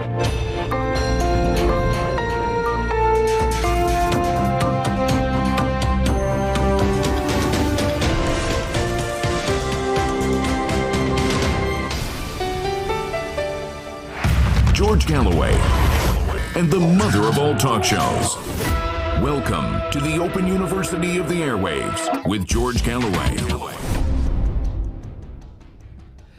George Galloway, and the mother of all talk shows. Welcome to the Open University of the Airwaves with George Galloway.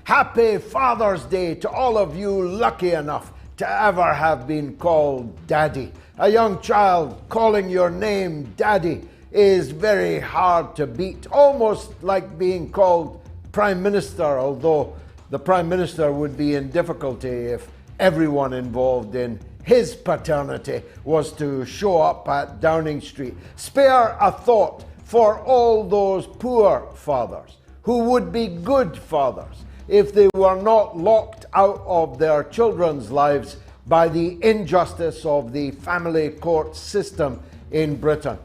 Happy Father's Day to all of you lucky enough to ever have been called Daddy. A young child calling your name Daddy is very hard to beat, almost like being called Prime Minister, although the Prime Minister would be in difficulty if everyone involved in his paternity was to show up at Downing Street. Spare a thought for all those poor fathers who would be good fathers if they were not locked out of their children's lives by the injustice of the family court system in Britain.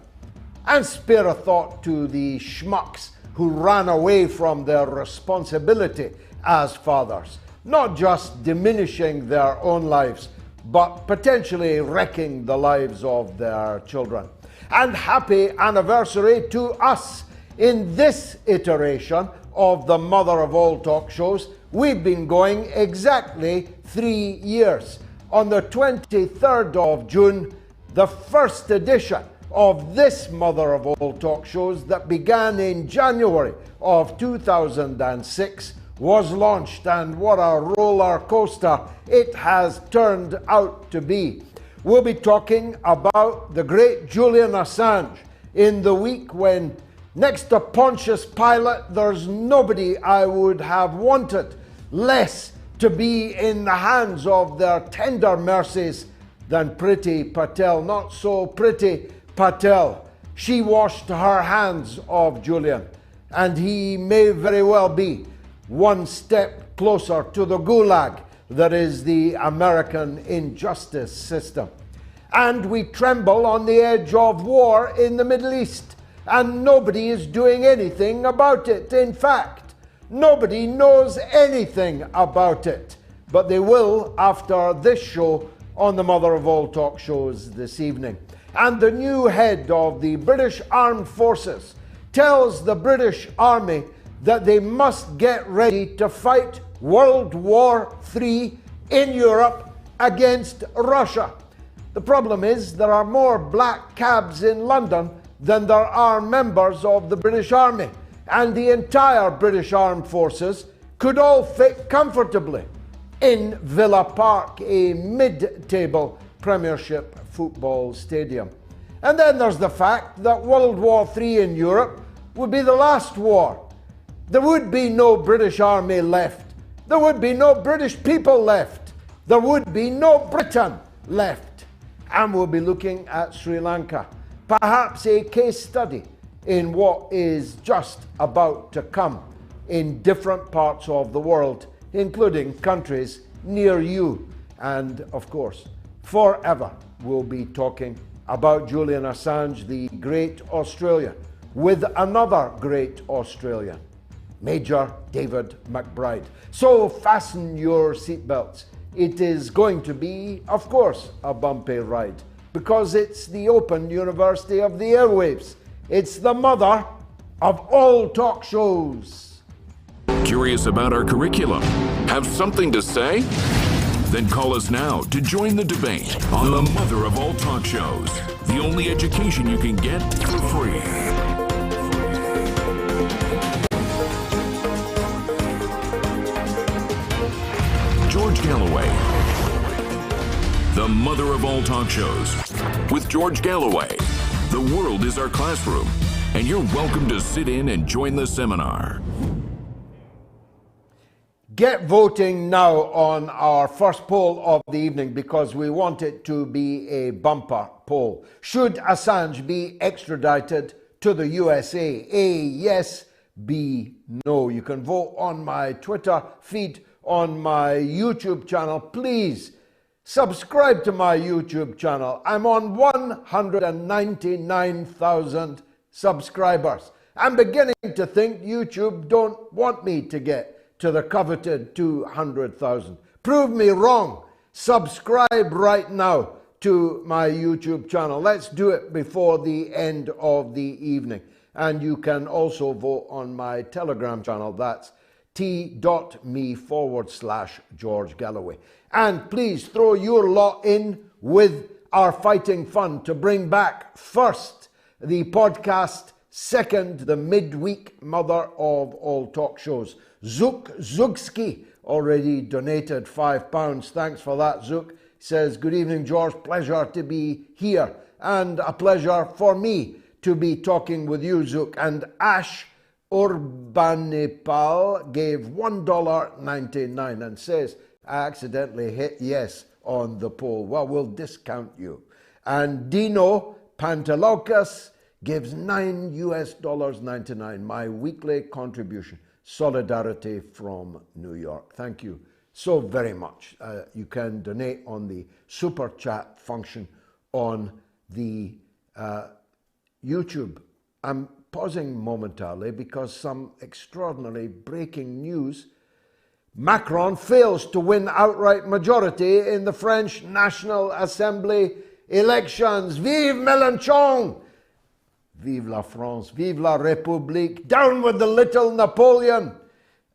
And spare a thought to the schmucks who ran away from their responsibility as fathers, not just diminishing their own lives, but potentially wrecking the lives of their children. And happy anniversary to us. In this iteration of the mother of all talk shows, we've been going exactly 3 years. On the 23rd of June, the first edition of this mother of all talk shows that began in January of 2006 was launched, and what a roller coaster it has turned out to be. We'll be talking about the great Julian Assange in the week when, next to Pontius Pilate, there's nobody I would have wanted less to be in the hands of their tender mercies than Priti Patel. Not so Priti Patel. She washed her hands of Julian, and he may very well be one step closer to the gulag that is the American injustice system. And we tremble on the edge of war in the Middle East, and nobody is doing anything about it. In fact, nobody knows anything about it, but they will after this show on the mother of all talk shows this evening. And the new head of the British Armed Forces tells the British Army that they must get ready to fight World War III in Europe against Russia. The problem is there are more black cabs in London than there are members of the British Army, and the entire British Armed Forces could all fit comfortably in Villa Park, a mid-table Premiership football stadium. And then there's the fact that World War III in Europe would be the last war. There would be no British Army left. There would be no British people left. There would be no Britain left. And we'll be looking at Sri Lanka, perhaps a case study in what is just about to come in different parts of the world, including countries near you. And of course, forever we'll be talking about Julian Assange, the great Australian, with another great Australian, Major David McBride. So fasten your seatbelts. It is going to be, of course, a bumpy ride, because it's the Open University of the Airwaves. It's the mother of all talk shows. Curious about our curriculum? Have something to say? Then call us now to join the debate on the mother of all talk shows. The only education you can get for free. George Galloway, the mother of all talk shows. With George Galloway, the world is our classroom, and you're welcome to sit in and join the seminar. Get voting now on our first poll of the evening, because we want it to be a bumper poll. Should Assange be extradited to the USA? A, yes. B, no. You can vote on my Twitter feed, on my YouTube channel. Please subscribe to my YouTube channel. I'm on 199,000 subscribers. I'm beginning to think YouTube don't want me to get to the coveted 200,000. Prove me wrong. subscribe right now to my YouTube channel. Let's do it before the end of the evening. And you can also vote on my Telegram channel. That's t.me/George Galloway. And please throw your lot in with our fighting fund to bring back first the podcast, second the midweek mother of all talk shows. Zook Zugski already donated £5. Thanks for that, Zook. Says, good evening, George. Pleasure to be here and a pleasure for me to be talking with you, Zook. And Ash Urbanipal gave $1.99 and says, I accidentally hit yes on the poll. Well, we'll discount you. And Dino Pantalocas gives $9.99, my weekly contribution. Solidarity from New York. Thank you so very much. You can donate on the super chat function on the YouTube. I'm pausing momentarily because some extraordinary breaking news. Macron fails to win outright majority in the French National Assembly elections. Vive Mélenchon! Vive la France, vive la République, down with the little Napoleon.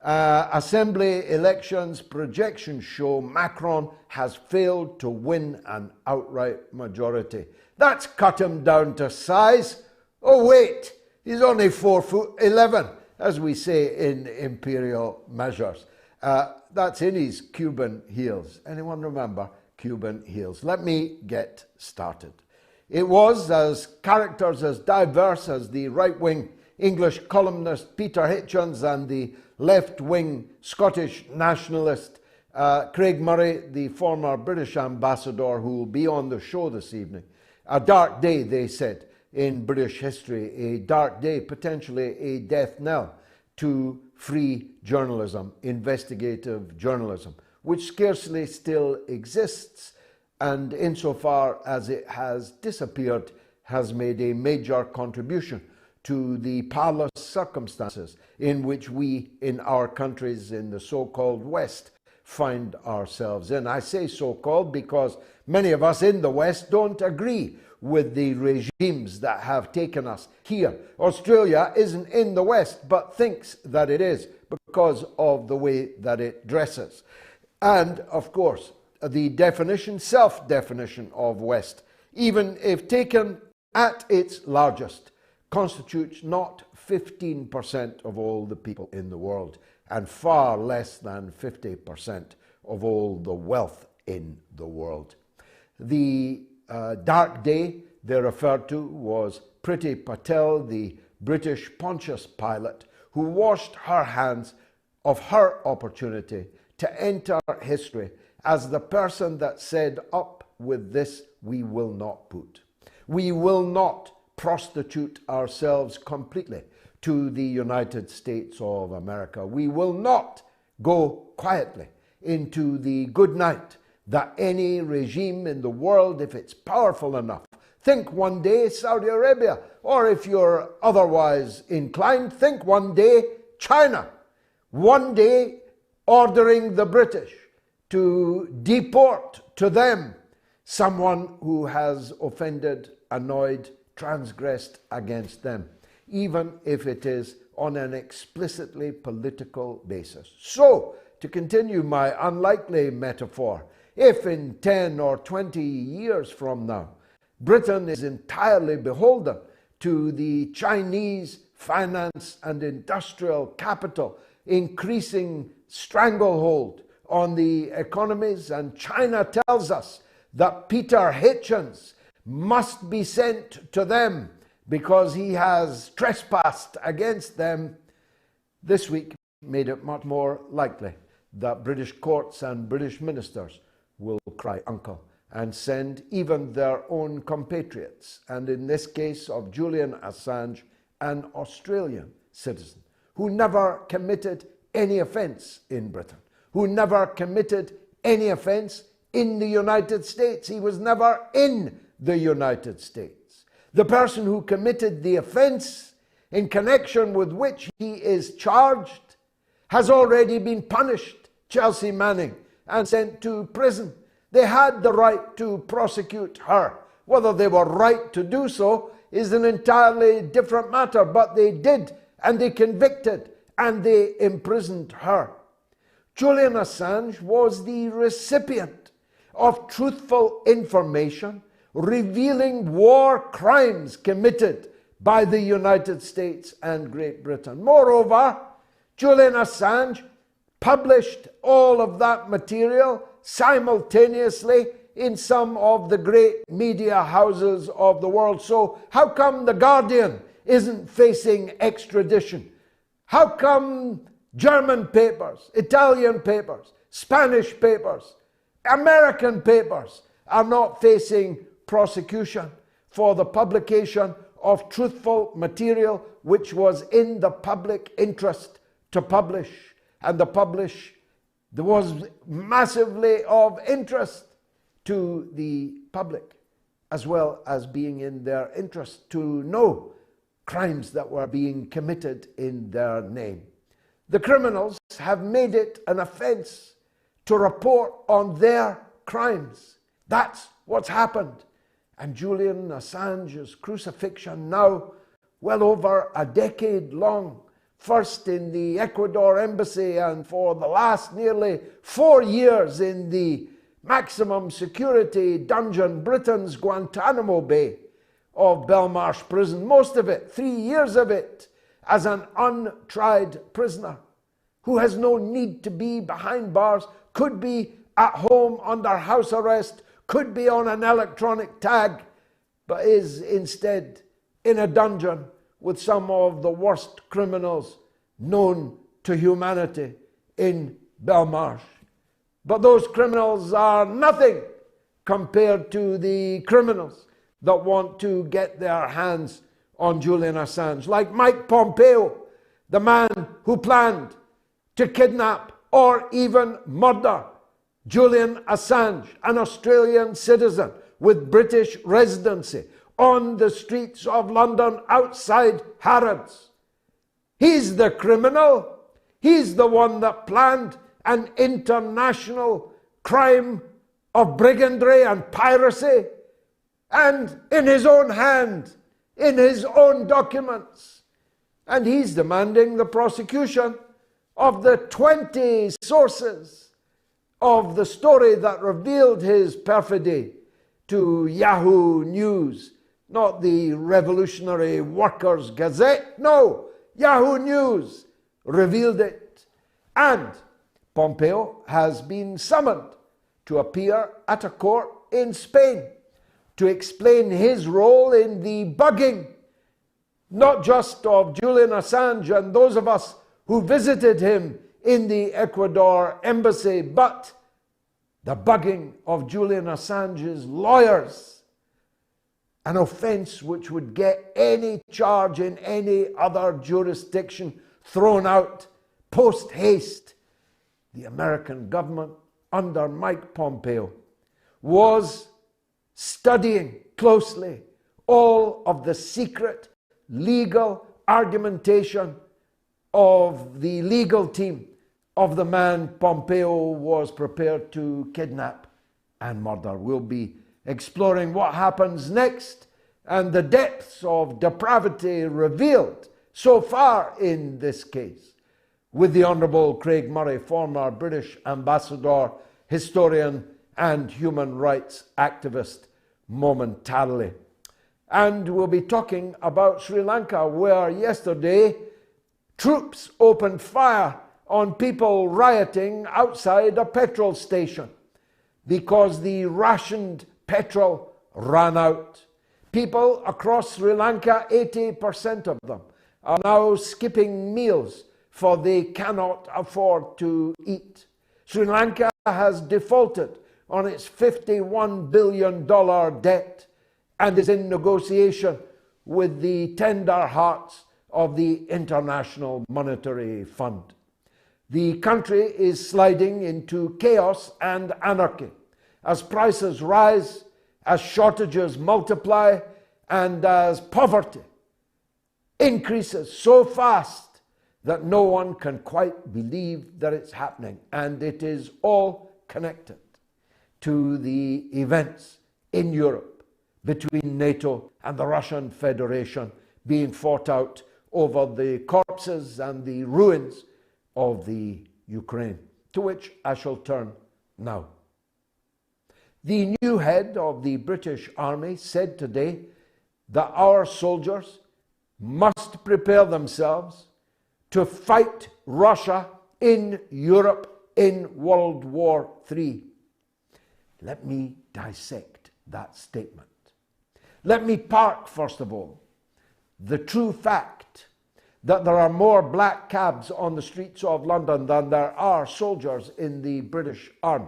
Assembly elections projections show Macron has failed to win an outright majority. That's cut him down to size. Oh wait, he's only 4'11", as we say in imperial measures. That's in his Cuban heels. Anyone remember Cuban heels? Let me get started. It was as characters as diverse as the right-wing English columnist Peter Hitchens and the left-wing Scottish nationalist Craig Murray, the former British ambassador who will be on the show this evening. A dark day, they said, in British history. A dark day, potentially a death knell to free journalism, investigative journalism, which scarcely still exists, and insofar as it has disappeared, has made a major contribution to the parlous circumstances in which we in our countries in the so-called West find ourselves in. I say so-called because many of us in the West don't agree with the regimes that have taken us here. Australia isn't in the West, but thinks that it is because of the way that it dresses. And of course, the definition, self-definition of West, even if taken at its largest, constitutes not 15% of all the people in the world and far less than 50% of all the wealth in the world. The dark day they referred to was Priti Patel, the British Pontius Pilate, who washed her hands of her opportunity to enter history as the person that said, up with this we will not put. We will not prostitute ourselves completely to the United States of America. We will not go quietly into the good night that any regime in the world, if it's powerful enough, think one day Saudi Arabia, or if you're otherwise inclined, think one day China, one day ordering the British to deport to them someone who has offended, annoyed, transgressed against them, even if it is on an explicitly political basis. So, to continue my unlikely metaphor, if in 10 or 20 years from now, Britain is entirely beholden to the Chinese finance and industrial capital, increasing stranglehold on the economies, and China tells us that Peter Hitchens must be sent to them because he has trespassed against them, this week made it much more likely that British courts and British ministers will cry uncle and send even their own compatriots, and in this case of Julian Assange, an Australian citizen who never committed any offence in Britain, who never committed any offence in the United States. He was never in the United States. The person who committed the offence in connection with which he is charged has already been punished, Chelsea Manning, and sent to prison. They had the right to prosecute her. Whether they were right to do so is an entirely different matter, but they did, and they convicted, and they imprisoned her. Julian Assange was the recipient of truthful information revealing war crimes committed by the United States and Great Britain. Moreover, Julian Assange published all of that material simultaneously in some of the great media houses of the world. So how come The Guardian isn't facing extradition? How come German papers, Italian papers, Spanish papers, American papers are not facing prosecution for the publication of truthful material which was in the public interest to publish? And there was massively of interest to the public, as well as being in their interest to know crimes that were being committed in their name. The criminals have made it an offense to report on their crimes. That's what's happened. And Julian Assange's crucifixion now, well over a decade long, first in the Ecuador embassy and for the last nearly 4 years in the maximum security dungeon, Britain's Guantanamo Bay of Belmarsh prison, most of it, 3 years of it, as an untried prisoner who has no need to be behind bars, could be at home under house arrest, could be on an electronic tag, but is instead in a dungeon with some of the worst criminals known to humanity in Belmarsh. But those criminals are nothing compared to the criminals that want to get their hands on Julian Assange, like Mike Pompeo, the man who planned to kidnap or even murder Julian Assange, an Australian citizen with British residency, on the streets of London outside Harrods. He's the criminal. He's the one that planned an international crime of brigandry and piracy, and in his own hand, in his own documents. And he's demanding the prosecution of the 20 sources of the story that revealed his perfidy to Yahoo News, not the Revolutionary Workers' Gazette. No, Yahoo News revealed it. And Pompeo has been summoned to appear at a court in Spain to explain his role in the bugging, not just of Julian Assange and those of us who visited him in the Ecuador embassy, but the bugging of Julian Assange's lawyers, an offense which would get any charge in any other jurisdiction thrown out post haste. The American government under Mike Pompeo was studying closely all of the secret legal argumentation of the legal team of the man Pompeo was prepared to kidnap and murder. We'll be exploring what happens next and the depths of depravity revealed so far in this case with the Honourable Craig Murray, former British ambassador, historian and human rights activist, momentarily. And we'll be talking about Sri Lanka, where yesterday troops opened fire on people rioting outside a petrol station because the rationed petrol ran out. People across Sri Lanka, 80% of them, are now skipping meals for they cannot afford to eat. Sri Lanka has defaulted on its $51 billion debt and is in negotiation with the tender hearts of the International Monetary Fund. The country is sliding into chaos and anarchy as prices rise, as shortages multiply, and as poverty increases so fast that no one can quite believe that it's happening. And it is all connected to the events in Europe between NATO and the Russian Federation being fought out over the corpses and the ruins of the Ukraine, to which I shall turn now. The new head of the British Army said today that our soldiers must prepare themselves to fight Russia in Europe in World War III. Let me dissect that statement. Let me park, first of all, the true fact that there are more black cabs on the streets of London than there are soldiers in the British Army.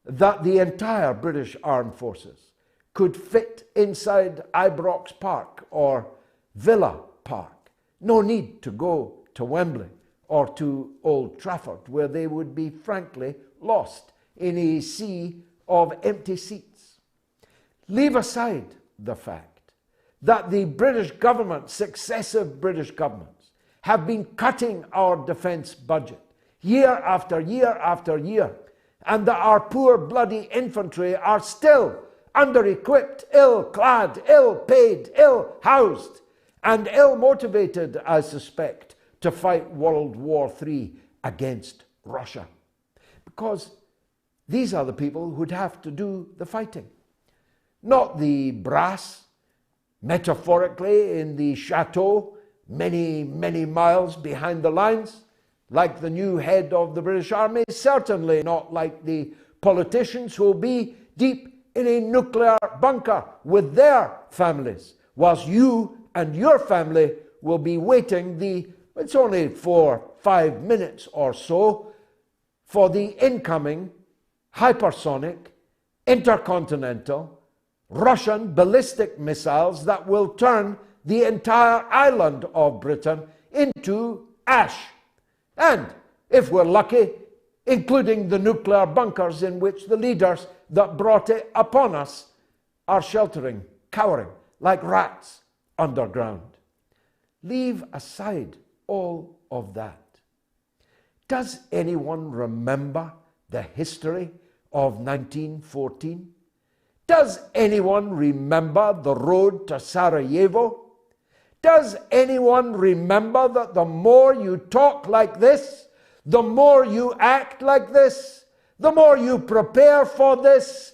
That the entire British Armed Forces could fit inside Ibrox Park or Villa Park. No need to go to Wembley or to Old Trafford, where they would be frankly lost in a sea of empty seats. Leave aside the fact that the British government, successive British governments, have been cutting our defence budget year after year after year, and that our poor bloody infantry are still under-equipped, ill-clad, ill-paid, ill-housed, and ill-motivated, I suspect, to fight World War III against Russia. Because these are the people who'd have to do the fighting. Not the brass, metaphorically, in the chateau, many, many miles behind the lines, like the new head of the British Army, certainly not like the politicians who will be deep in a nuclear bunker with their families, whilst you and your family will be waiting it's only for 5 minutes or so, for the incoming hypersonic, intercontinental, Russian ballistic missiles that will turn the entire island of Britain into ash. And, if we're lucky, including the nuclear bunkers in which the leaders that brought it upon us are sheltering, cowering like rats underground. Leave aside all of that. Does anyone remember the history of 1914? Does anyone remember the road to Sarajevo? Does anyone remember that the more you talk like this, the more you act like this, the more you prepare for this,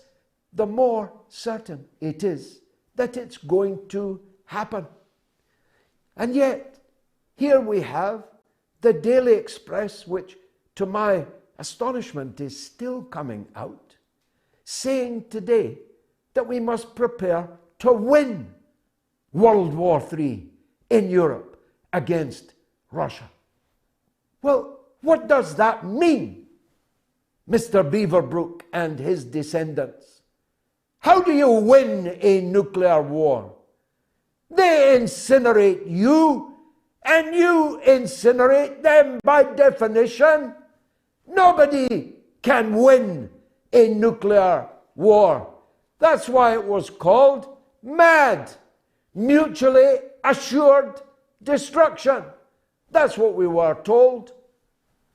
the more certain it is that it's going to happen? And yet, here we have the Daily Express, which, to my astonishment, is still coming out, saying today that we must prepare to win World War III in Europe against Russia. Well, what does that mean, Mr. Beaverbrook and his descendants? How do you win a nuclear war? They incinerate you, and you incinerate them by definition. Nobody can win a nuclear war. That's why it was called MAD, mutually assured destruction. That's what we were told.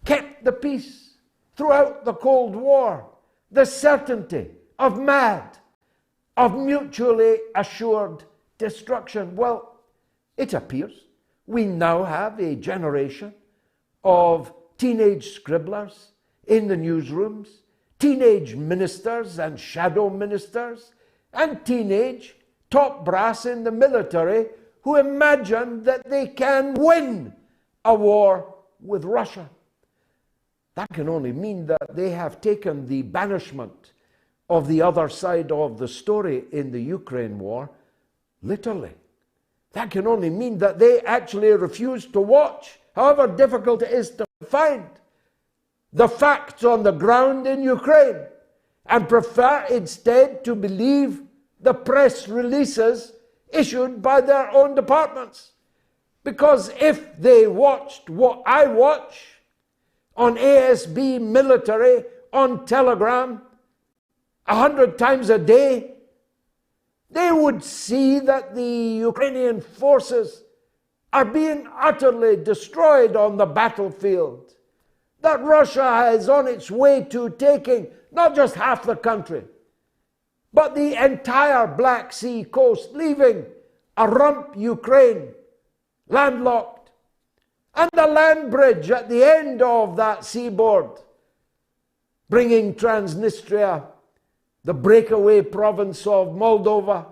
Kept the peace throughout the Cold War. The certainty of MAD, of mutually assured destruction. Well, it appears we now have a generation of teenage scribblers in the newsrooms, teenage ministers and shadow ministers, and teenage top brass in the military who imagine that they can win a war with Russia. That can only mean that they have taken the banishment of the other side of the story in the Ukraine war literally. That can only mean that they actually refuse to watch, however difficult it is to find, the facts on the ground in Ukraine, and prefer instead to believe the press releases issued by their own departments. Because if they watched what I watch on ASB military, on Telegram, 100 times a day, they would see that the Ukrainian forces are being utterly destroyed on the battlefield. that Russia is on its way to taking not just half the country, but the entire Black Sea coast, leaving a rump Ukraine landlocked, and the land bridge at the end of that seaboard, bringing Transnistria, the breakaway province of Moldova,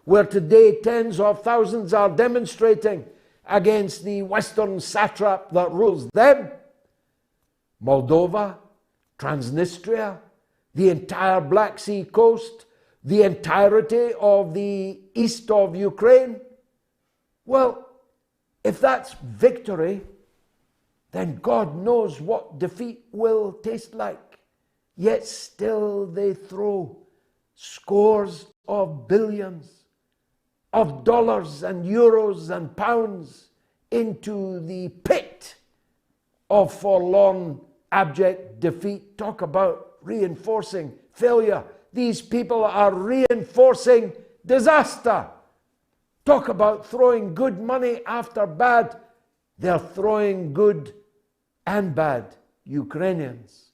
where today tens of thousands are demonstrating against the Western satrap that rules them. Moldova, Transnistria, the entire Black Sea coast, the entirety of the east of Ukraine. Well, if that's victory, then God knows what defeat will taste like. Yet still they throw scores of billions of dollars and euros and pounds into the pit of forlorn, abject defeat. Talk about reinforcing failure. These people are reinforcing disaster. Talk about throwing good money after bad. They're throwing good and bad Ukrainians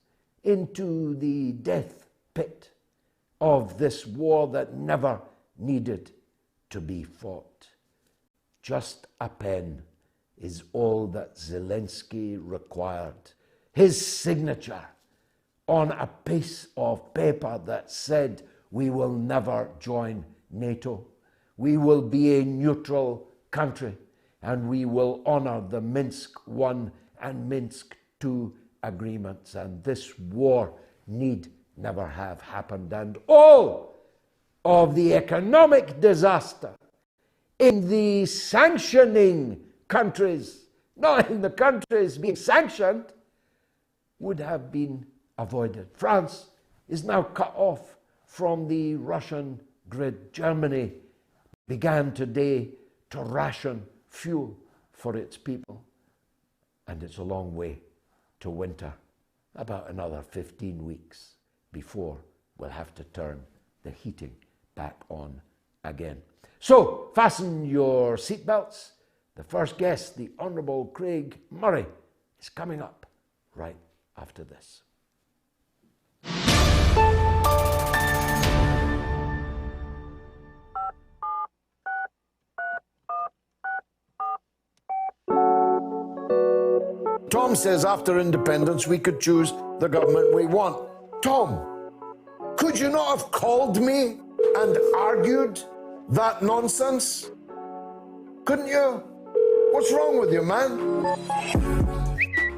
into the death pit of this war that never needed to be fought. Just a pen is all that Zelensky required. His signature on a piece of paper that said, we will never join NATO. We will be a neutral country, and we will honor the Minsk I and Minsk II agreements. And this war need never have happened. And all of the economic disaster in the sanctioning countries, not in the countries being sanctioned, would have been avoided. France is now cut off from the Russian grid. Germany began today to ration fuel for its people. And it's a long way to winter, about another 15 weeks before we'll have to turn the heating back on again. So fasten your seatbelts. The first guest, the Honourable Craig Murray, is coming up right after this. Tom says after independence we could choose the government we want. Tom, could you not have called me and argued that nonsense? Couldn't you? What's wrong with you, man?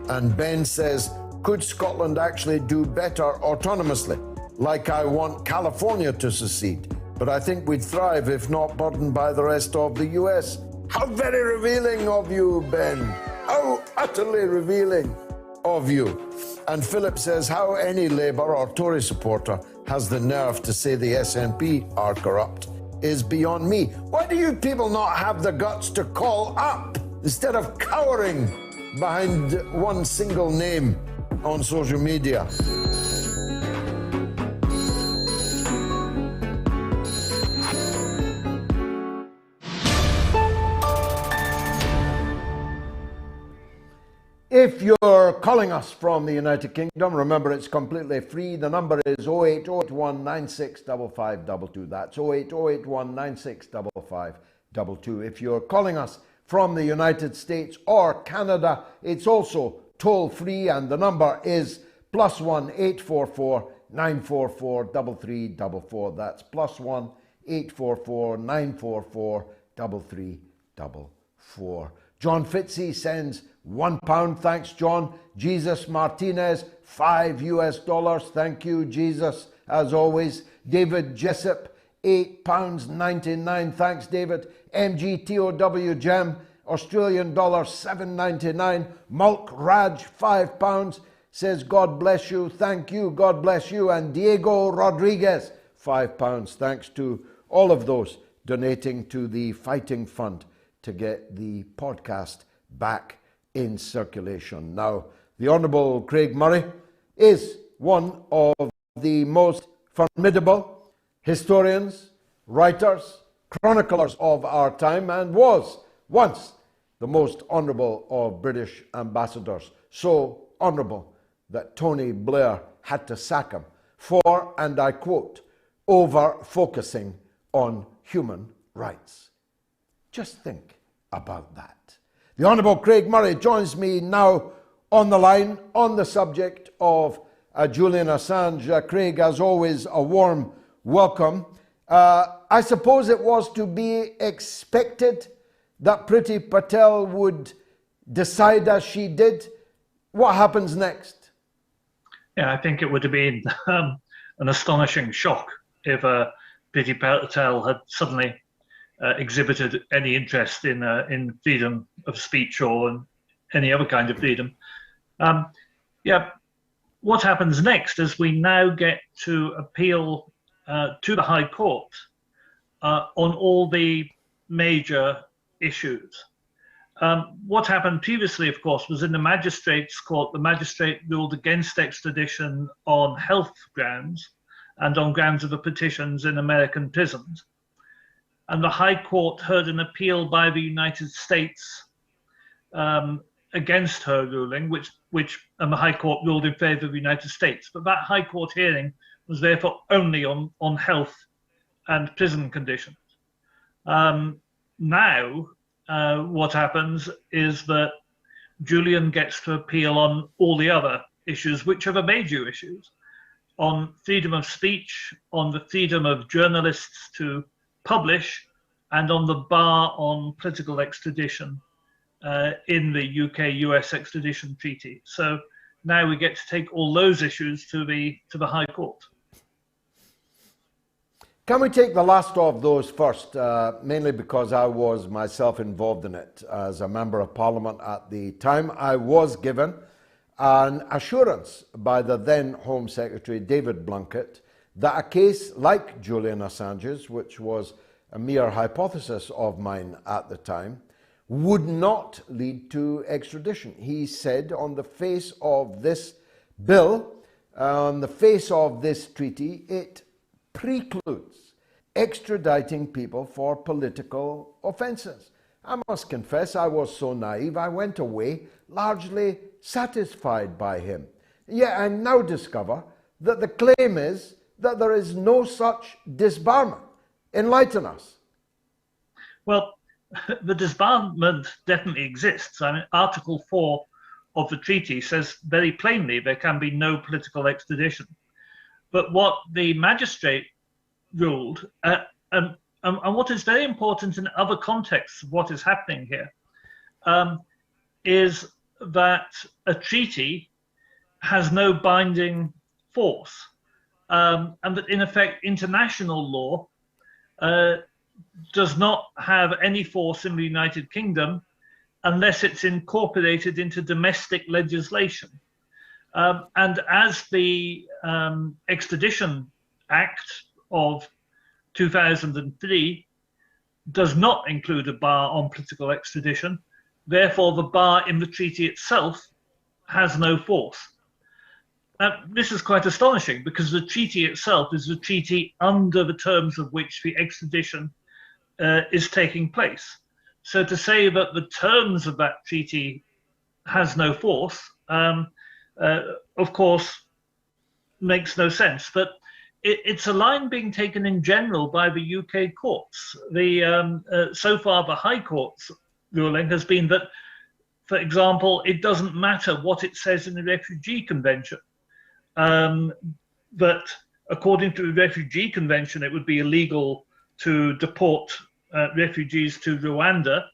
And Ben says, could Scotland actually do better autonomously? Like I want California to secede, but I think we'd thrive if not burdened by the rest of the US. How very revealing of you, Ben. How utterly revealing of you. And Philip says, how any Labour or Tory supporter has the nerve to say the SNP are corrupt is beyond me. Why do you people not have the guts to call up instead of cowering behind one single name on social media? If you're calling us from the United Kingdom, remember it's completely free. The number is 08081965522. That's 08081965522. If you're calling us from the United States or Canada, it's also toll free, and the number is +1 844 944 3344. That's +1 844 944 3344. John Fitzy sends £1. Thanks, John. Jesus Martinez, $5. Thank you, Jesus, as always. David Jessup, £8.99. Thanks, David. MGTOW Gem, Australian dollar, $7.99. Mulk Raj, £5, says, God bless you. Thank you. God bless you. And Diego Rodriguez, £5. Thanks to all of those donating to the Fighting Fund to get the podcast back in circulation. Now, the Honourable Craig Murray is one of the most formidable historians, writers, chroniclers of our time, and was once the most honourable of British ambassadors. So honourable that Tony Blair had to sack him for, and I quote, over-focusing on human rights. Just think about that. The Honourable Craig Murray joins me now on the line on the subject of Julian Assange. Craig, as always, a warm welcome. I suppose it was to be expected that Priti Patel would decide as she did. What happens next? Yeah, I think it would have been an astonishing shock if Priti Patel had suddenly exhibited any interest in freedom of speech or any other kind of freedom. What happens next is we now get to appeal to the High Court on all the major issues. What happened previously, of course, was in the Magistrates' Court. The magistrate ruled against extradition on health grounds and on grounds of the petitions in American prisons. And the High Court heard an appeal by the United States against her ruling, and the High Court ruled in favour of the United States. But that High Court hearing was therefore only on health and prison conditions. Now, what happens is that Julian gets to appeal on all the other issues, which are the major issues, on freedom of speech, on the freedom of journalists to publish, and on the bar on political extradition in the UK-US extradition treaty. So now we get to take all those issues to the High Court. Can we take the last of those first, mainly because I was myself involved in it as a Member of Parliament at the time. I was given an assurance by the then Home Secretary David Blunkett that a case like Julian Assange's, which was a mere hypothesis of mine at the time, would not lead to extradition. He said on the face of this bill, on the face of this treaty, it precludes extraditing people for political offences. I must confess I was so naive, I went away largely satisfied by him. Yet I now discover that the claim is that there is no such disbarment. Enlighten us. Well, the disbarment definitely exists. I mean, Article 4 of the treaty says very plainly there can be no political extradition. But what the magistrate ruled, and what is very important in other contexts of what is happening here, is that a treaty has no binding force, and that in effect international law does not have any force in the United Kingdom unless it's incorporated into domestic legislation. And as the Extradition Act of 2003 does not include a bar on political extradition, therefore the bar in the treaty itself has no force. This is quite astonishing because the treaty itself is the treaty under the terms of which the extradition is taking place. So to say that the terms of that treaty has no force, of course, makes no sense. But it's a line being taken in general by the UK courts. So far, the High Court's ruling has been that, for example, it doesn't matter what it says in the Refugee Convention. That according to the Refugee Convention, it would be illegal to deport refugees to Rwanda,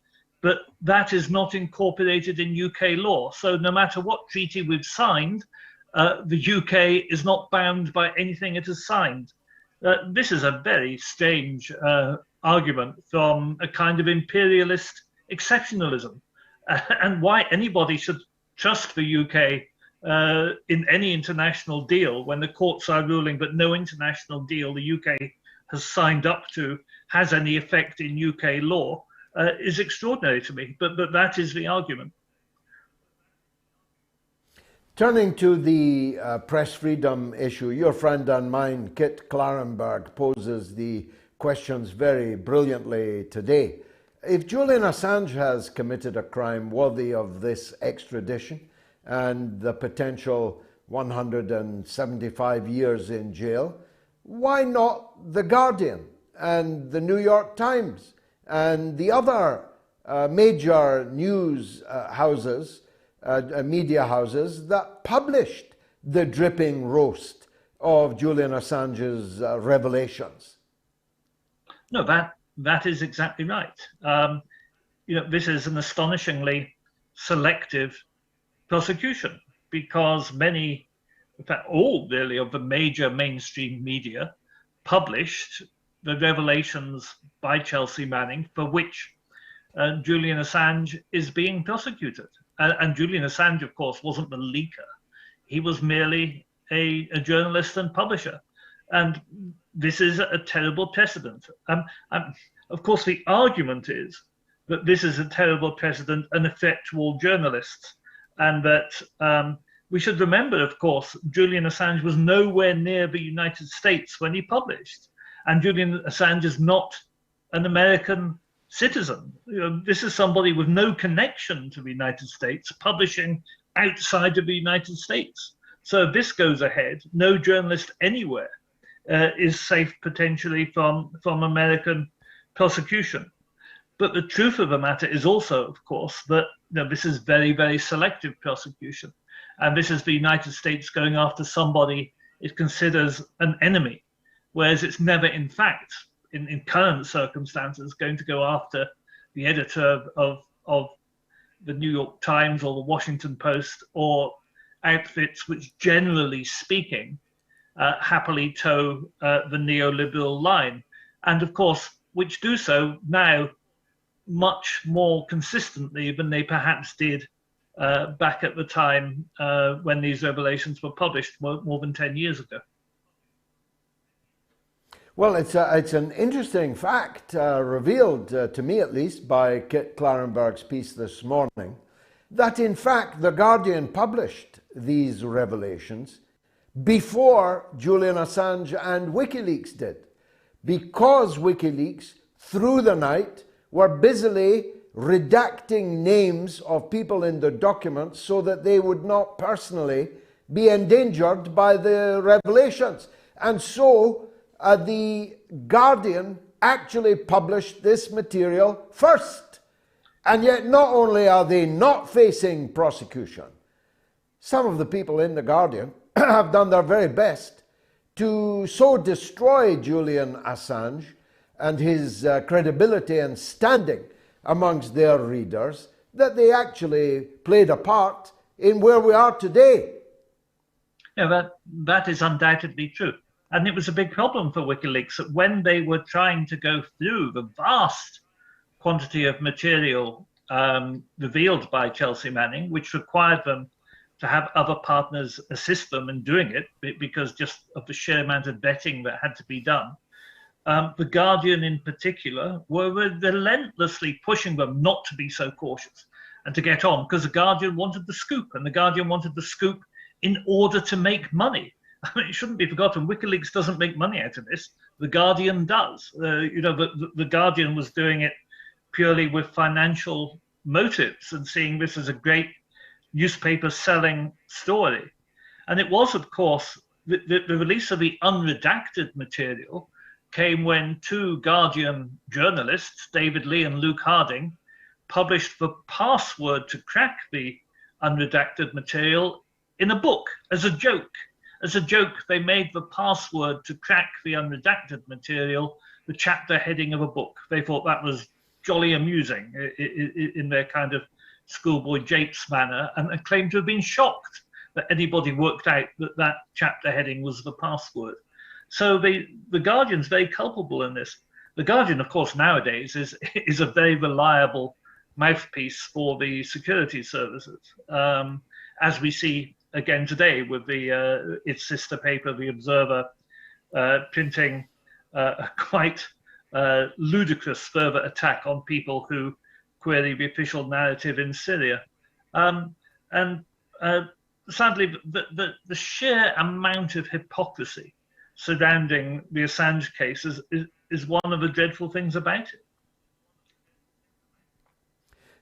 but that is not incorporated in UK law. So no matter what treaty we've signed, the UK is not bound by anything it has signed. This is a very strange argument from a kind of imperialist exceptionalism, and why anybody should trust the UK in any international deal when the courts are ruling that no international deal the UK has signed up to has any effect in UK law is extraordinary to me, but that is the argument. Turning to the press freedom issue, your friend and mine, Kit Clarenberg, poses the questions very brilliantly today. If Julian Assange has committed a crime worthy of this extradition and the potential 175 years in jail. Why not The Guardian and the New York Times and the other major news houses, media houses that published the dripping roast of Julian Assange's revelations? No, that is exactly right. This is an astonishingly selective prosecution, because many, in fact, all really of the major mainstream media published the revelations by Chelsea Manning for which Julian Assange is being prosecuted. And Julian Assange, of course, wasn't the leaker. He was merely a journalist and publisher. And this is a terrible precedent. Of course, the argument is that this is a terrible precedent and affects all journalists. And that we should remember, of course, Julian Assange was nowhere near the United States when he published. And Julian Assange is not an American citizen. This is somebody with no connection to the United States, publishing outside of the United States. So if this goes ahead, no journalist anywhere is safe potentially from American prosecution. But the truth of the matter is also, of course, that this is very, very selective prosecution. And this is the United States going after somebody it considers an enemy, whereas it's never, in fact, in current circumstances, going to go after the editor of the New York Times or the Washington Post, or outfits which, generally speaking, happily toe the neoliberal line. And of course, which do so now much more consistently than they perhaps did back at the time when these revelations were published more than 10 years ago. Well, it's an interesting fact revealed, to me at least, by Kit Clarenberg's piece this morning, that in fact The Guardian published these revelations before Julian Assange and WikiLeaks did, because WikiLeaks, through the night, were busily redacting names of people in the documents so that they would not personally be endangered by the revelations. And so the Guardian actually published this material first. And yet not only are they not facing prosecution, some of the people in the Guardian have done their very best to so destroy Julian Assange and his credibility and standing amongst their readers that they actually played a part in where we are today. Yeah, that is undoubtedly true. And it was a big problem for WikiLeaks that when they were trying to go through the vast quantity of material revealed by Chelsea Manning, which required them to have other partners assist them in doing it because just of the sheer amount of vetting that had to be done. The Guardian in particular were relentlessly pushing them not to be so cautious and to get on, because the Guardian wanted the scoop, and the Guardian wanted the scoop in order to make money. I mean, it shouldn't be forgotten, WikiLeaks doesn't make money out of this. The Guardian does. The Guardian was doing it purely with financial motives and seeing this as a great newspaper selling story. And it was, of course, the release of the unredacted material came when two Guardian journalists, David Lee and Luke Harding, published the password to crack the unredacted material in a book as a joke. As a joke, they made the password to crack the unredacted material the chapter heading of a book. They thought that was jolly amusing in their kind of schoolboy japes manner, and claimed to have been shocked that anybody worked out that chapter heading was the password. So the Guardian's very culpable in this. The Guardian, of course, nowadays is a very reliable mouthpiece for the security services, as we see again today with its sister paper, The Observer, printing a quite ludicrous further attack on people who query the official narrative in Syria. Sadly, the sheer amount of hypocrisy surrounding the Assange case is one of the dreadful things about it.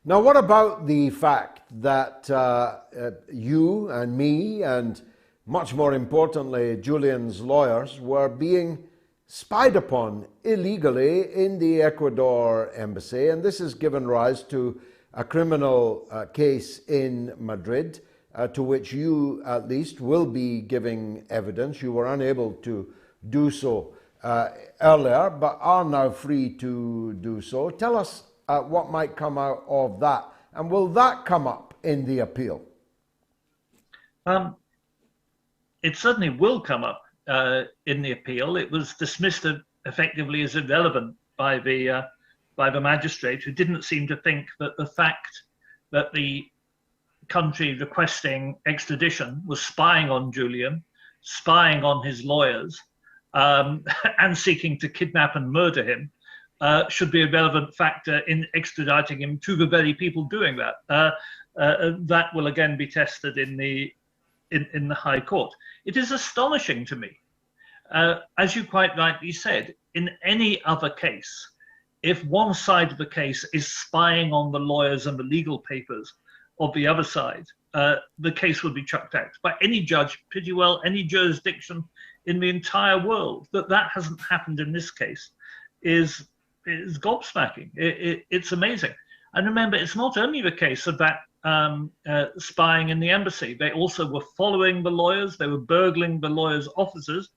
Now, what about the fact that you and me and Much more importantly, Julian's lawyers were being spied upon illegally in the Ecuador embassy, and this has given rise to a criminal case in Madrid, to which you at least will be giving evidence. You were unable to do so earlier, but are now free to do so. Tell us what might come out of that, and will that come up in the appeal? It certainly will come up in the appeal. It was dismissed effectively as irrelevant by the magistrate, who didn't seem to think that the fact that the country requesting extradition was spying on Julian, spying on his lawyers, and seeking to kidnap and murder him should be a relevant factor in extraditing him to the very people doing that. That will again be tested in the High Court. It is astonishing to me, as you quite rightly said, in any other case, if one side of the case is spying on the lawyers and the legal papers of the other side, the case would be chucked out by any judge, pretty well any jurisdiction in the entire world. That hasn't happened in this case is gobsmacking. It's amazing. And remember, it's not only the case of that spying in the embassy. They also were following the lawyers. They were burgling the lawyers' offices.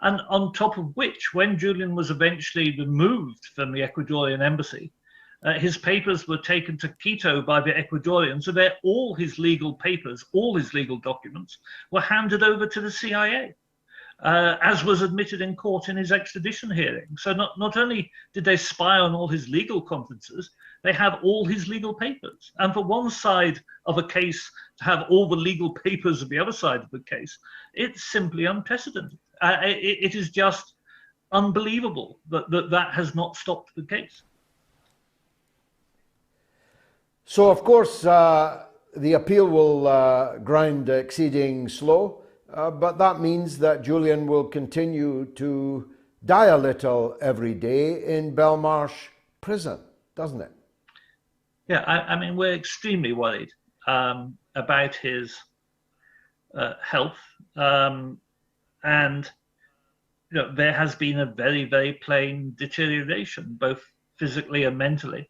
And on top of which, when Julian was eventually removed from the Ecuadorian embassy, his papers were taken to Quito by the Ecuadorians, so that all his legal papers, all his legal documents were handed over to the CIA, as was admitted in court in his extradition hearing. So not only did they spy on all his legal conferences, they have all his legal papers. And for one side of a case to have all the legal papers of the other side of the case, it's simply unprecedented. It is just unbelievable that has not stopped the case. So, of course, the appeal will grind exceeding slow, but that means that Julian will continue to die a little every day in Belmarsh prison, doesn't it? Yeah, I mean, we're extremely worried about his health. And there has been a very, very plain deterioration, both physically and mentally.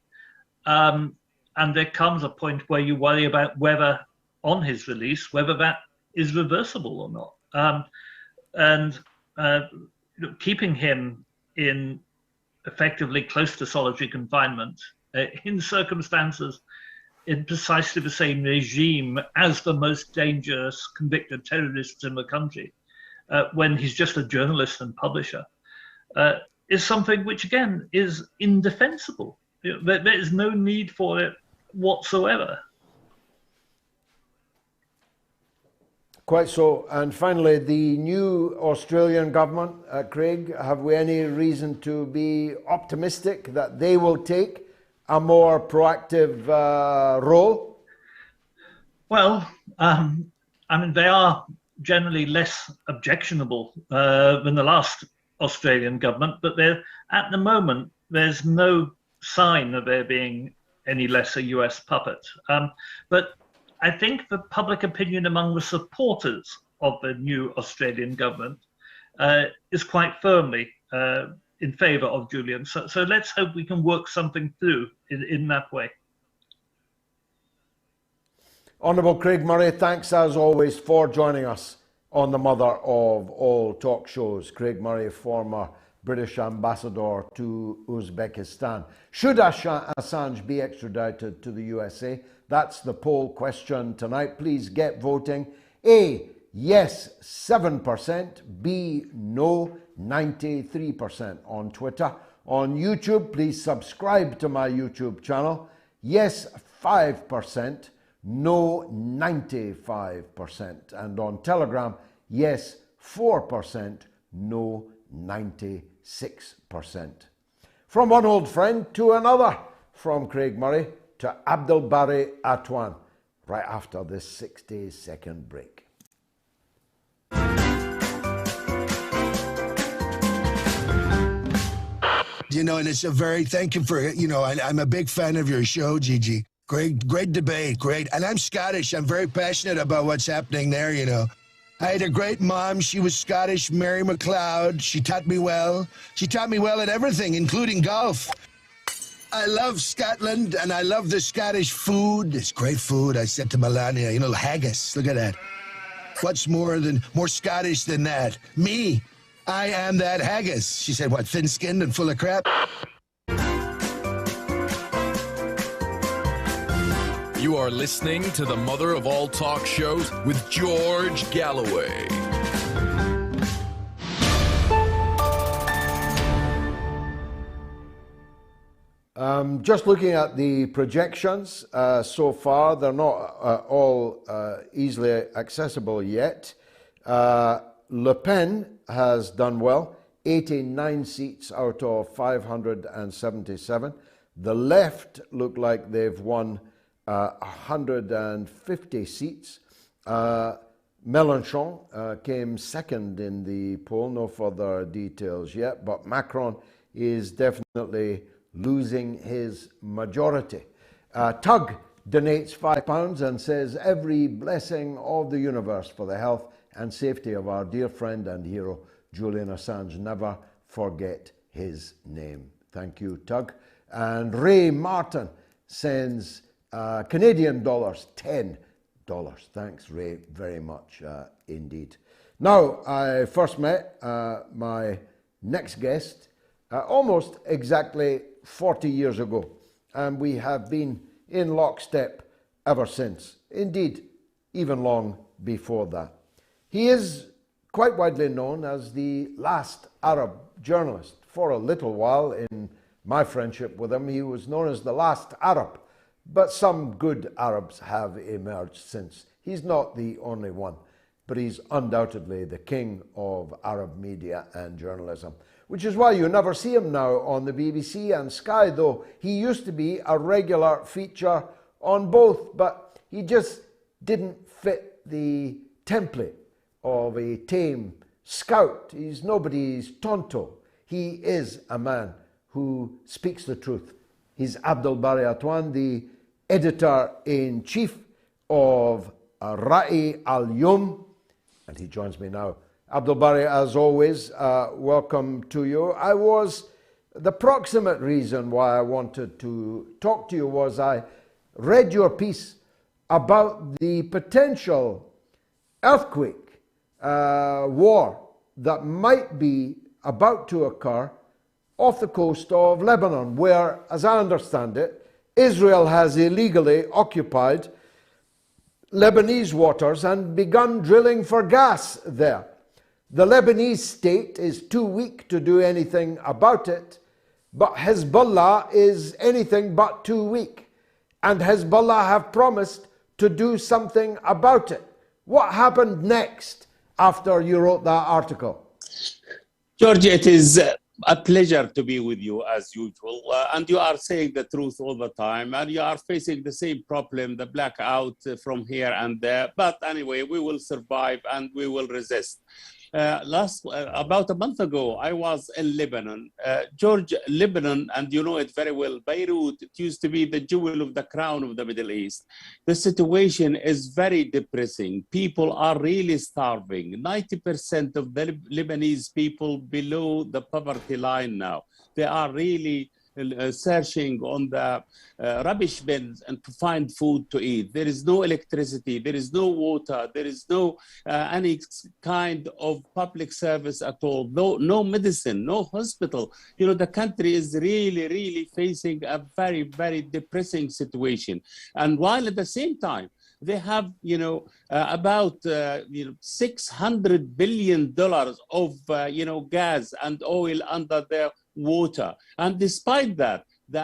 And there comes a point where you worry about whether, on his release, whether that is reversible or not. Keeping him in effectively close to solitary confinement in circumstances in precisely the same regime as the most dangerous convicted terrorists in the country, when he's just a journalist and publisher, is something which, again, is indefensible. There is no need for it whatsoever. Quite so. And finally, the new Australian government, Craig, have we any reason to be optimistic that they will take a more proactive role? Well, I mean, they are generally less objectionable than the last Australian government, but at the moment, there's no sign of there being any less a US puppet. But I think the public opinion among the supporters of the new Australian government is quite firmly in favour of Julian. So let's hope we can work something through in that way. Honourable Craig Murray, thanks as always for joining us on the mother of all talk shows. Craig Murray, former British ambassador to Uzbekistan. Should Assange be extradited to the USA? That's the poll question tonight. Please get voting. A, yes, 7%. B, no, 93% on Twitter. On YouTube, please subscribe to my YouTube channel. Yes, 5%. No, 95%. And on Telegram, yes, 4%. No, 96%. From one old friend to another, from Craig Murray to Abdel Bari Atwan, right after this 60-second break. And it's a very, thank you for, I'm a big fan of your show, Gigi. Great debate, great. And I'm Scottish. I'm very passionate about what's happening there, I had a great mom. She was Scottish, Mary MacLeod. She taught me well. She taught me well at everything, including golf. I love Scotland, and I love the Scottish food. It's great food. I said to Melania, you know, haggis. Look at that. What's more Scottish than that? Me. I am that haggis. She said, what, thin-skinned and full of crap? You are listening to the mother of all talk shows with George Galloway. Just looking at the projections so far, they're not all easily accessible yet. Le Pen has done well, 89 seats out of 577. The left look like they've won 150 seats. Mélenchon came second in the poll, no further details yet, but Macron is definitely losing his majority. Tug donates £5 and says, every blessing of the universe for the health and safety of our dear friend and hero, Julian Assange. Never forget his name. Thank you, Tug. And Ray Martin sends Canadian dollars, $10. Thanks, Ray, very much indeed. Now, I first met my next guest almost exactly 40 years ago, and we have been in lockstep ever since. Indeed, even long before that. He is quite widely known as the last Arab journalist. For a little while in my friendship with him, he was known as the last Arab, but some good Arabs have emerged since. He's not the only one, but he's undoubtedly the king of Arab media and journalism, which is why you never see him now on the BBC and Sky, though he used to be a regular feature on both, but he just didn't fit the template of a tame scout. He's nobody's tonto. He is a man who speaks the truth. He's Abdel Bari Atwan, the editor-in-chief of Ra'i al-Yom, and he joins me now. Abdel Bari, as always, welcome to you. The proximate reason why I wanted to talk to you was I read your piece about the potential earthquake, war that might be about to occur off the coast of Lebanon, where, as I understand it, Israel has illegally occupied Lebanese waters and begun drilling for gas there. The Lebanese state is too weak to do anything about it, but Hezbollah is anything but too weak. And Hezbollah have promised to do something about it. What happened next after you wrote that article? George, it is a pleasure to be with you as usual. And you are saying the truth all the time, and you are facing the same problem, the blackout from here and there. But anyway, we will survive and we will resist. About a month ago, I was in Lebanon. George, Lebanon, and you know it very well, Beirut, it used to be the jewel of the crown of the Middle East. The situation is very depressing. People are really starving. 90% of the Lebanese people below the poverty line now. They are really searching on the rubbish bins and to find food to eat. There is no electricity, there is no water, there is no any kind of public service at all, no medicine, no hospital. You know, the country is really facing a very, very depressing situation. And while at the same time, they have, about $600 billion of, gas and oil under their water. And despite that, the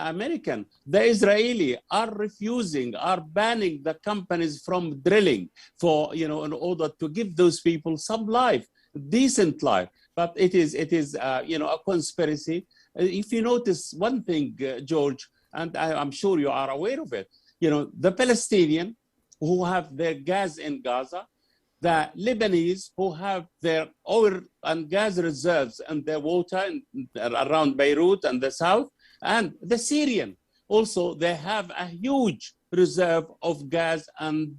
Israeli are banning the companies from drilling for, in order to give those people some life, decent life. But it is a conspiracy. If you notice one thing, George, and I'm sure you are aware of it, the Palestinian who have their gas in Gaza, the Lebanese who have their oil and gas reserves and their water around Beirut and the south, and the Syrian also, they have a huge reserve of gas and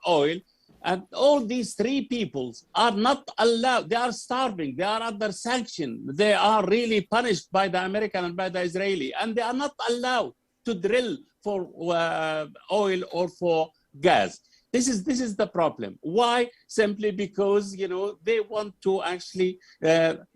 oil. And all these three peoples are not allowed. They are starving. They are under sanction. They are really punished by the American and by the Israeli. And they are not allowed to drill for oil or for gas. This is the problem. Why? Simply because, you know, they want to actually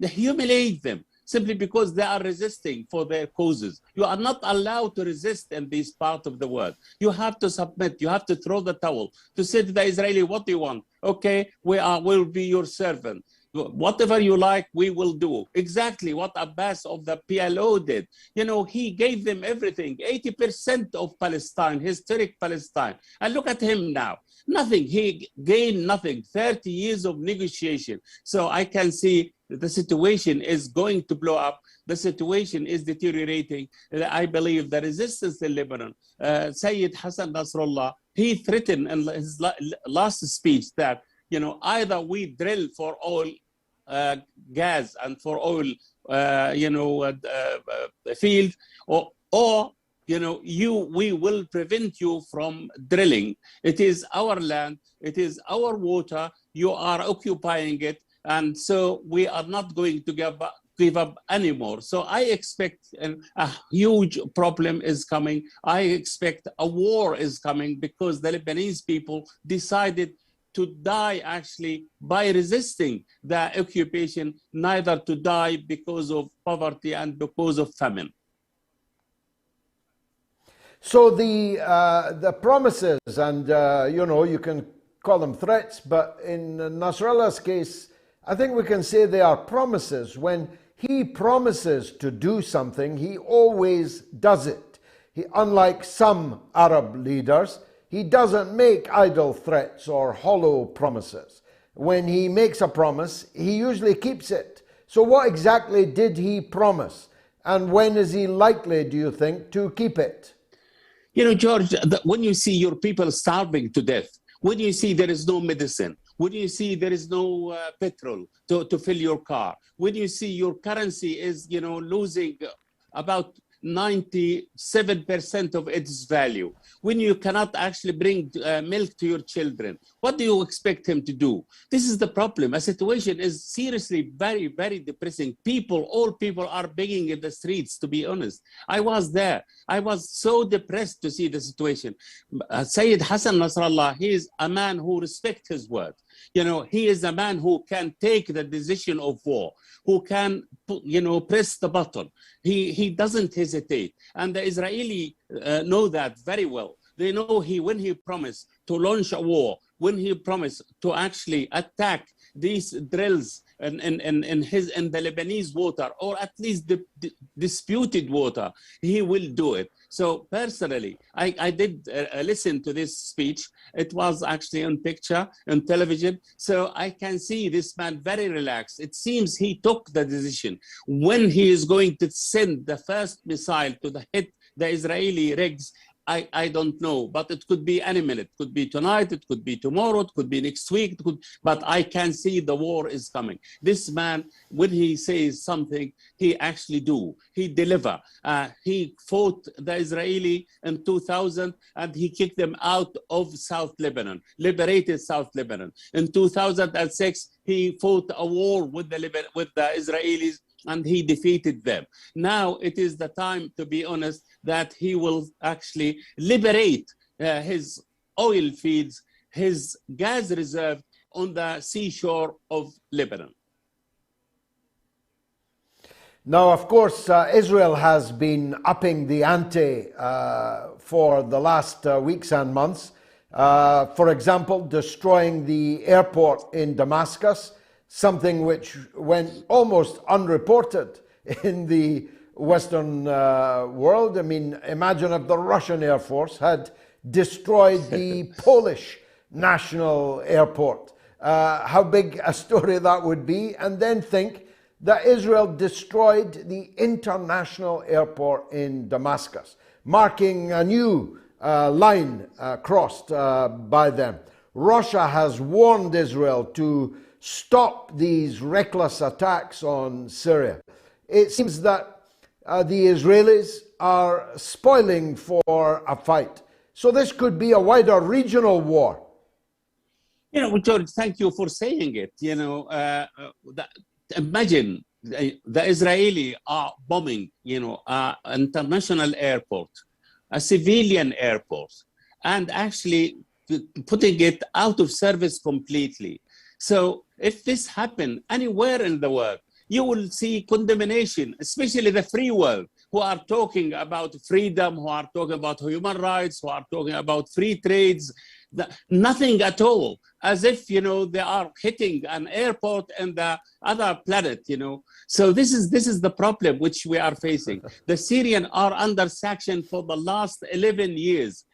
humiliate them. Simply because they are resisting for their causes. You are not allowed to resist in this part of the world. You have to submit. You have to throw the towel. To say to the Israeli, what do you want? Okay, we'll be your servant. Whatever you like, we will do. Exactly what Abbas of the PLO did. You know, he gave them everything, 80% of Palestine, historic Palestine. And look at him now. Nothing. He gained nothing. 30 years of negotiation. So I can see the situation is going to blow up. The situation is deteriorating. I believe the resistance in Lebanon, Sayyid Hassan Nasrallah, he threatened in his last speech that, you know, either we drill for oil, gas and for oil, field, or you know, we will prevent you from drilling. It is our land, it is our water, you are occupying it, and so we are not going to give up anymore. So I expect a huge problem is coming. I expect a war is coming because the Lebanese people decided to die actually by resisting the occupation, neither to die because of poverty and because of famine. So the promises, and you know, you can call them threats, but in Nasrallah's case, I think we can say they are promises. When he promises to do something, he always does it. Unlike some Arab leaders, he doesn't make idle threats or hollow promises. When he makes a promise, he usually keeps it. So what exactly did he promise? And when is he likely, do you think, to keep it? You know, George, when you see your people starving to death, when you see there is no medicine, when you see there is no petrol to fill your car, when you see your currency is, you know, losing about 97% of its value, when you cannot actually bring milk to your children, what do you expect him to do? This is the problem. A situation is seriously very, very depressing. All people are begging in the streets, to be honest. I was there. I was so depressed to see the situation. Sayyid Hassan Nasrallah, he is a man who respects his word. You know, he is a man who can take the decision of war, who can, you know, press the button. He doesn't hesitate. And the Israeli know that very well. They know when he promised to launch a war, when he promised to actually attack these drills in the Lebanese water, or at least the disputed water, he will do it. So personally, I did listen to this speech. It was actually on picture, on television. So I can see this man very relaxed. It seems he took the decision. When he is going to send the first missile to hit the Israeli rigs, I don't know, but it could be any minute. It could be tonight, it could be tomorrow, it could be next week, but I can see the war is coming. This man, when he says something, he actually do. He deliver. He fought the Israeli in 2000 and he kicked them out of South Lebanon, liberated South Lebanon. In 2006, he fought a war with the Israelis and he defeated them. Now it is the time, to be honest, that he will actually liberate his oil fields, his gas reserve on the seashore of Lebanon. Now, of course, Israel has been upping the ante for the last weeks and months. For example, destroying the airport in Damascus, something which went almost unreported in the Western world. I mean, imagine if the Russian Air Force had destroyed the Polish national airport. How big a story that would be. And then think that Israel destroyed the international airport in Damascus, marking a new line crossed by them. Russia has warned Israel to stop these reckless attacks on Syria. It seems that the Israelis are spoiling for a fight. So this could be a wider regional war. You know, George, thank you for saying it. You know, imagine the Israeli are bombing, you know, international airport, a civilian airport, and actually putting it out of service completely. So if this happened anywhere in the world, you will see condemnation, especially the free world, who are talking about freedom, who are talking about human rights, who are talking about free trades, nothing at all, as if, you know, they are hitting an airport in the other planet, you know. So this is the problem which we are facing. The Syrians are under sanction for the last 11 years.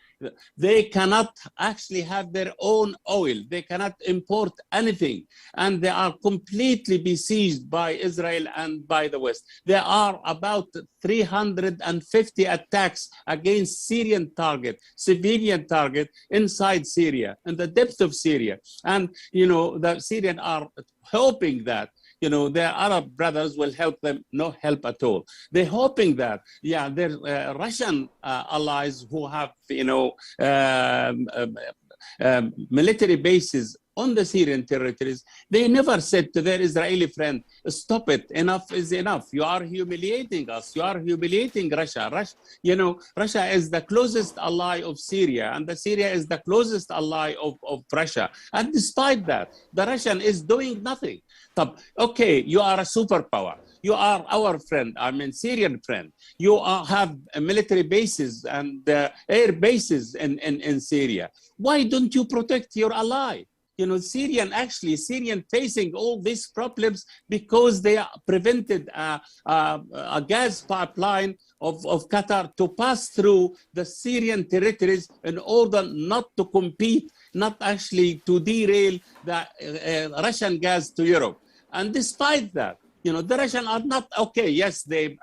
They cannot actually have their own oil. They cannot import anything. And they are completely besieged by Israel and by the West. There are about 350 attacks against Syrian target, civilian target inside Syria, in the depth of Syria. And, you know, the Syrians are hoping that, you know, their Arab brothers will help them, no help at all. They're hoping that, yeah, their Russian allies who have, you know, military bases on the Syrian territories, they never said to their Israeli friend, stop it, enough is enough. You are humiliating us. You are humiliating Russia. You know, Russia is the closest ally of Syria, and the Syria is the closest ally of Russia. And despite that, the Russian is doing nothing. Okay, you are a superpower. You are our friend, I mean Syrian friend. You have military bases and air bases in Syria. Why don't you protect your ally? You know, Syrian facing all these problems because they prevented a gas pipeline of Qatar to pass through the Syrian territories in order not to compete, not actually to derail the Russian gas to Europe. And despite that, you know, the Russians are not, okay, yes, they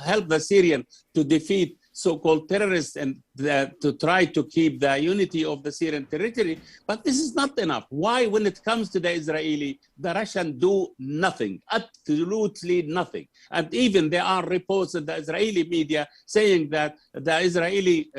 helped the Syrian to defeat so-called terrorists and to try to keep the unity of the Syrian territory, but this is not enough. Why, when it comes to the Israeli, the Russians do nothing, absolutely nothing. And even there are reports in the Israeli media saying that the Israeli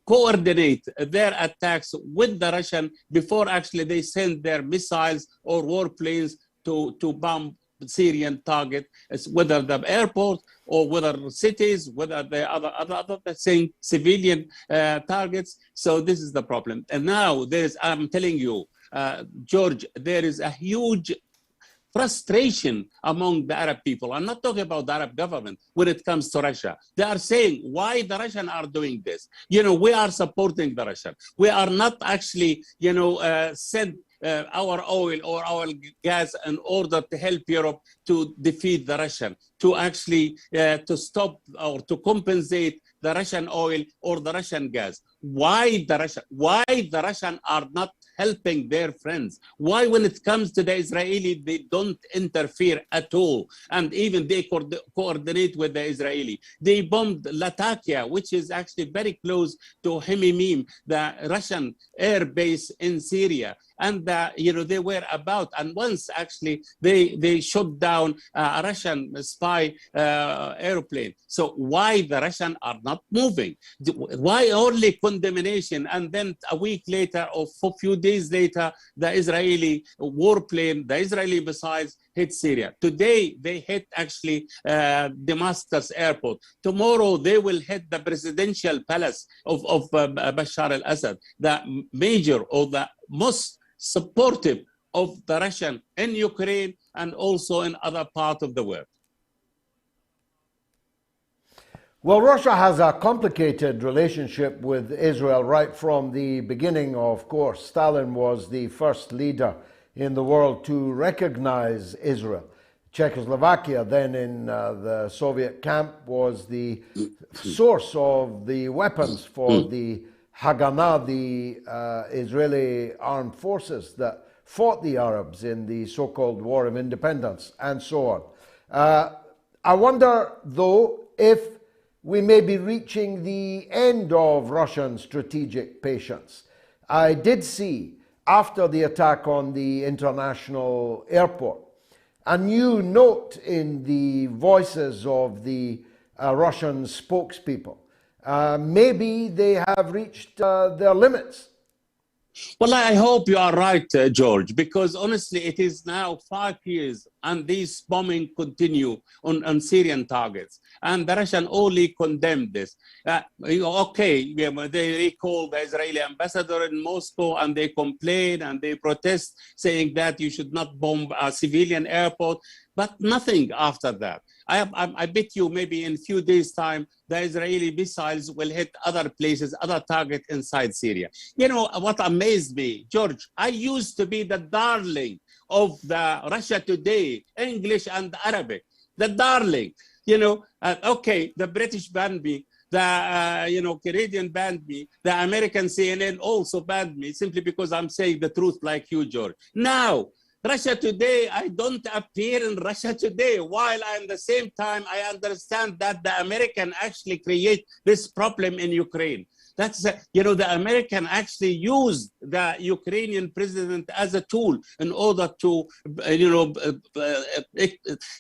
coordinate their attacks with the Russian before actually they send their missiles or warplanes to bomb Syrian target, whether the airport or whether cities, whether the other saying civilian targets. So this is the problem. And now I'm telling you, George, there is a huge frustration among the Arab people. I'm not talking about the Arab government when it comes to Russia. They are saying why the Russians are doing this. You know, we are supporting the Russians. We are not actually, you know, send our oil or our gas in order to help Europe to defeat the Russian, to actually to stop or to compensate the Russian oil or the Russian gas. Why the Russians are not helping their friends? Why, when it comes to the Israeli, they don't interfere at all? And even they coordinate with the Israeli. They bombed Latakia, which is actually very close to Hemimim, the Russian air base in Syria. And, you know, they were about, and once actually they shot down a Russian spy airplane. So why the Russians are not moving? Why only condemnation? And then a week later or a few days later, the Israeli warplane, the Israeli missiles hit Syria. Today, they hit actually Damascus airport. Tomorrow, they will hit the presidential palace of Bashar al-Assad, the major or the most supportive of the Russian in Ukraine and also in other parts of the world. Well, Russia has a complicated relationship with Israel right from the beginning, of course. Stalin was the first leader in the world to recognize Israel. Czechoslovakia, then in the Soviet camp, was the source of the weapons for the Haganah, the Israeli armed forces that fought the Arabs in the so-called War of Independence, and so on. I wonder, though, if we may be reaching the end of Russian strategic patience. I did see, after the attack on the international airport, a new note in the voices of the Russian spokespeople. Maybe they have reached their limits. Well, I hope you are right, George, because honestly, it is now 5 years and these bombing continue on Syrian targets. And the Russian only condemned this. Okay, they recall the Israeli ambassador in Moscow and they complain and they protest saying that you should not bomb a civilian airport, but nothing after that. I bet you maybe in a few days' time, the Israeli missiles will hit other places, other targets inside Syria. You know, what amazed me, George, I used to be the darling of the Russia Today, English and Arabic, the darling. You know, okay, the British banned me, the Canadian banned me, the American CNN also banned me simply because I'm saying the truth like you, George. Now, Russia Today, I don't appear in Russia Today, while at the same time I understand that the American actually create this problem in Ukraine. That's, the American actually used the Ukrainian president as a tool in order to,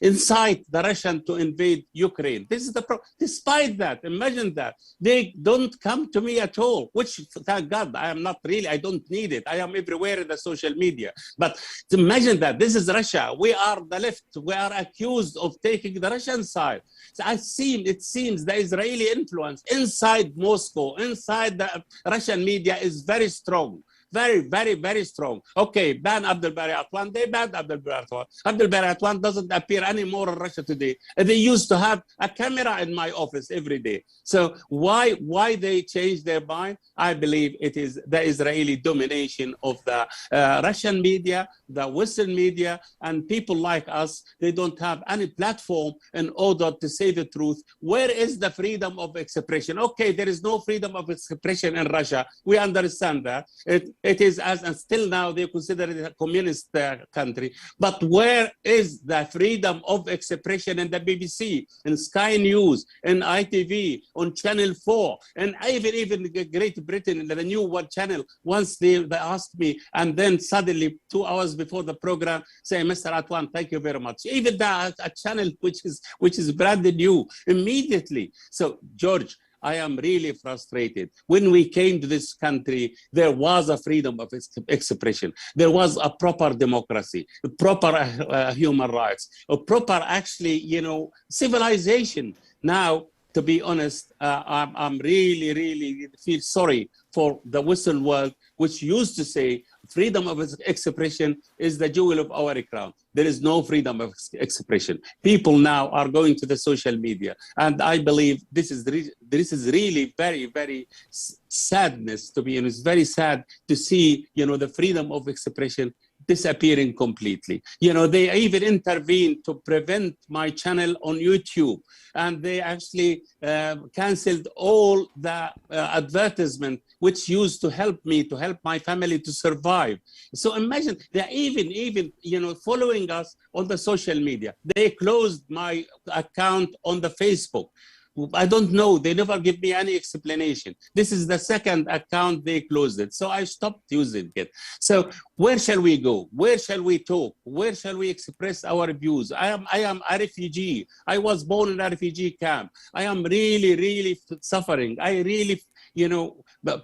incite the Russian to invade Ukraine. This is the problem. Despite that, imagine that. They don't come to me at all, which, thank God, I am not really, I don't need it. I am everywhere in the social media. But imagine that. This is Russia. We are the left. We are accused of taking the Russian side. So it seems the Israeli influence inside Moscow, inside the Russian media is very strong. Very, very, very strong. Okay, ban Abdel Atwan. They banned Abdel Atwan. Abdel Atwan doesn't appear anymore in Russia Today. They used to have a camera in my office every day. So why they changed their mind? I believe it is the Israeli domination of the Russian media, the Western media, and people like us. They don't have any platform in order to say the truth. Where is the freedom of expression? Okay, there is no freedom of expression in Russia. We understand that. It is, and still now they consider it a communist country. But where is the freedom of expression in the BBC, in Sky News, in ITV, on Channel 4, and even Great Britain, the new one channel? Once they asked me, and then suddenly 2 hours before the program, say, Mr. Atwan, thank you very much. Even a channel which is brand new, immediately. So, George, I am really frustrated. When we came to this country, there was a freedom of expression. There was a proper democracy, proper human rights, a proper, actually, civilization. Now, to be honest, I'm really feel sorry for the Western world, which used to say freedom of expression is the jewel of our crown. There is no freedom of expression. People now are going to the social media, and I believe this is really very, very sadness. To be honest, very sad to see the freedom of expression disappearing completely. They even intervened to prevent my channel on YouTube, and they actually canceled all the advertisement which used to help me, to help my family to survive. So imagine, they're even following us on the social media. They closed my account on the Facebook. I don't know. They never give me any explanation. This is the second account they closed it. So I stopped using it. So where shall we go? Where shall we talk? Where shall we express our views? I am a refugee. I was born in a refugee camp. I am really suffering. I really,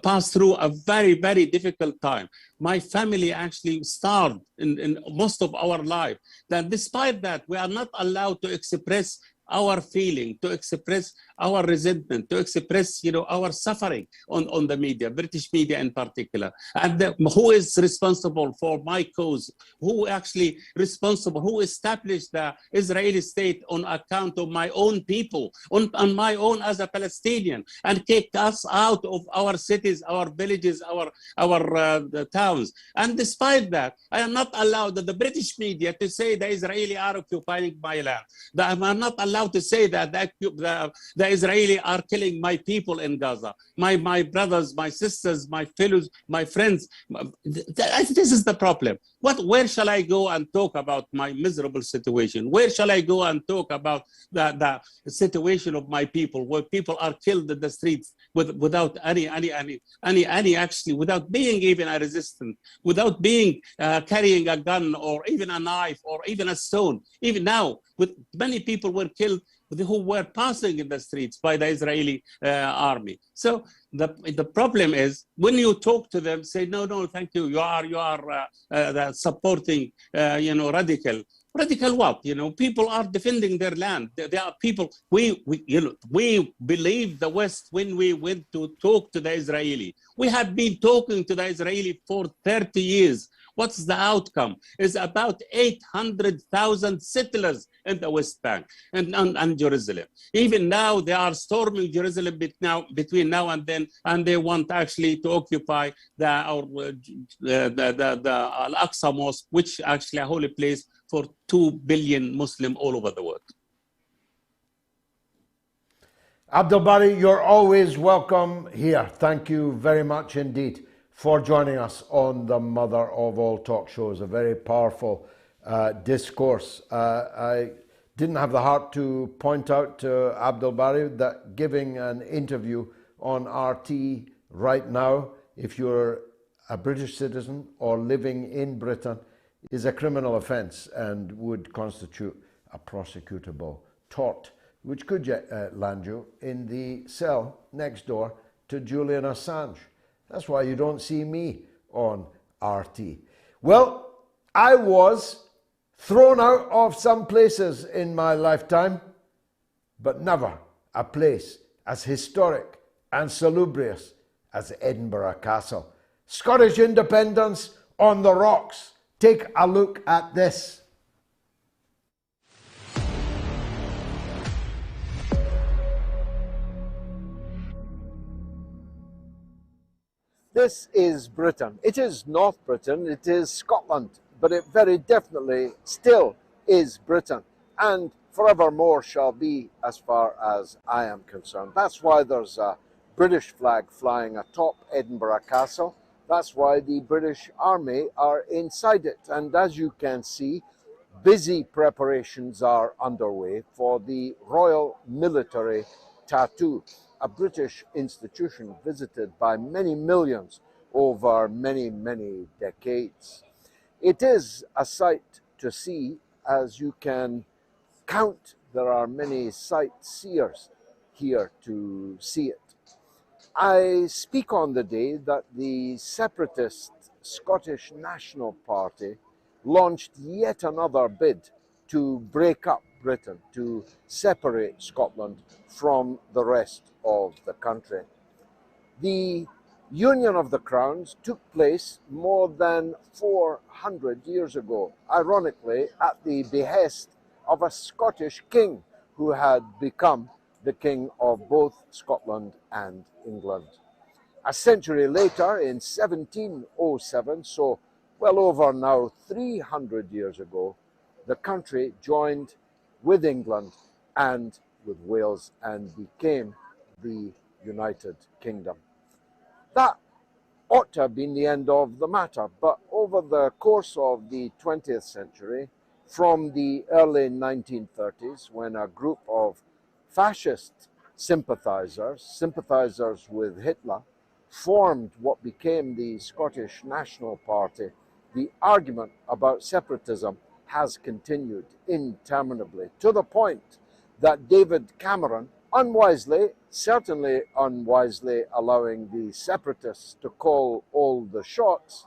passed through a very, very difficult time. My family actually starved in most of our life. That despite that, we are not allowed to express our feeling, to express our resentment, to express, our suffering on the media, British media in particular. And who is responsible for my cause? Who actually responsible? Who established the Israeli state on account of my own people, on my own as a Palestinian, and kicked us out of our cities, our villages, our towns? And despite that, I am not allowed the British media to say the Israeli are occupying my land. I am not allowed to say that the Israeli are killing my people in Gaza, my brothers, my sisters, my fellows, my friends. This is the problem. Where shall I go and talk about my miserable situation? Where shall I go and talk about the situation of my people, where people are killed in the streets without any actually, without being even a resistant, without being carrying a gun or even a knife or even a stone? Even now, with many people were killed who were passing in the streets by the Israeli army. So the problem is when you talk to them, say, no, thank you. You are supporting, radical. Radical what? People are defending their land. There are people. We believe the West when we went to talk to the Israeli. We have been talking to the Israeli for 30 years. What's the outcome? It's about 800,000 settlers in the West Bank and Jerusalem. Even now, they are storming Jerusalem between now and then, and they want actually to occupy the Al-Aqsa Mosque, which actually a holy place for 2 billion Muslims all over the world. Abdel Bari, you're always welcome here. Thank you very much indeed for joining us on the mother of all talk shows. A very powerful discourse. I didn't have the heart to point out to Abdel Bari that giving an interview on RT right now, if you're a British citizen or living in Britain, is a criminal offence and would constitute a prosecutable tort, which could land you in the cell next door to Julian Assange. That's why you don't see me on RT. Well, I was thrown out of some places in my lifetime, but never a place as historic and salubrious as Edinburgh Castle. Scottish independence on the rocks. Take a look at this. This is Britain. It is North Britain, it is Scotland, but it very definitely still is Britain, and forevermore shall be as far as I am concerned. That's why there's a British flag flying atop Edinburgh Castle. That's why the British Army are inside it. And as you can see, busy preparations are underway for the Royal Military Tattoo, a British institution visited by many millions over many, many decades. It is a sight to see. As you can count, there are many sightseers here to see it. I speak on the day that the separatist Scottish National Party launched yet another bid to break up Britain, to separate Scotland from the rest of the country. The Union of the Crowns took place more than 400 years ago, ironically at the behest of a Scottish king who had become the king of both Scotland and England. A century later, in 1707, so well over now 300 years ago, the country joined with England and with Wales and became the United Kingdom. That ought to have been the end of the matter, but over the course of the 20th century, from the early 1930s, when a group of fascist sympathizers with Hitler, formed what became the Scottish National Party, the argument about separatism has continued interminably, to the point that David Cameron, unwisely, certainly unwisely allowing the separatists to call all the shots,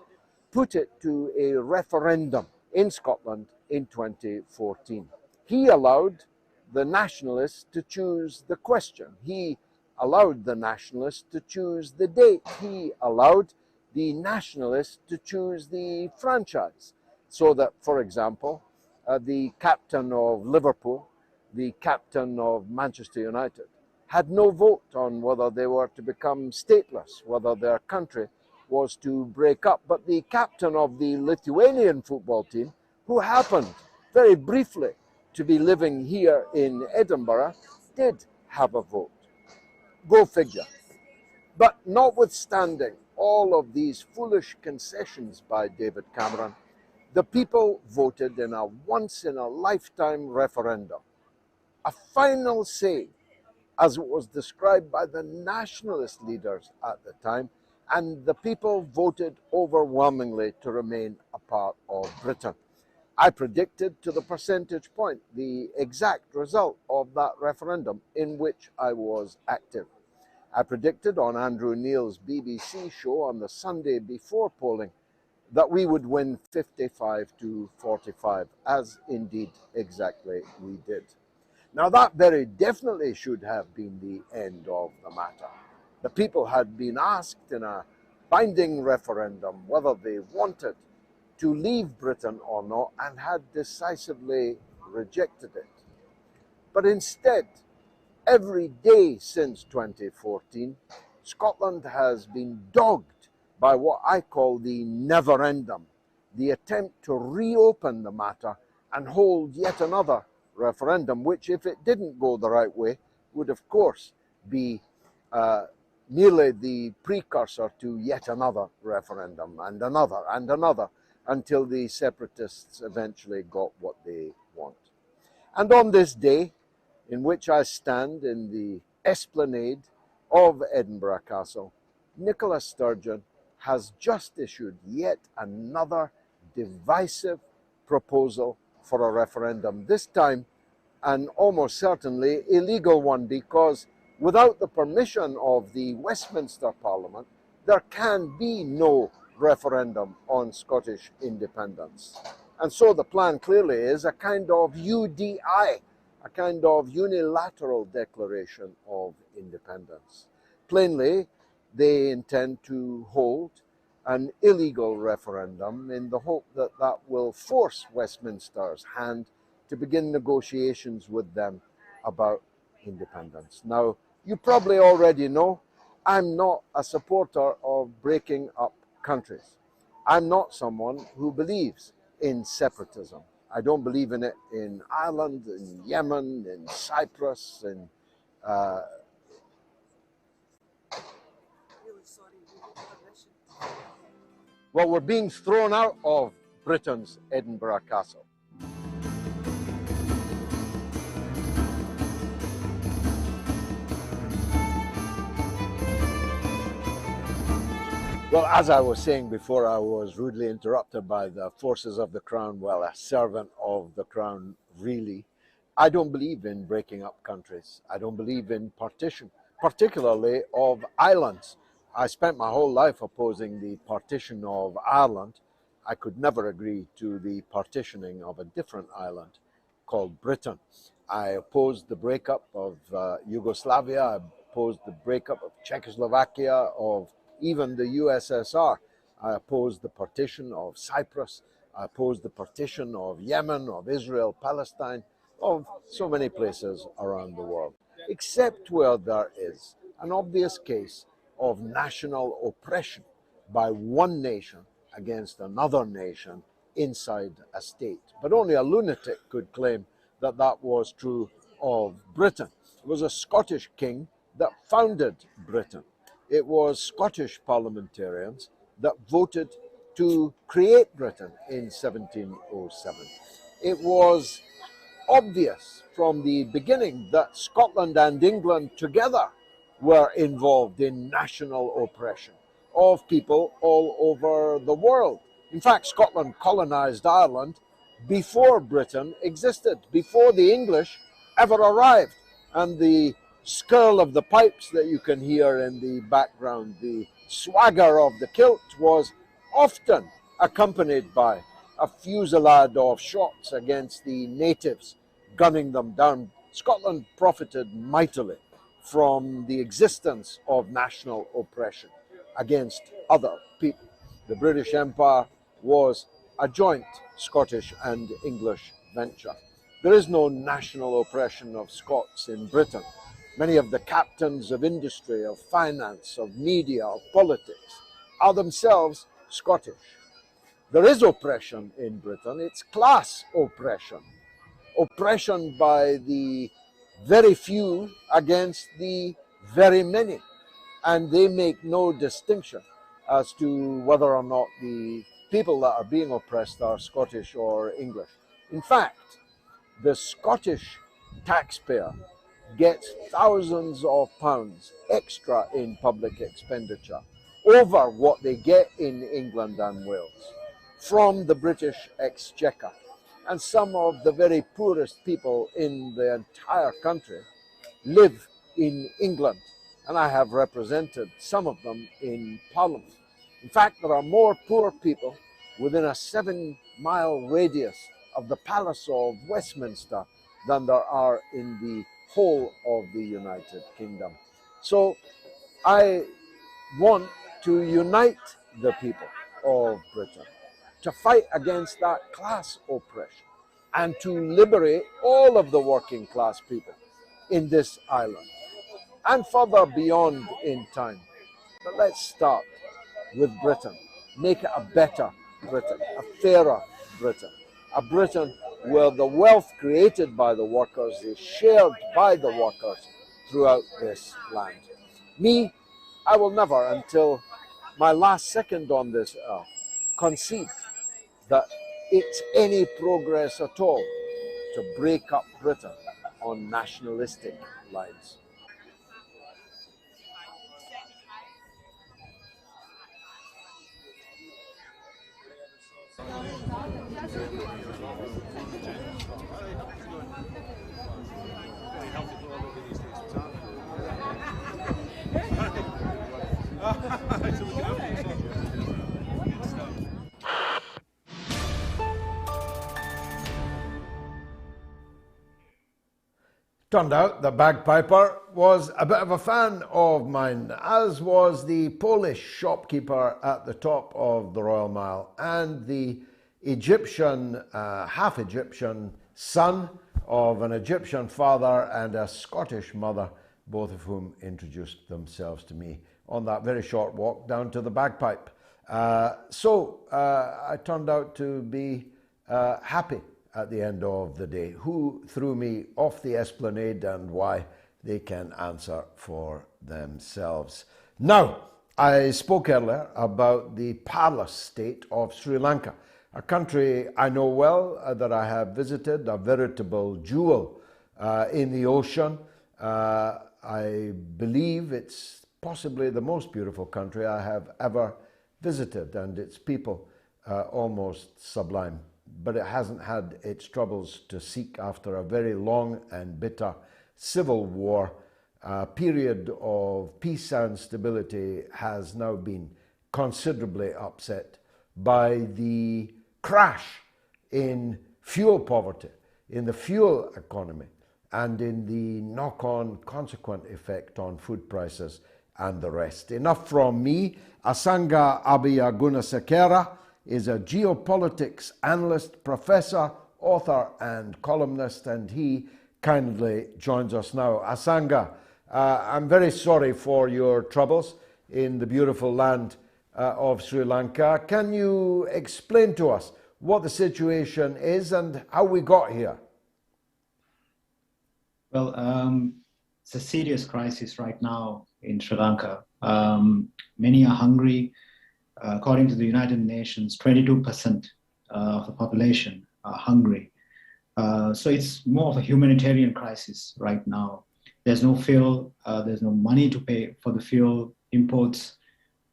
put it to a referendum in Scotland in 2014. He allowed the nationalists to choose the question. He allowed the nationalists to choose the date. He allowed the nationalists to choose the franchise. So that, for example, the captain of Liverpool, the captain of Manchester United, had no vote on whether they were to become stateless, whether their country was to break up. But the captain of the Lithuanian football team, who happened very briefly to be living here in Edinburgh, did have a vote. Go figure. But notwithstanding all of these foolish concessions by David Cameron, the people voted in a once-in-a-lifetime referendum. A final say, as it was described by the nationalist leaders at the time, and the people voted overwhelmingly to remain a part of Britain. I predicted to the percentage point the exact result of that referendum in which I was active. I predicted on Andrew Neil's BBC show on the Sunday before polling that we would win 55 to 45, as indeed exactly we did. Now that very definitely should have been the end of the matter. The people had been asked in a binding referendum whether they wanted to leave Britain or not, and had decisively rejected it. But instead, every day since 2014, Scotland has been dogged by what I call the neverendum, the attempt to reopen the matter and hold yet another referendum, which, if it didn't go the right way, would of course be merely the precursor to yet another referendum and another, until the separatists eventually got what they want. And on this day, in which I stand in the esplanade of Edinburgh Castle, Nicola Sturgeon has just issued yet another divisive proposal for a referendum, this time an almost certainly illegal one, because without the permission of the Westminster Parliament, there can be no referendum on Scottish independence. And so the plan clearly is a kind of UDI, a kind of unilateral declaration of independence. Plainly, they intend to hold an illegal referendum in the hope that that will force Westminster's hand to begin negotiations with them about independence. Now, you probably already know I'm not a supporter of breaking up countries. I'm not someone who believes in separatism. I don't believe in it in Ireland, in Yemen, in Cyprus, in well, we're being thrown out of Britain's Edinburgh Castle. Well, as I was saying before, I was rudely interrupted by the forces of the Crown. Well, a servant of the Crown, really. I don't believe in breaking up countries. I don't believe in partition, particularly of islands. I spent my whole life opposing the partition of Ireland. I could never agree to the partitioning of a different island called Britain. I opposed the breakup of Yugoslavia. I opposed the breakup of Czechoslovakia, of even the USSR. I opposed the partition of Cyprus. I opposed the partition of Yemen, of Israel, Palestine, of so many places around the world, except where there is an obvious case of national oppression by one nation against another nation inside a state. But only a lunatic could claim that that was true of Britain. It was a Scottish king that founded Britain. It was Scottish parliamentarians that voted to create Britain in 1707. It was obvious from the beginning that Scotland and England together were involved in national oppression of people all over the world. In fact, Scotland colonized Ireland before Britain existed, before the English ever arrived. And the skirl of the pipes that you can hear in the background, the swagger of the kilt, was often accompanied by a fusillade of shots against the natives, gunning them down. Scotland profited mightily from the existence of national oppression against other people. The British Empire was a joint Scottish and English venture. There is no national oppression of Scots in Britain. Many of the captains of industry, of finance, of media, of politics are themselves Scottish. There is oppression in Britain. It's class oppression. Oppression by the very few against the very many. And they make no distinction as to whether or not the people that are being oppressed are Scottish or English. In fact, the Scottish taxpayer gets thousands of pounds extra in public expenditure over what they get in England and Wales from the British Exchequer. and some of the very poorest people in the entire country live in England, and I have represented some of them in Parliament. In fact, there are more poor people within a 7-mile radius of the Palace of Westminster than there are in the whole of the United Kingdom. So I want to unite the people of Britain to fight against that class oppression and to liberate all of the working class people in this island and further beyond in time. But let's start with Britain. Make it a better Britain, a fairer Britain, a Britain where the wealth created by the workers is shared by the workers throughout this land. Me, I will never, until my last second on this earth, concede that it's any progress at all to break up Britain on nationalistic lines. Turned out the bagpiper was a bit of a fan of mine, as was the Polish shopkeeper at the top of the Royal Mile and the Egyptian, half-Egyptian son of an Egyptian father and a Scottish mother, both of whom introduced themselves to me on that very short walk down to the bagpipe. So I turned out to be happy at the end of the day. Who threw me off the esplanade and why, they can answer for themselves. Now, I spoke earlier about the palace state of Sri Lanka, a country I know well, that I have visited, a veritable jewel in the ocean. I believe it's possibly the most beautiful country I have ever visited, and its people almost sublime. But it hasn't had its troubles to seek after a very long and bitter civil war. A period of peace and stability has now been considerably upset by the crash in fuel poverty, in the fuel economy, and in the knock-on consequent effect on food prices and the rest. Enough from me. Asanga Abeyagoonasekera is a geopolitics analyst, professor, author, and columnist, and he kindly joins us now. Asanga, I'm very sorry for your troubles in the beautiful land of Sri Lanka. Can you explain to us what the situation is and how we got here? Well, it's a serious crisis right now in Sri Lanka. Many are hungry. According to the United Nations, 22% of the population are hungry. So it's more of a humanitarian crisis right now. There's no fuel, there's no money to pay for the fuel imports.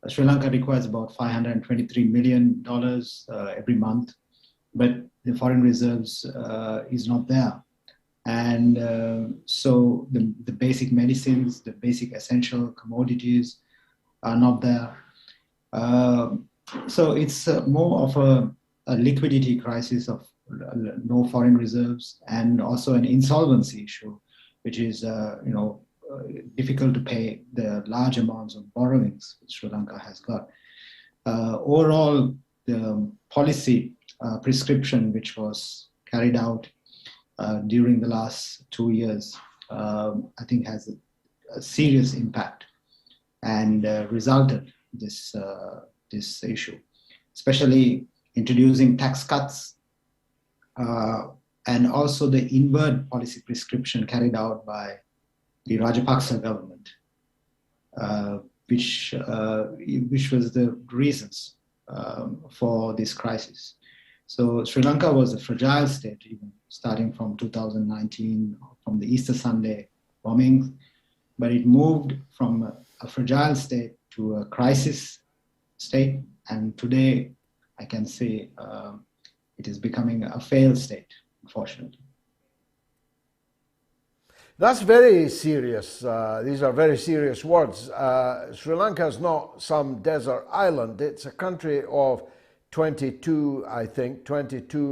Sri Lanka requires about $523 million every month, but the foreign reserves is not there. And so the basic medicines, the basic essential commodities are not there. So it's more of a liquidity crisis of no foreign reserves, and also an insolvency issue, which is difficult to pay the large amounts of borrowings which Sri Lanka has got. Overall, the policy prescription which was carried out during the last 2 years, I think has a serious impact and resulted this issue, especially introducing tax cuts and also the inward policy prescription carried out by the Rajapaksa government, which was the reasons for this crisis. So Sri Lanka was a fragile state, even starting from 2019, from the Easter Sunday bombings, but it moved from a fragile state to a crisis state, and today I can say it is becoming a failed state, unfortunately. That's very serious. These are very serious words. Sri Lanka is not some desert island. It's a country of 22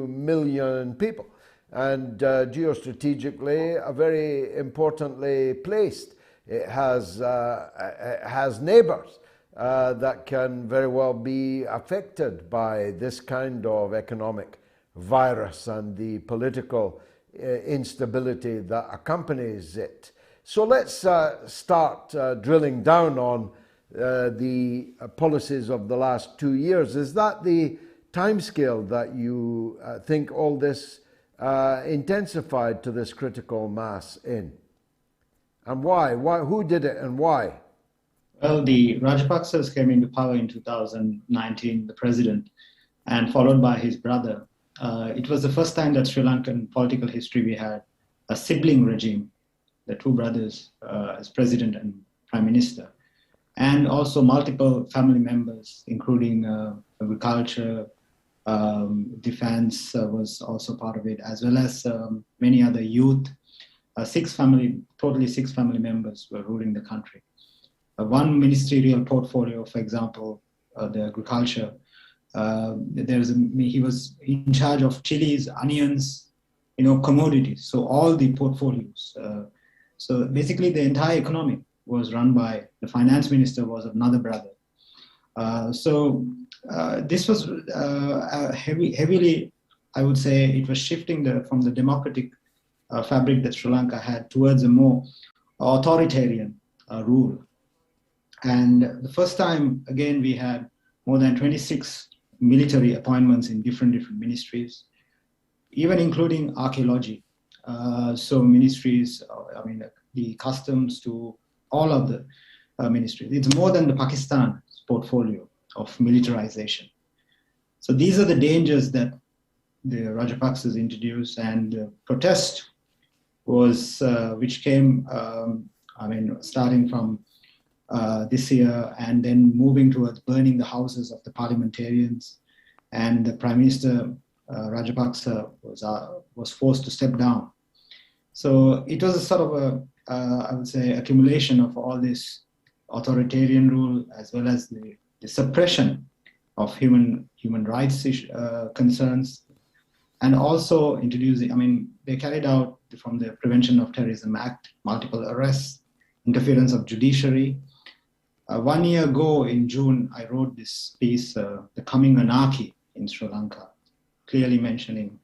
million people, and geostrategically very importantly placed. It has neighbors that can very well be affected by this kind of economic virus and the political instability that accompanies it. So let's start drilling down on the policies of the last 2 years. Is that the timescale that you think all this intensified to this critical mass in? And why? Who did it and why? Well, the Rajapaksas came into power in 2019, the president, and followed by his brother. It was the first time that Sri Lankan political history we had a sibling regime, the two brothers as president and prime minister, and also multiple family members, including agriculture, defense was also part of it, as well as many other youth. Totally six family members were ruling the country. One ministerial portfolio, for example, the agriculture, he was in charge of chilies, onions, commodities. So all the portfolios. So basically, the entire economy was run by the finance minister was another brother. This was heavily, I would say, it was shifting from the democratic fabric that Sri Lanka had towards a more authoritarian rule. And the first time, again, we had more than 26 military appointments in different ministries, even including archaeology. So ministries, the customs to all of the ministries. It's more than the Pakistan portfolio of militarization. So these are the dangers that the Rajapaksas introduced, and the protest was, which came, starting from this year and then moving towards burning the houses of the parliamentarians, and the Prime Minister Rajapaksa was forced to step down. So it was a sort of I would say, accumulation of all this authoritarian rule, as well as the suppression of human rights concerns, and also introducing, they carried out from the Prevention of Terrorism Act, multiple arrests, interference of judiciary. 1 year ago in June, I wrote this piece, The Coming Anarchy in Sri Lanka, clearly mentioning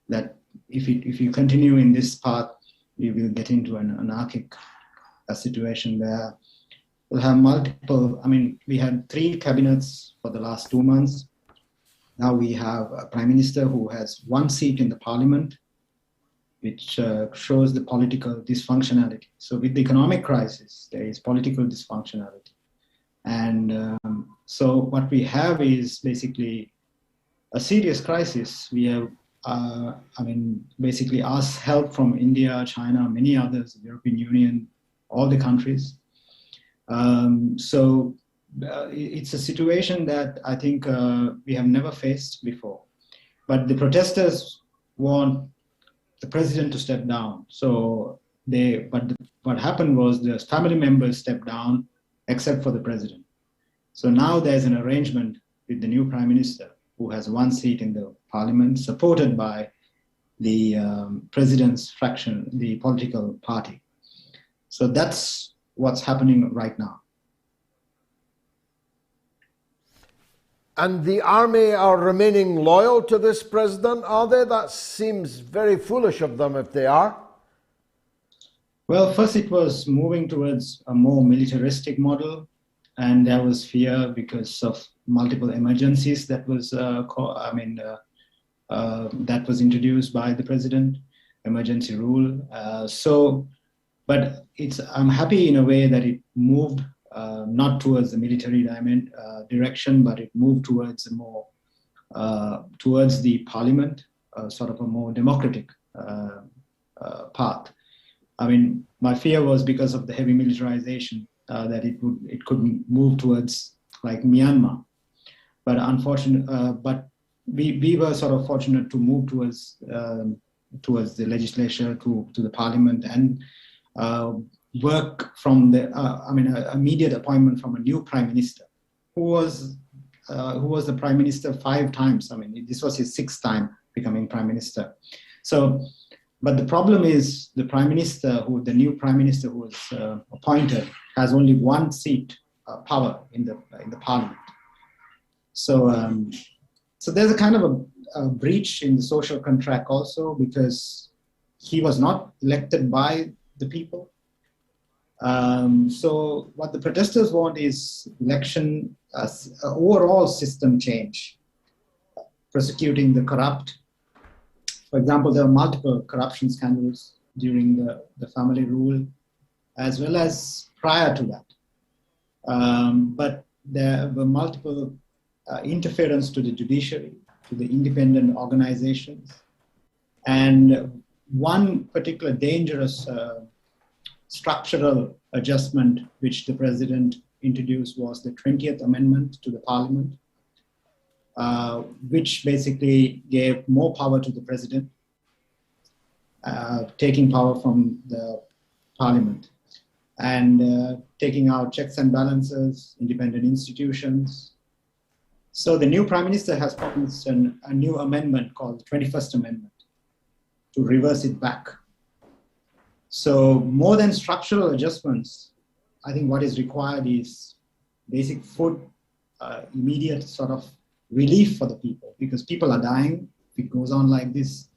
that if you continue in this path, we will get into an anarchic situation where we'll have multiple, we had 3 cabinets for the last 2 months. Now we have a prime minister who has 1 seat in the parliament, which shows the political dysfunctionality. So with the economic crisis, there is political dysfunctionality. And so what we have is basically a serious crisis. We have, basically asked help from India, China, many others, the European Union, all the countries. It's a situation that I think we have never faced before. But the protesters want the president to step down. What happened was the family members stepped down, except for the president. So now there's an arrangement with the new prime minister, who has 1 seat in the parliament, supported by the president's fraction, the political party. So that's what's happening right now. And the army are remaining loyal to this president, are they? That seems very foolish of them if they are. Well, first it was moving towards a more militaristic model, and there was fear because of multiple emergencies that was that was introduced by the president, emergency rule. But I'm happy in a way that it moved not towards the military direction, but it moved towards a more towards the parliament, sort of a more democratic path. My fear was because of the heavy militarization that it could move towards like Myanmar, but we were sort of fortunate to move towards the legislature, to the parliament, and work from the immediate appointment from a new prime minister who was the prime minister 5 times. I mean, this was his 6th time becoming prime minister. So, but the problem is the new prime minister who was appointed has only 1 seat power in the parliament. So, so there's a kind of a breach in the social contract also, because he was not elected by the people. So what the protesters want is election, overall system change, prosecuting the corrupt. For example, there were multiple corruption scandals during the family rule, as well as prior to that. But there were multiple interference to the judiciary, to the independent organizations. And one particular dangerous structural adjustment which the president introduced was the 20th Amendment to the Parliament, which basically gave more power to the president, taking power from the Parliament, and taking out checks and balances, independent institutions. So the new Prime Minister has promised a new amendment called the 21st Amendment to reverse it back. So more than structural adjustments, I think what is required is basic food, immediate sort of relief for the people, because people are dying if it goes on like this,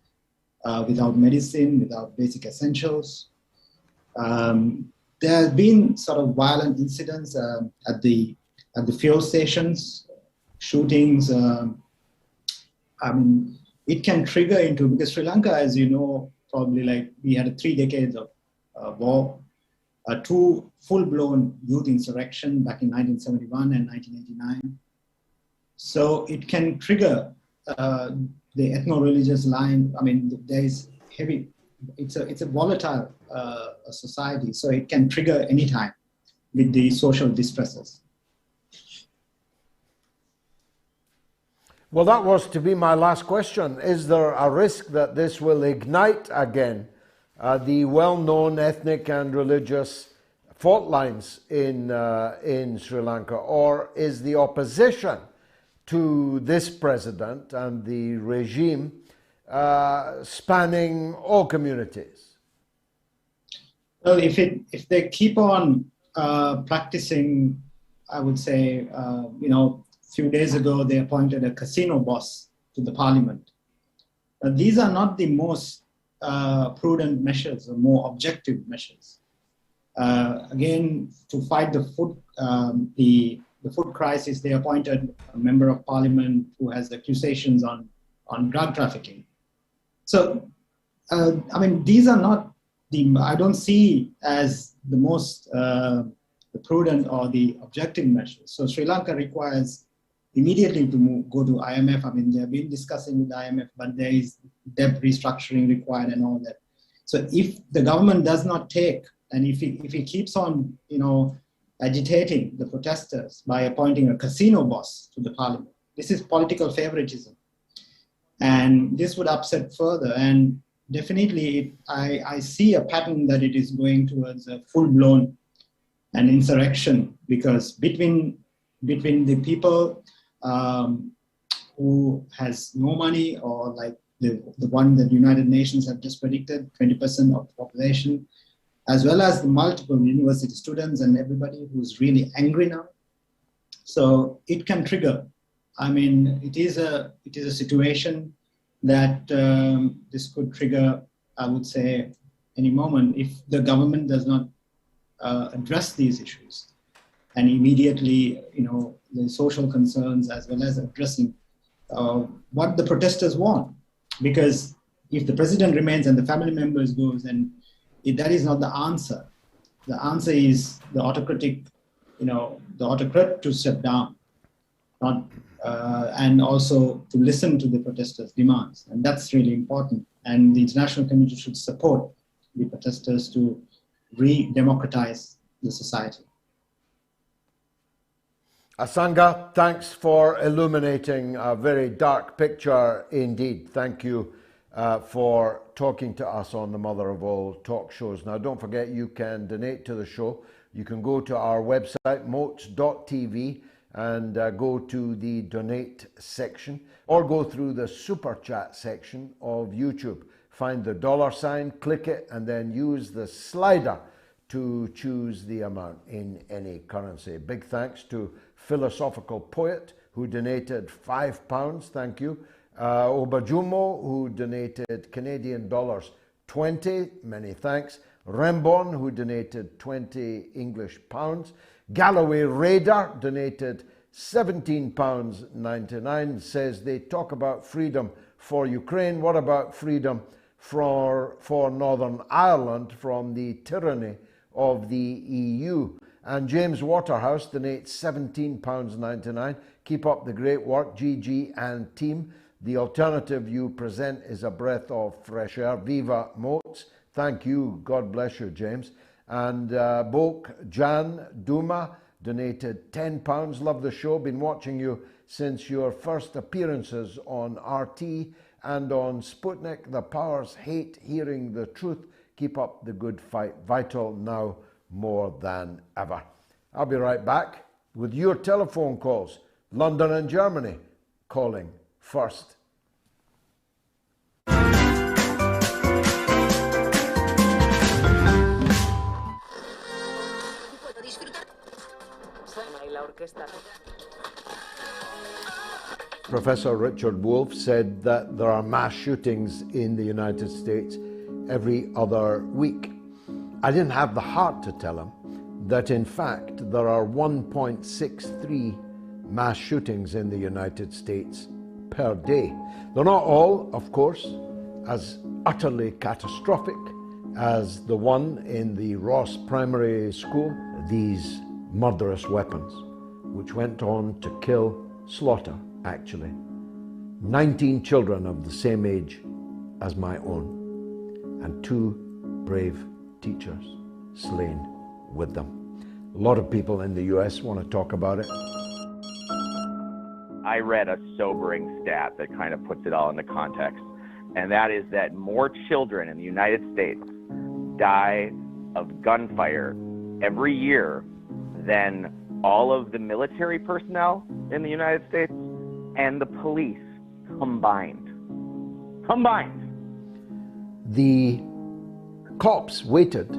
without medicine, without basic essentials. There have been sort of violent incidents at the fuel stations, shootings. I mean, it can trigger into, because Sri Lanka, as you know, probably like we had 3 decades of war, 2 full-blown youth insurrection back in 1971 and 1989. So it can trigger the ethno-religious line. I mean, there is heavy, it's a volatile society, so it can trigger anytime with the social distresses. Well, that was to be my last question. Is there a risk that this will ignite again the well-known ethnic and religious fault lines in Sri Lanka, or is the opposition to this president and the regime spanning all communities? Well, if they keep on practicing, I would say, few days ago, they appointed a casino boss to the parliament. But these are not the most prudent measures or more objective measures. Again, to fight the food crisis, they appointed a member of parliament who has accusations on drug trafficking. So, I mean, these are not I don't see as the most the prudent or the objective measures. So Sri Lanka requires immediately to go to IMF. I mean, they have been discussing with IMF, but there is debt restructuring required and all that. So if the government does not take, and if it keeps on, agitating the protesters by appointing a casino boss to the parliament, this is political favoritism. And this would upset further. And definitely, I see a pattern that it is going towards a full-blown an insurrection, because between the people who has no money, or like the one that the United Nations have just predicted, 20% of the population, as well as the multiple university students and everybody who's really angry now. So it can trigger. I mean, it is a situation that this could trigger, I would say, any moment if the government does not address these issues and immediately, the social concerns, as well as addressing what the protesters want. Because if the president remains and the family members goes, then that is not the answer. The answer is the autocratic, the autocrat to step down, not and also to listen to the protesters' demands. And that's really important. And the international community should support the protesters to re-democratize the society. Asanga, thanks for illuminating a very dark picture indeed. Thank you for talking to us on the Mother of All talk shows. Now, don't forget you can donate to the show. You can go to our website, moats.tv, and go to the donate section, or go through the super chat section of YouTube. Find the $sign, click it, and then use the slider to choose the amount in any currency. Big thanks to Philosophical Poet, who donated £5, thank you. Obajumo, who donated Canadian dollars 20, many thanks. Rembon, who donated 20 English pounds. Galloway Raider donated £17.99, says they talk about freedom for Ukraine. What about freedom for Northern Ireland from the tyranny of the EU? And James Waterhouse donates £17.99. Keep up the great work, GG and team. The alternative you present is a breath of fresh air. Viva Moats. Thank you. God bless you, James. And Bok Jan Duma donated £10. Love the show. Been watching you since your first appearances on RT and on Sputnik. The powers hate hearing the truth. Keep up the good fight. Vital now more than ever. I'll be right back with your telephone calls. London and Germany calling first. Professor Richard Wolff said that there are mass shootings in the United States every other week. I didn't have the heart to tell him that in fact there are 1.63 mass shootings in the United States per day. They're not all, of course, as utterly catastrophic as the one in the Ross Primary School. These murderous weapons, which went on to kill, slaughter actually, 19 children of the same age as my own, and 2 brave teachers slain with them. A lot of people in the US want to talk about it. I read a sobering stat that kind of puts it all into context, and that is that more children in the United States die of gunfire every year than all of the military personnel in the United States and the police combined. The cops waited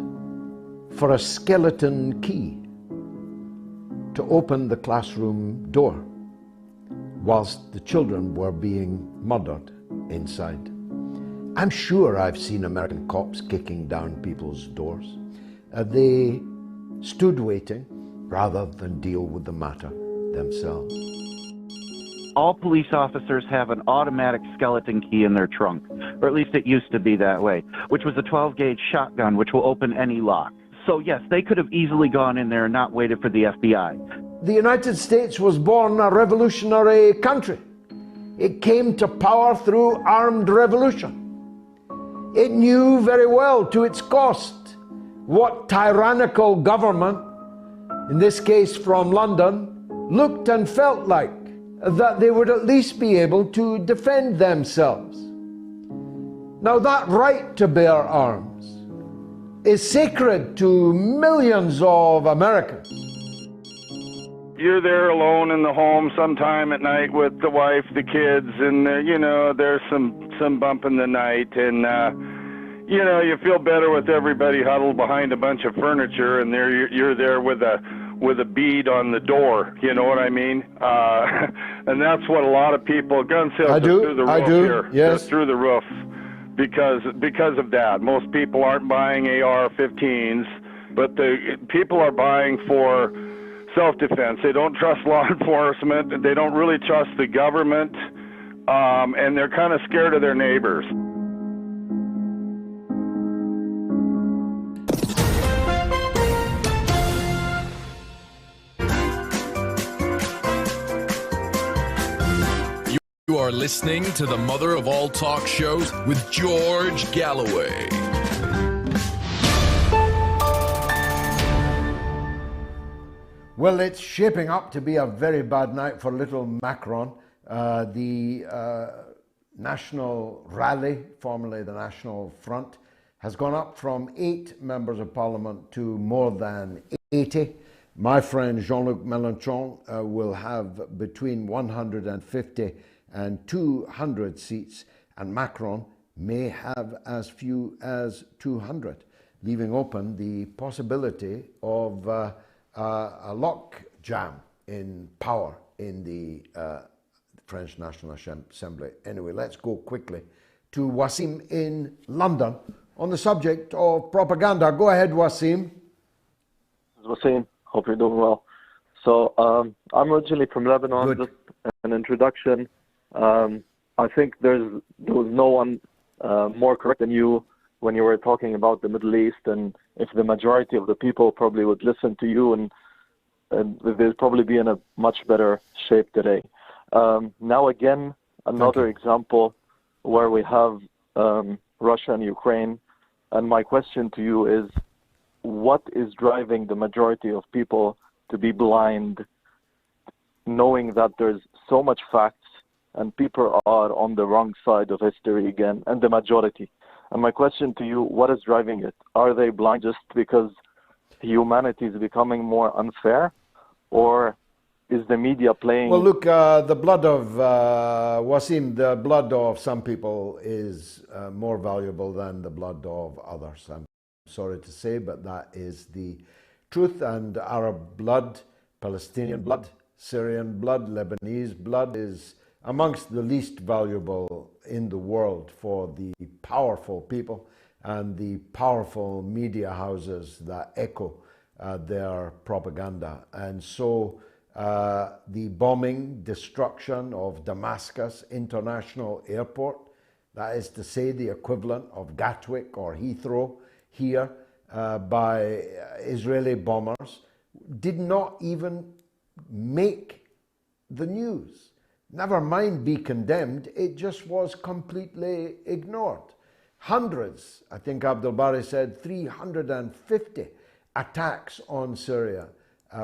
for a skeleton key to open the classroom door whilst the children were being murdered inside. I'm sure I've seen American cops kicking down people's doors. They stood waiting rather than deal with the matter themselves. All police officers have an automatic skeleton key in their trunk, or at least it used to be that way, which was a 12-gauge shotgun which will open any lock. So yes, they could have easily gone in there and not waited for the FBI. The United States was born a revolutionary country. It came to power through armed revolution. It knew very well to its cost what tyrannical government, in this case from London, looked and felt like, that they would at least be able to defend themselves. Now that right to bear arms is sacred to millions of Americans. You're there alone in the home sometime at night with the wife, the kids, and there's some bump in the night, and you feel better with everybody huddled behind a bunch of furniture, and you're there with a bead on the door, you know what I mean? And that's what a lot of people, gun sales through the roof here. Yes. Through the roof, because of that. Most people aren't buying AR-15s, but the people are buying for self-defense. They don't trust law enforcement. They don't really trust the government, and they're kind of scared of their neighbors. You are listening to the mother of all talk shows with George Galloway. Well, it's shaping up to be a very bad night for little Macron. The National Rally, formerly the National Front, has gone up from 8 members of parliament to more than 80. My friend Jean-Luc Mélenchon will have between 150 and 200 seats, and Macron may have as few as 200, leaving open the possibility of a lock jam in power in the French National Assembly. Anyway, let's go quickly to Wasim in London on the subject of propaganda. Go ahead, Wasim. Wasim, hope you're doing well. So I'm originally from Lebanon. Good. Just an introduction. I think there was no one more correct than you when you were talking about the Middle East, and if the majority of the people probably would listen to you, and they'd probably be in a much better shape today. Now again, another example where we have Russia and Ukraine, and my question to you is, what is driving the majority of people to be blind, knowing that there's so much facts and people are on the wrong side of history again, and the majority? And my question to you, what is driving it? Are they blind just because humanity is becoming more unfair, or is the media playing? Well, look, the blood of Wasim, the blood of some people is more valuable than the blood of others. I'm sorry to say, but that is the truth. And Arab blood, Palestinian blood, Syrian blood, Lebanese blood is amongst the least valuable in the world for the powerful people and the powerful media houses that echo their propaganda. And so the bombing, destruction of Damascus International Airport, that is to say the equivalent of Gatwick or Heathrow here by Israeli bombers, did not even make the news. Never mind be condemned, it just was completely ignored. Hundreds, I think Abdel Bari said 350 attacks on Syria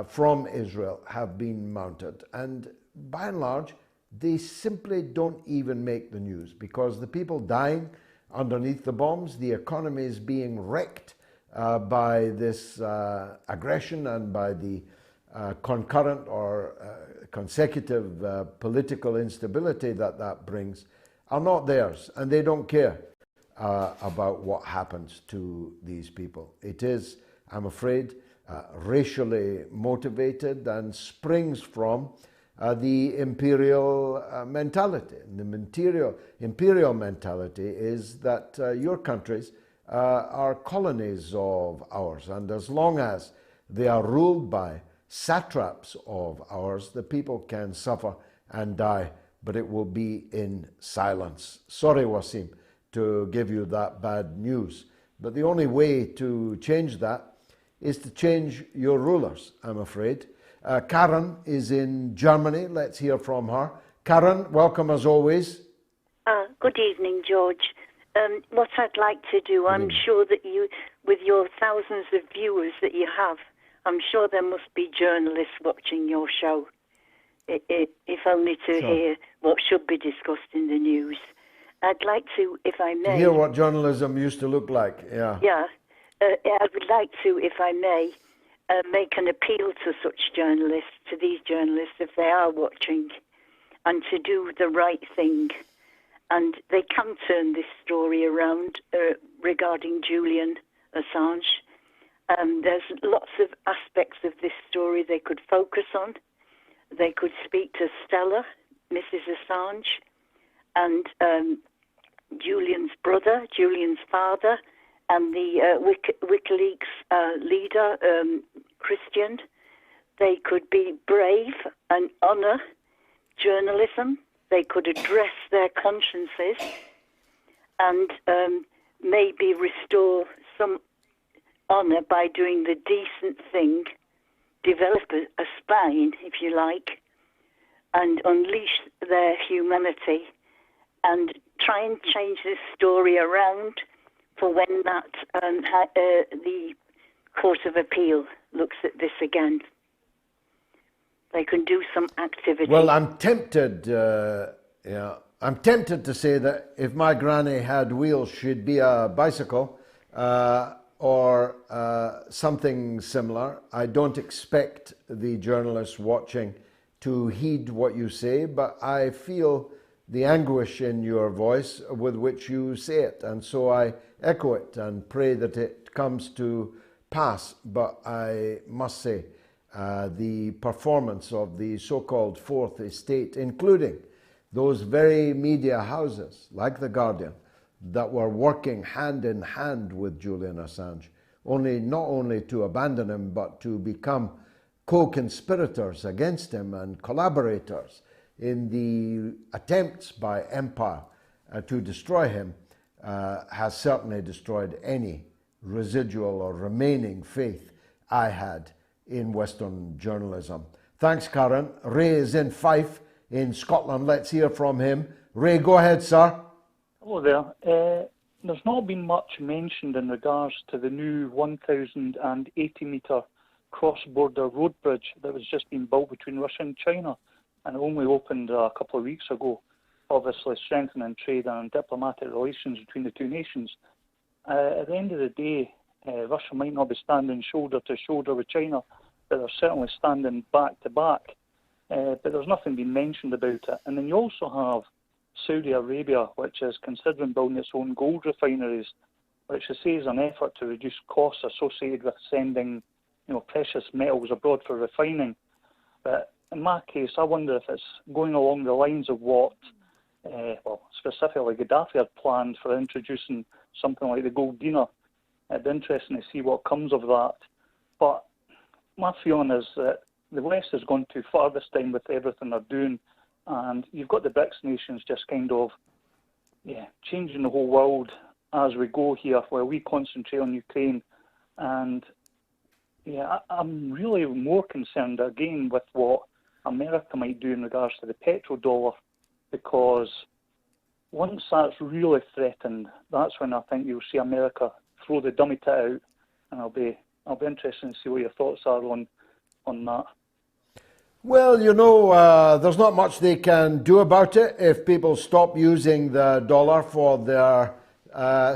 from Israel have been mounted. And by and large, they simply don't even make the news because the people dying underneath the bombs, the economy is being wrecked by this aggression and by the concurrent or consecutive political instability that brings, are not theirs, and they don't care about what happens to these people. It is, I'm afraid, racially motivated and springs from the imperial mentality. And the imperial mentality is that your countries are colonies of ours, and as long as they are ruled by satraps of ours, the people can suffer and die, but it will be in silence. Sorry, Wasim, to give you that bad news, but the only way to change that is to change your rulers, I'm afraid. Karen is in Germany. Let's hear from her. Karen, welcome as always. Good evening, George. What I'd like to do, I'm sure that you, with your thousands of viewers that you have, I'm sure there must be journalists watching your show, if only to hear what should be discussed in the news. I'd like to, if I may... To hear what journalism used to look like, yeah. Yeah. I would like to, if I may, make an appeal to such journalists, to these journalists, if they are watching, and to do the right thing. And they can turn this story around regarding Julian Assange. There's lots of aspects of this story they could focus on. They could speak to Stella, Mrs. Assange, and Julian's brother, Julian's father, and the WikiLeaks leader, Christian. They could be brave and honour journalism. They could address their consciences and maybe restore some honour by doing the decent thing, develop a spine, if you like, and unleash their humanity and try and change this story around for when that the Court of Appeal looks at this again. they can do some activity. Well, I'm tempted, I'm tempted to say that if my granny had wheels, she'd be a bicycle or something similar. I don't expect the journalists watching to heed what you say, but I feel the anguish in your voice with which you say it, and so I echo it and pray that it comes to pass. But I must say, the performance of the so-called Fourth Estate, including those very media houses like The Guardian that were working hand in hand with Julian Assange, not only to abandon him, but to become co-conspirators against him and collaborators in the attempts by empire to destroy him, has certainly destroyed any residual or remaining faith I had in Western journalism. Thanks, Karen. Ray is in Fife in Scotland. Let's hear from him. Ray, go ahead, sir. Hello there. There's not been much mentioned in regards to the new 1,080 metre cross-border road bridge that was just being built between Russia and China, and it only opened a couple of weeks ago, obviously strengthening trade and diplomatic relations between the two nations. At the end of the day, Russia might not be standing shoulder to shoulder with China, but they're certainly standing back to back. But there's nothing being mentioned about it. And then you also have Saudi Arabia, which is considering building its own gold refineries, which they say is an effort to reduce costs associated with sending, precious metals abroad for refining. But in my case, I wonder if it's going along the lines of what, specifically Gaddafi had planned for introducing something like the gold dinar. It'd be interesting to see what comes of that. But my feeling is that the West has gone too far this time with everything they're doing, and you've got the BRICS nations just kind of changing the whole world as we go here, while we concentrate on Ukraine. And I'm really more concerned again with what America might do in regards to the petrodollar, because once that's really threatened, that's when I think you'll see America throw the dummy tit out, and I'll be interested to see what your thoughts are on that. Well, there's not much they can do about it. If people stop using the dollar for their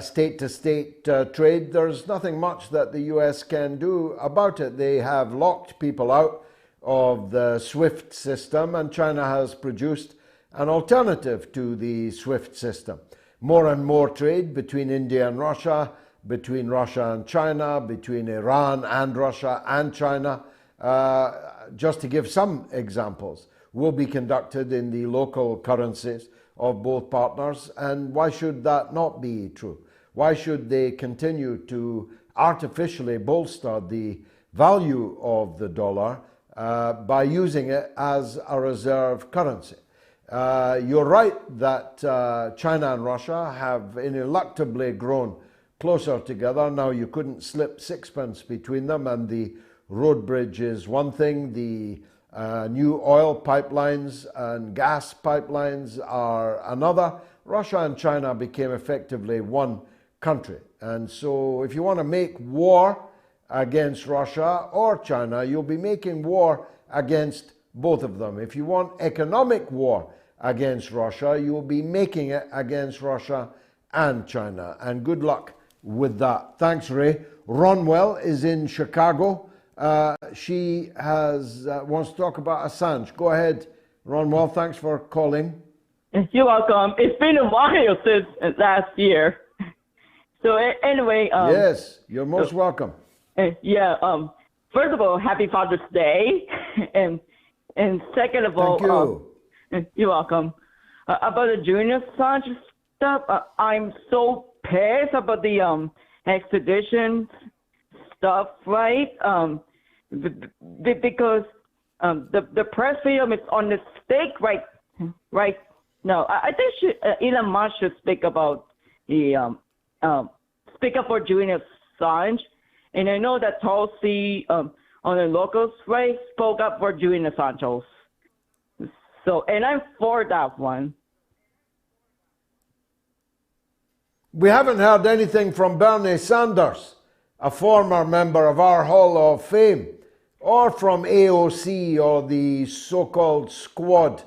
state-to-state trade, there's nothing much that the US can do about it. They have locked people out of the SWIFT system, and China has produced an alternative to the SWIFT system. More and more trade between India and Russia, between Russia and China, between Iran and Russia and China, just to give some examples, will be conducted in the local currencies of both partners. And why should that not be true? Why should they continue to artificially bolster the value of the dollar by using it as a reserve currency? You're right that China and Russia have ineluctably grown closer together. Now, you couldn't slip sixpence between them, and the road bridge is one thing. The new oil pipelines and gas pipelines are another. Russia and China became effectively one country. And so if you want to make war against Russia or China, you'll be making war against both of them. If you want economic war against Russia, you'll be making it against Russia and China. And good luck with that. Thanks, Ray. Ronwell is in Chicago. She wants to talk about Assange. Go ahead, Ronwell. Thanks for calling. You're welcome. It's been a while since last year. So anyway. Yes, you're most welcome. First of all, happy Father's Day. and second of all. Thank you. You're welcome. About the Julian Assange stuff, I'm so pissed about the extradition stuff, right? Because the press freedom is on the stake right now. I think Elon Musk should speak about the speak up for Julian Assange, and I know that Tulsi on the locals, right, spoke up for Julian Assange. So, and I'm for that one. We haven't heard anything from Bernie Sanders, a former member of our Hall of Fame, or from AOC or the so-called squad?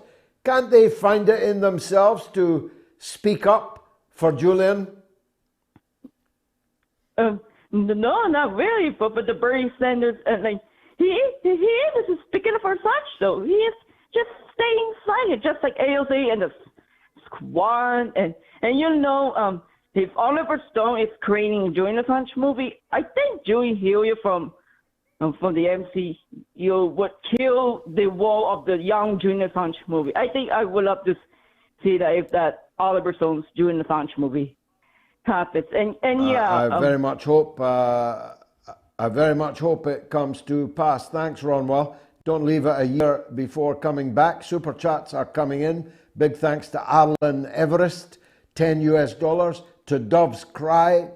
Can't they find it in themselves to speak up for Julian? No, not really. But the Bernie Sanders, like he is speaking for such though. He is just staying silent, just like AOC and the squad. And you know, if Oliver Stone is creating a Julian Assange movie, I think Julian Hillier from the MCU would kill the wall of the young Julian Assange movie. I think I would love to see that if that Oliver Stone's Julian Assange movie happens. And yeah, I very much hope. I very much hope it comes to pass. Thanks, Ronwell. Don't leave it a year before coming back. Super chats are coming in. Big thanks to Alan Everest, $10 to Dove's Cry,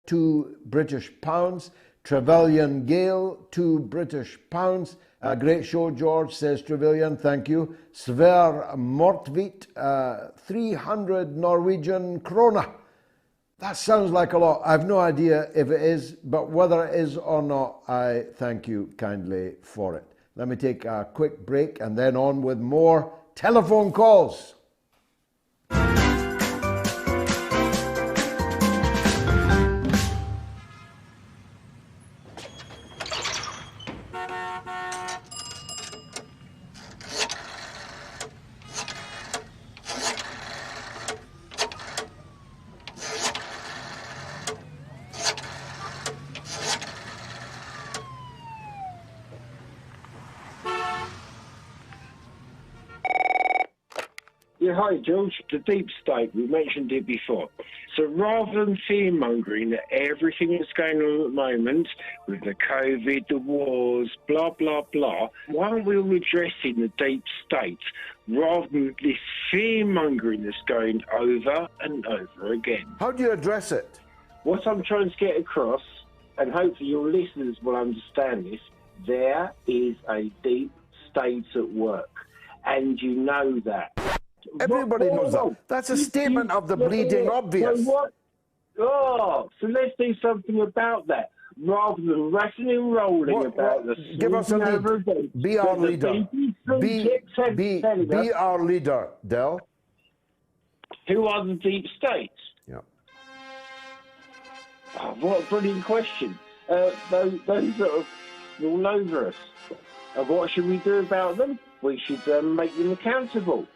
£2 Trevelyan Gale, £2 A great show, George, says Trevelyan. Thank you. Sver Mortvit, 300 Norwegian krona. That sounds like a lot. I have no idea if it is, but whether it is or not, I thank you kindly for it. Let me take a quick break and then on with more telephone calls. Yeah, hi, George. The deep state, we mentioned it before. So rather than fear-mongering that everything that's going on at the moment with the COVID, the wars, blah, blah, blah, why aren't we all addressing the deep state rather than this fear-mongering that's going over and over again? How do you address it? What I'm trying to get across, and hopefully your listeners will understand this, there is a deep state at work, and you know that. Everybody knows that. That's a statement of the bleeding obvious. So what? Oh, so let's do something about that. Rather than ratting and rolling about the... Give us a lead. Be our leader. Be our leader, Del. Who are the deep states? Yeah. Oh, what a brilliant question. Those that are all over us. What should we do about them? We should make them accountable.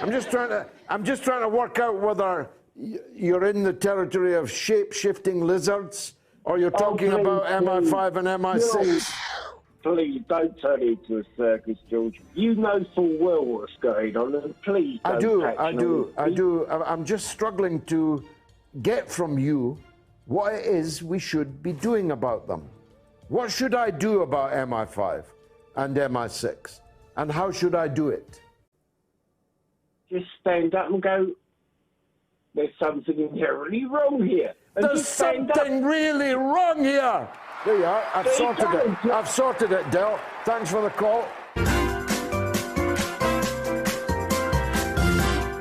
I'm just trying to work out whether you're in the territory of shape-shifting lizards or you're talking about MI5 and MI6. Please don't turn it into a circus, George. You know full well what's going on, and please don't. I do. I'm just struggling to get from you what it is we should be doing about them. What should I do about MI5 and MI6? And how should I do it? Just stand up and go, there's something inherently wrong here. And there's something really wrong here. There you are. I've sorted it, Del. Thanks for the call.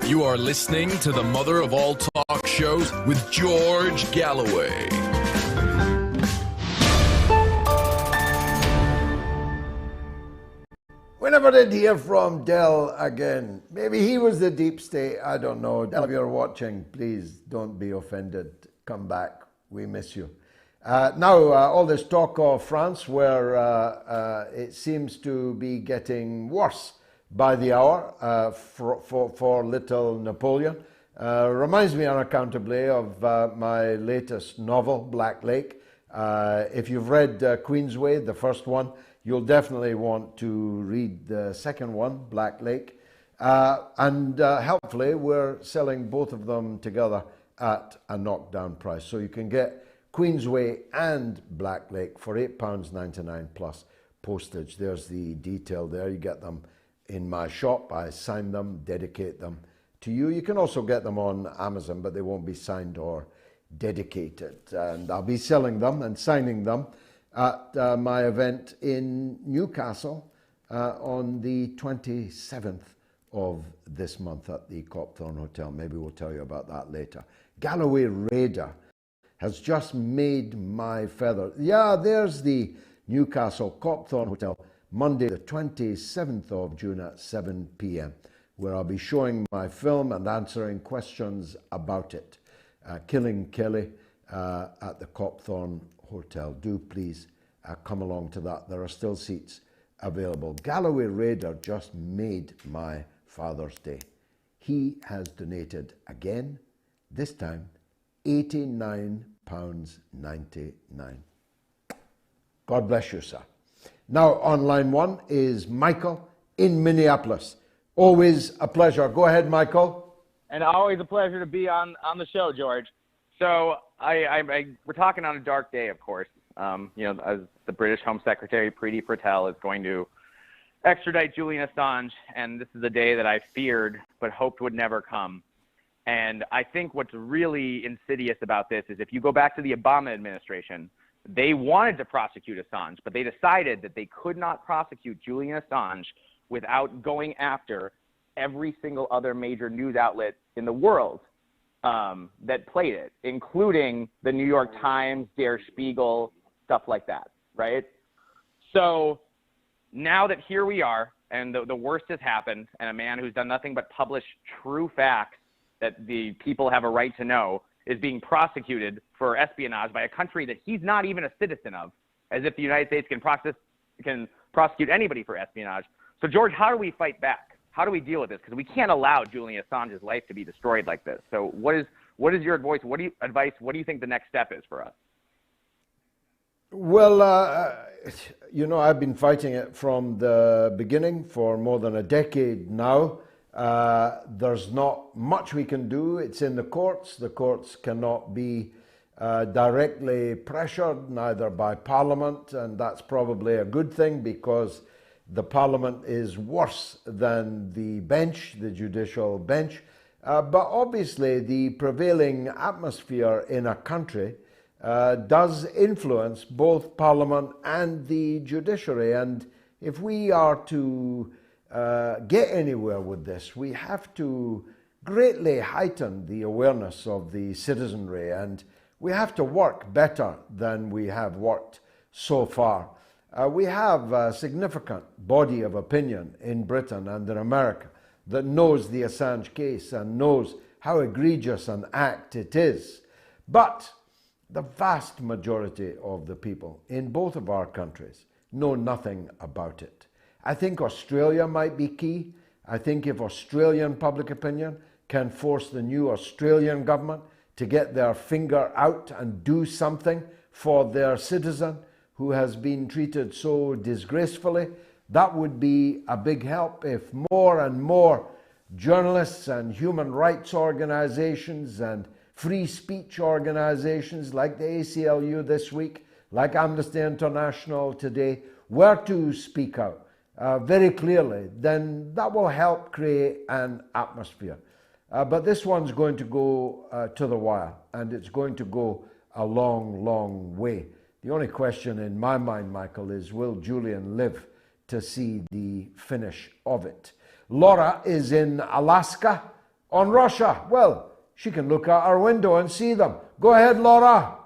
You are listening to the mother of all talk shows with George Galloway. We never did hear from Del again. Maybe he was the deep state. I don't know. Del, if you're watching, please don't be offended. Come back. We miss you. Now, all this talk of France, where it seems to be getting worse by the hour for little Napoleon, reminds me unaccountably of my latest novel, Black Lake. If you've read Queensway, the first one, you'll definitely want to read the second one, Black Lake. And helpfully, we're selling both of them together at a knockdown price. So you can get Queensway and Black Lake for £8.99 plus postage. There's the detail there. You get them in my shop. I sign them, dedicate them to you. You can also get them on Amazon, but they won't be signed or dedicated. And I'll be selling them and signing them at my event in Newcastle on the 27th of this month at the Copthorne Hotel. Maybe we'll tell you about that later. Galloway Raider has just made my feather. Yeah, there's the Newcastle Copthorne Hotel, Monday the 27th of June at 7 p.m., where I'll be showing my film and answering questions about it. Killing Kelly at the Copthorne Hotel. Do please come along to that. There are still seats available. Galloway Raider just made my Father's Day. He has donated again, this time £89.99. God bless you, sir. Now on line one is Michael in Minneapolis. Always a pleasure. Go ahead, Michael. And always a pleasure to be on the show, George. So we're talking on a dark day, of course. As the British Home Secretary Priti Patel is going to extradite Julian Assange, and this is a day that I feared but hoped would never come. And I think what's really insidious about this is if you go back to the Obama administration, they wanted to prosecute Assange, but they decided that they could not prosecute Julian Assange without going after every single other major news outlet in the world that played it, including the New York Times, Der Spiegel, stuff like that, right? So now that here we are, and the worst has happened, and a man who's done nothing but publish true facts that the people have a right to know is being prosecuted for espionage by a country that he's not even a citizen of, as if the United States can prosecute anybody for espionage. So, George, how do we fight back? How do we deal with this? Because we can't allow Julian Assange's life to be destroyed like this. So what is your advice? What do you think the next step is for us? Well, I've been fighting it from the beginning for more than a decade now. There's not much we can do. It's in the courts. The courts cannot be directly pressured, neither by Parliament, and that's probably a good thing because the Parliament is worse than the bench, the judicial bench. But obviously the prevailing atmosphere in a country does influence both Parliament and the judiciary. And if we are to get anywhere with this, we have to greatly heighten the awareness of the citizenry, and we have to work better than we have worked so far. We have a significant body of opinion in Britain and in America that knows the Assange case and knows how egregious an act it is. But the vast majority of the people in both of our countries know nothing about it. I think Australia might be key. I think if Australian public opinion can force the new Australian government to get their finger out and do something for their citizen who has been treated so disgracefully, that would be a big help if more and more journalists and human rights organizations and free speech organizations like the ACLU this week, like Amnesty International today, were to speak out very clearly, then that will help create an atmosphere. But this one's going to go to the wire, and it's going to go a long, long way. The only question in my mind, Michael, is will Julian live to see the finish of it? Laura is in Alaska on Russia. Well, she can look out her window and see them. Go ahead, Laura.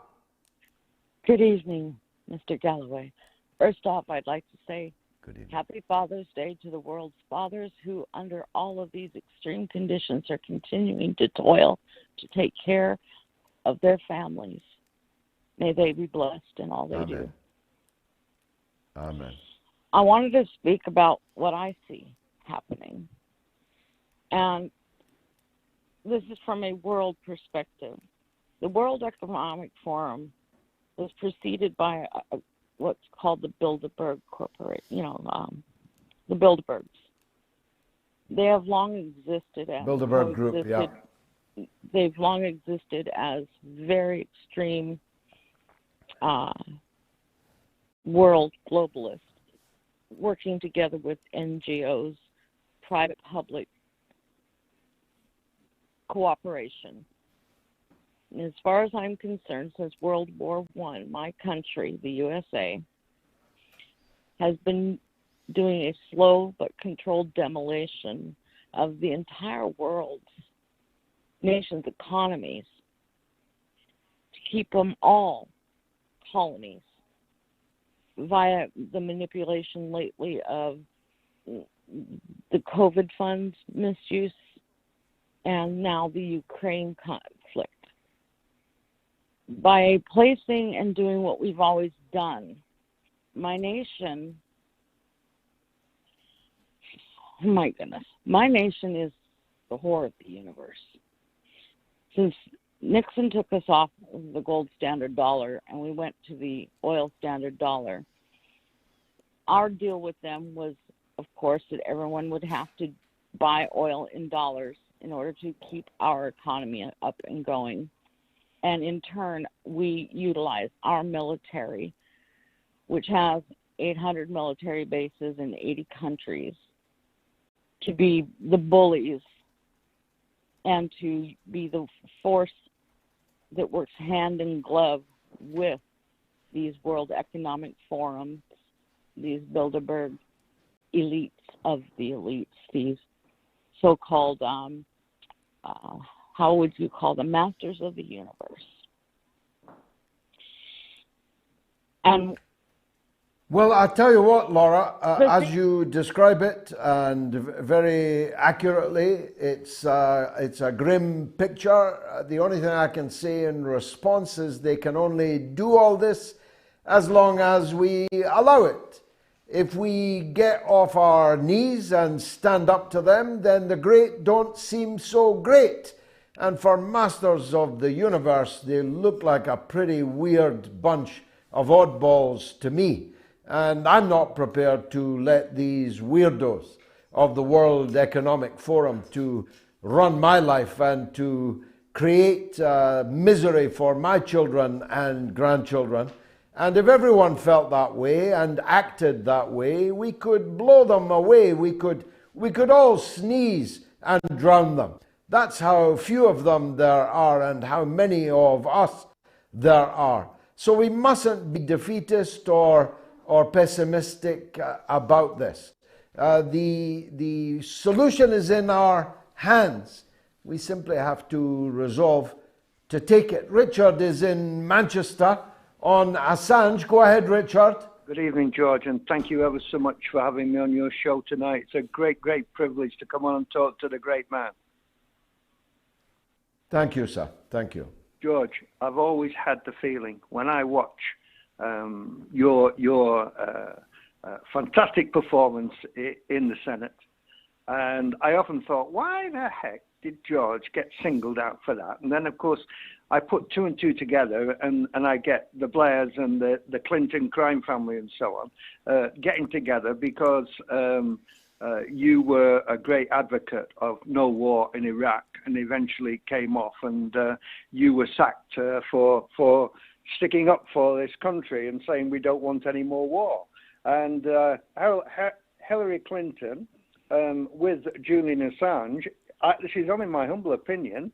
Good evening, Mr. Galloway. First off, I'd like to say Happy Father's Day to the world's fathers who, under all of these extreme conditions, are continuing to toil to take care of their families. May they be blessed in all they do. Amen. I wanted to speak about what I see happening. And this is from a world perspective. The World Economic Forum was preceded by what's called the Bilderberg Corporation, the Bilderbergs. They have long existed as Bilderberg Group, yeah. They've long existed as very extreme world globalists working together with NGOs, private-public cooperation. And as far as I'm concerned, since World War I, my country, the USA, has been doing a slow but controlled demolition of the entire world's nations' economies to keep them all colonies. via the manipulation lately of the COVID funds misuse and now the Ukraine conflict. By placing and doing what we've always done, my nation, my goodness, my nation is the whore of the universe. Since Nixon took us off the gold standard dollar and we went to the oil standard dollar, our deal with them was, of course, that everyone would have to buy oil in dollars in order to keep our economy up and going. And in turn, we utilize our military, which has 800 military bases in 80 countries, to be the bullies and to be the force that works hand in glove with these World Economic Forums, these Bilderberg elites of the elites, these so-called, how would you call them, masters of the universe. And well, I tell you what, Laura, as you describe it, and very accurately, it's a grim picture. The only thing I can say in response is they can only do all this as long as we allow it. If we get off our knees and stand up to them, then the great don't seem so great. And for masters of the universe, they look like a pretty weird bunch of oddballs to me. And I'm not prepared to let these weirdos of the World Economic Forum to run my life and to create misery for my children and grandchildren. And if everyone felt that way and acted that way, we could blow them away. We could all sneeze and drown them. That's how few of them there are and how many of us there are. So we mustn't be defeatist or pessimistic about this. The solution is in our hands. We simply have to resolve to take it. Richard is in Manchester on Assange. Go ahead, Richard. Good evening, George, and thank you ever so much for having me on your show tonight. It's a great, great privilege to come on and talk to the great man. Thank you, sir. Thank you. George, I've always had the feeling when I watch your fantastic performance in the Senate, and I often thought, why the heck did George get singled out for that? And then, of course, I put two and two together, and I get the Blairs and the Clinton crime family and so on getting together because you were a great advocate of no war in Iraq and eventually came off, and you were sacked for sticking up for this country and saying we don't want any more war. And Hillary Clinton with Julian Assange, this is only my humble opinion,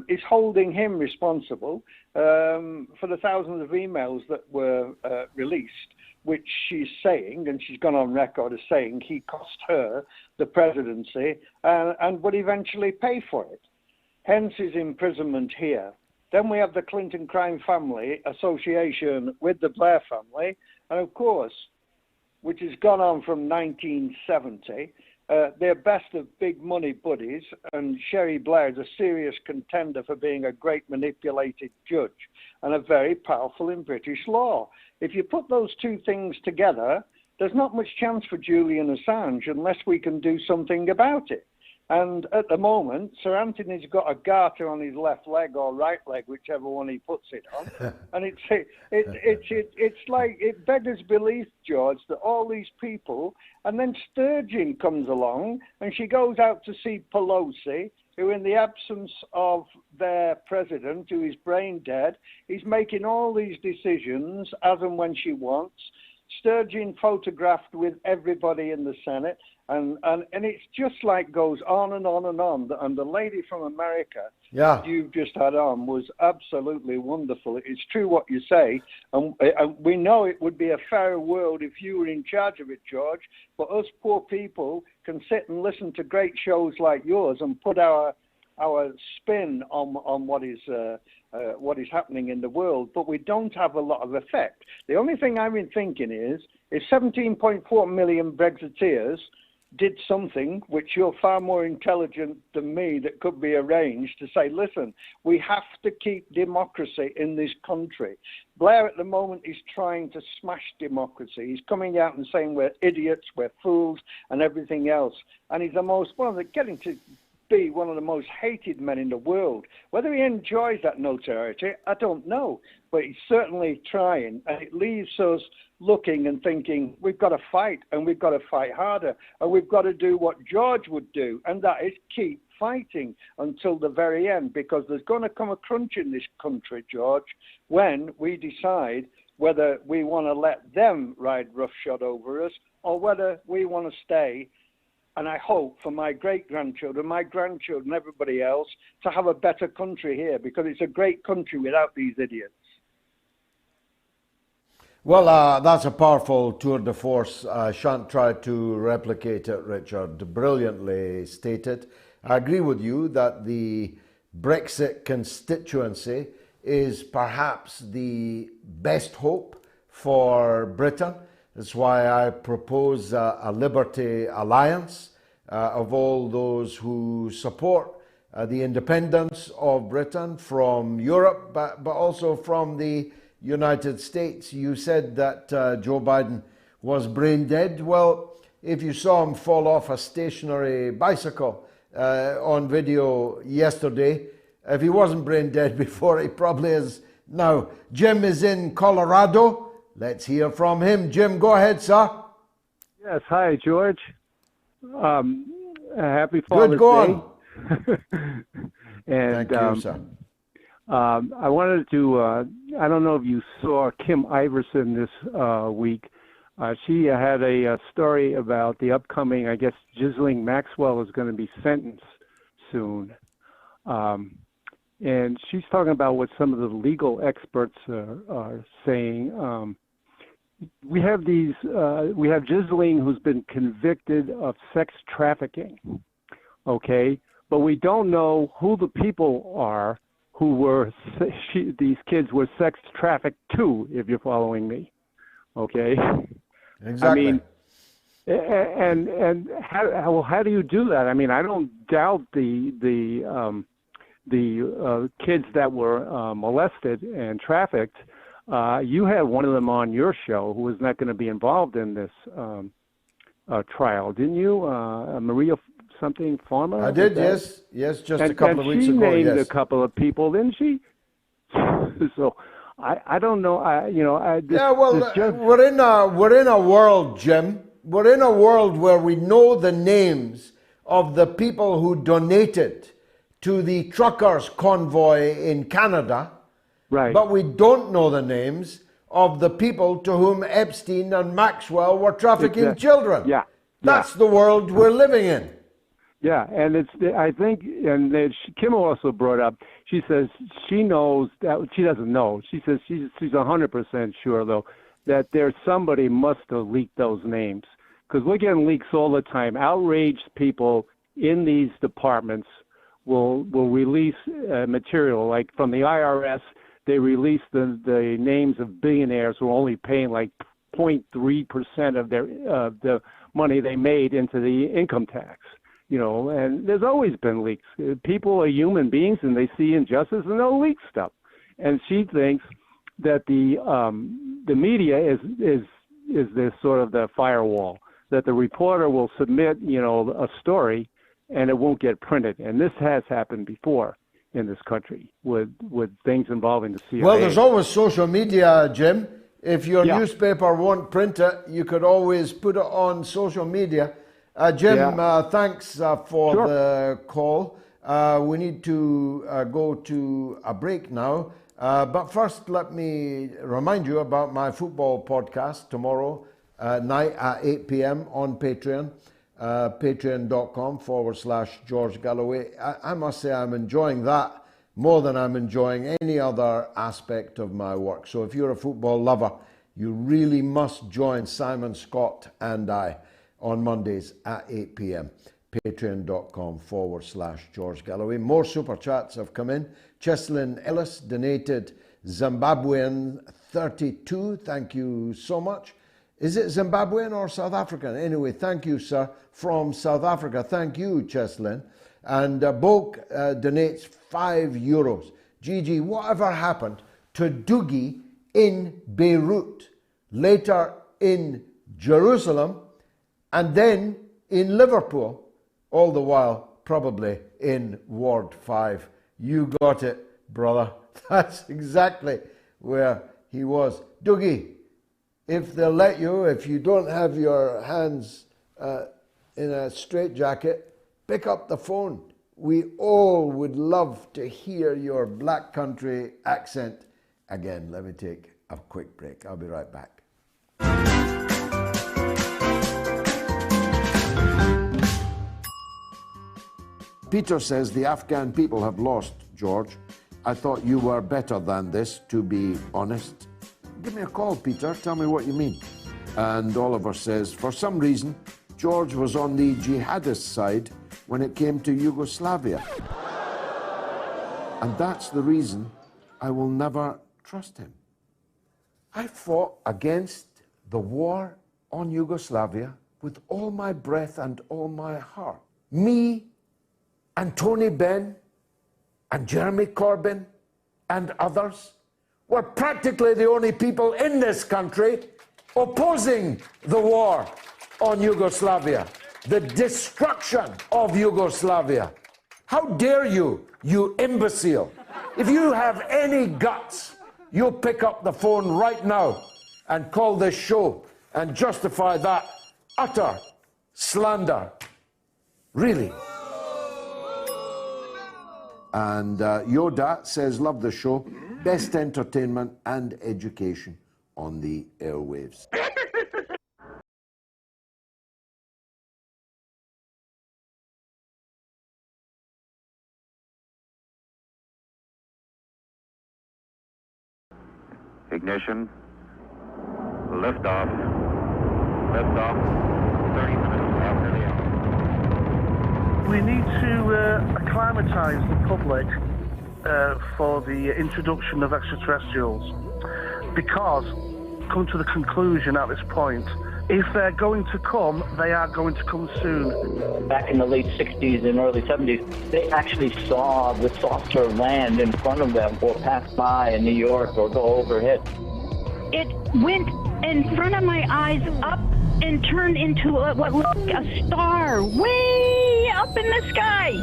is holding him responsible for the thousands of emails that were released, which she's saying, and she's gone on record as saying, he cost her the presidency and would eventually pay for it. Hence his imprisonment here. Then we have the Clinton crime family association with the Blair family, and of course, which has gone on from 1970, they're best of big money buddies, and Sherry Blair is a serious contender for being a great manipulated judge and a very powerful in British law. If you put those two things together, there's not much chance for Julian Assange unless we can do something about it. And at the moment, Sir Anthony's got a garter on his left leg or right leg, whichever one he puts it on. And it's like, it beggars belief, George, that all these people, and then Sturgeon comes along and she goes out to see Pelosi, who in the absence of their president, who is brain dead, is making all these decisions as and when she wants. Sturgeon photographed with everybody in the Senate, and it's just like goes on and on and on. And the lady from America you've just had on was absolutely wonderful. It's true what you say, and we know it would be a fairer world if you were in charge of it, George, but us poor people can sit and listen to great shows like yours and put our spin on what is happening in the world, but we don't have a lot of effect. The only thing I've been thinking is if 17.4 million Brexiteers did something which you're far more intelligent than me that could be arranged to say, listen, we have to keep democracy in this country. Blair at the moment is trying to smash democracy. He's coming out and saying we're idiots, we're fools, and everything else. And he's getting to be one of the most hated men in the world. Whether he enjoys that notoriety, I don't know. But he's certainly trying, and it leaves us looking and thinking, we've got to fight, and we've got to fight harder, and we've got to do what George would do, and that is keep fighting until the very end, because there's going to come a crunch in this country, George, when we decide whether we want to let them ride roughshod over us or whether we want to stay. And I hope for my great-grandchildren, my grandchildren, everybody else, to have a better country here, because it's a great country without these idiots. Well, that's a powerful tour de force. I shan't try to replicate it, Richard. Brilliantly stated. I agree with you that the Brexit constituency is perhaps the best hope for Britain. That's why I propose a Liberty Alliance of all those who support the independence of Britain from Europe, but also from the United States. You said that Joe Biden was brain dead. Well, if you saw him fall off a stationary bicycle on video yesterday, if he wasn't brain dead before, he probably is now. Jim is in Colorado. Let's hear from him. Jim, go ahead, sir. Yes, hi, George. Happy Father's Good, go Day. on. And, Thank you, sir. I wanted to, I don't know if you saw Kim Iverson this week. She had a story about the upcoming, I guess, Ghislaine Maxwell is going to be sentenced soon. And she's talking about what some of the legal experts are saying. We have Ghislaine who's been convicted of sex trafficking, okay? But we don't know who the people are who were, these kids were sex trafficked to, if you're following me, okay? Exactly. I mean, and how do you do that? I mean, I don't doubt the kids that were molested and trafficked. You had one of them on your show who was not going to be involved in this trial, didn't you? Maria something Farmer? I did, yes, just a couple of weeks ago. She named yes. a couple of people, didn't she? So I don't know. We're in a world, Jim. We're in a world where we know the names of the people who donated to the truckers' convoy in Canada, right? But we don't know the names of the people to whom Epstein and Maxwell were trafficking children. Yeah, that's the world we're living in. Yeah, and I think, and Kim also brought up, she says she knows that, she doesn't know. She says she's 100% sure, though, that there's somebody must have leaked those names. Because we're getting leaks all the time. Outraged people in these departments will release material. Like from the IRS, they release the names of billionaires who are only paying like 0.3% of the money they made into the income tax. You know, and there's always been leaks. People are human beings, and they see injustice, and they'll leak stuff. And she thinks that the media is this sort of the firewall, that the reporter will submit, a story, and it won't get printed. And this has happened before in this country with things involving the CIA. Well, there's always social media, Jim. If your newspaper won't print it, you could always put it on social media. Jim, thanks for the call. We need to go to a break now. But first, let me remind you about my football podcast tomorrow night at 8 p.m. on Patreon, patreon.com/George Galloway. I must say I'm enjoying that more than I'm enjoying any other aspect of my work. So if you're a football lover, you really must join Simon Scott and I on Mondays at 8 p.m. patreon.com/George Galloway. More super chats have come in. Cheslin Ellis donated Zimbabwean 32. Thank you so much. Is it Zimbabwean or South African? Anyway, thank you, sir, from South Africa. Thank you, Cheslin. And Boke donates €5. Gigi, whatever happened to Doogie in Beirut, later in Jerusalem, and then in Liverpool, all the while probably in Ward 5. You got it, brother. That's exactly where he was. Doogie, if they'll let you, if you don't have your hands in a straitjacket, pick up the phone. We all would love to hear your Black Country accent. Again, let me take a quick break. I'll be right back. Peter says the Afghan people have lost, George. I thought you were better than this, to be honest. Give me a call, Peter. Tell me what you mean. And Oliver says, for some reason, George was on the jihadist side when it came to Yugoslavia. And that's the reason I will never trust him. I fought against the war on Yugoslavia with all my breath and all my heart. Me and Tony Benn and Jeremy Corbyn and others were practically the only people in this country opposing the war on Yugoslavia, the destruction of Yugoslavia. How dare you, you imbecile? If you have any guts, you'll pick up the phone right now and call this show and justify that utter slander. Really. And Yoda says, love the show. Best entertainment and education on the airwaves. Ignition. Liftoff. Liftoff. 30 minutes after the hour. We need to acclimatise the public for the introduction of extraterrestrials, because, come to the conclusion at this point, if they're going to come, they are going to come soon. Back in the late 60s and early 70s, they actually saw the saucer land in front of them or pass by in New York or go overhead. It went in front of my eyes up and turned into what looked like a star way up in the sky.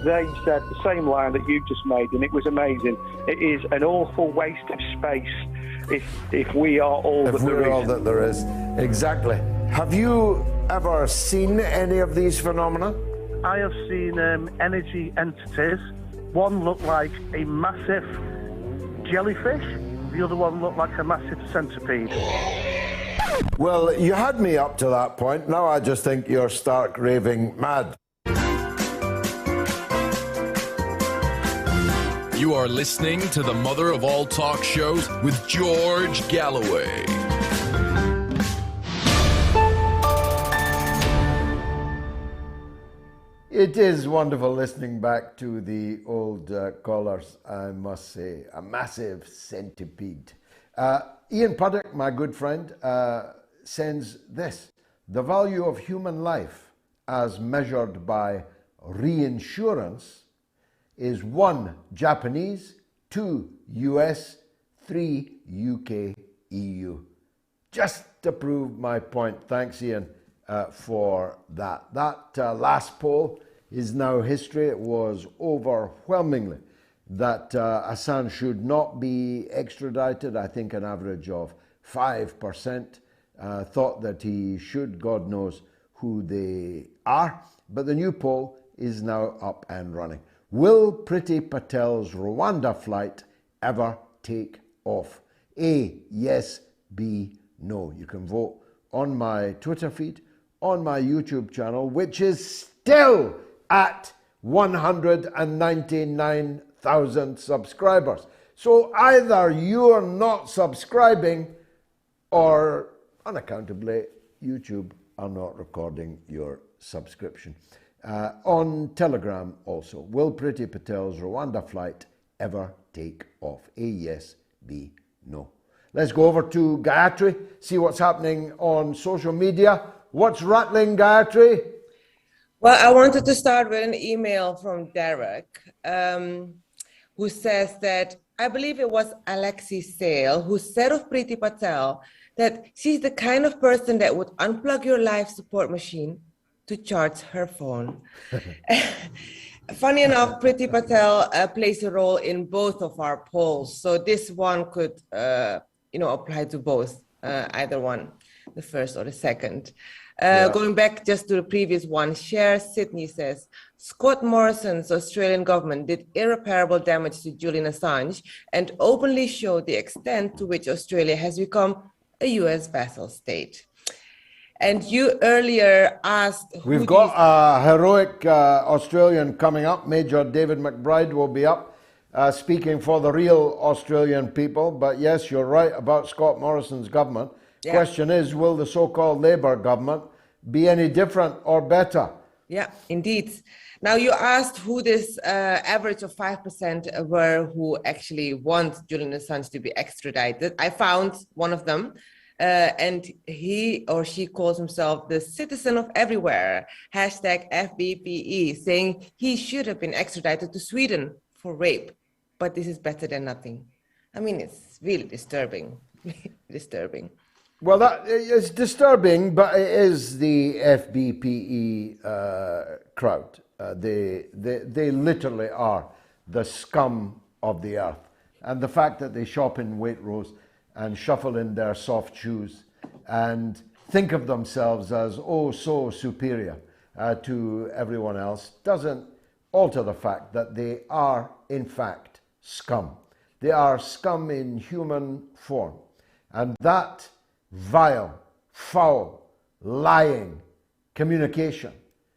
They said the same line that you just made, and it was amazing. It is an awful waste of space if we are all that there is. If we're all that there is. Exactly. Have you ever seen any of these phenomena? I have seen energy entities. One looked like a massive jellyfish. The other one looked like a massive centipede. Well, you had me up to that point. Now I just think you're stark raving mad. You are listening to the mother of all talk shows with George Galloway. It is wonderful listening back to the old callers, I must say. A massive centipede. Ian Puddock, my good friend, sends this. The value of human life as measured by reinsurance is 1 Japanese, 2 US, 3 UK, EU. Just to prove my point. Thanks, Ian, for that. That last poll is now history. It was overwhelmingly that Assange should not be extradited. I think an average of 5% thought that he should. God knows who they are. But the new poll is now up and running. Will Priti Patel's Rwanda flight ever take off? A, yes. B, no. You can vote on my Twitter feed, on my YouTube channel, which is still at 199,000 subscribers. So either you're not subscribing or, unaccountably, YouTube are not recording your subscription. On Telegram also, will Priti Patel's Rwanda flight ever take off? A yes, B no. Let's go over to Gayatri, see what's happening on social media. What's rattling, Gayatri? Well, I wanted to start with an email from Derek, who says that, I believe it was Alexi Sale, who said of Priti Patel that she's the kind of person that would unplug your life support machine to charge her phone. Funny enough, Priti Patel plays a role in both of our polls. So this one could, apply to both, either one, the first or the second. Going back just to the previous one, Cher Sydney says, Scott Morrison's Australian government did irreparable damage to Julian Assange and openly showed the extent to which Australia has become a US vassal state. And you earlier asked... We've got a heroic Australian coming up. Major David McBride will be up speaking for the real Australian people. But yes, you're right about Scott Morrison's government. Yeah. Question is, will the so-called Labour government be any different or better? Yeah, indeed. Now, you asked who this average of 5% were who actually want Julian Assange to be extradited. I found one of them, and he or she calls himself the citizen of everywhere, #FBPE, saying he should have been extradited to Sweden for rape, but this is better than nothing. I mean, it's really disturbing, disturbing. Well, that is disturbing, but it is the FBPE crowd. They literally are the scum of the earth. And the fact that they shop in Waitrose and shuffle in their soft shoes and think of themselves as, oh, so superior to everyone else doesn't alter the fact that they are, in fact, scum. They are scum in human form. And that vile, foul, lying communication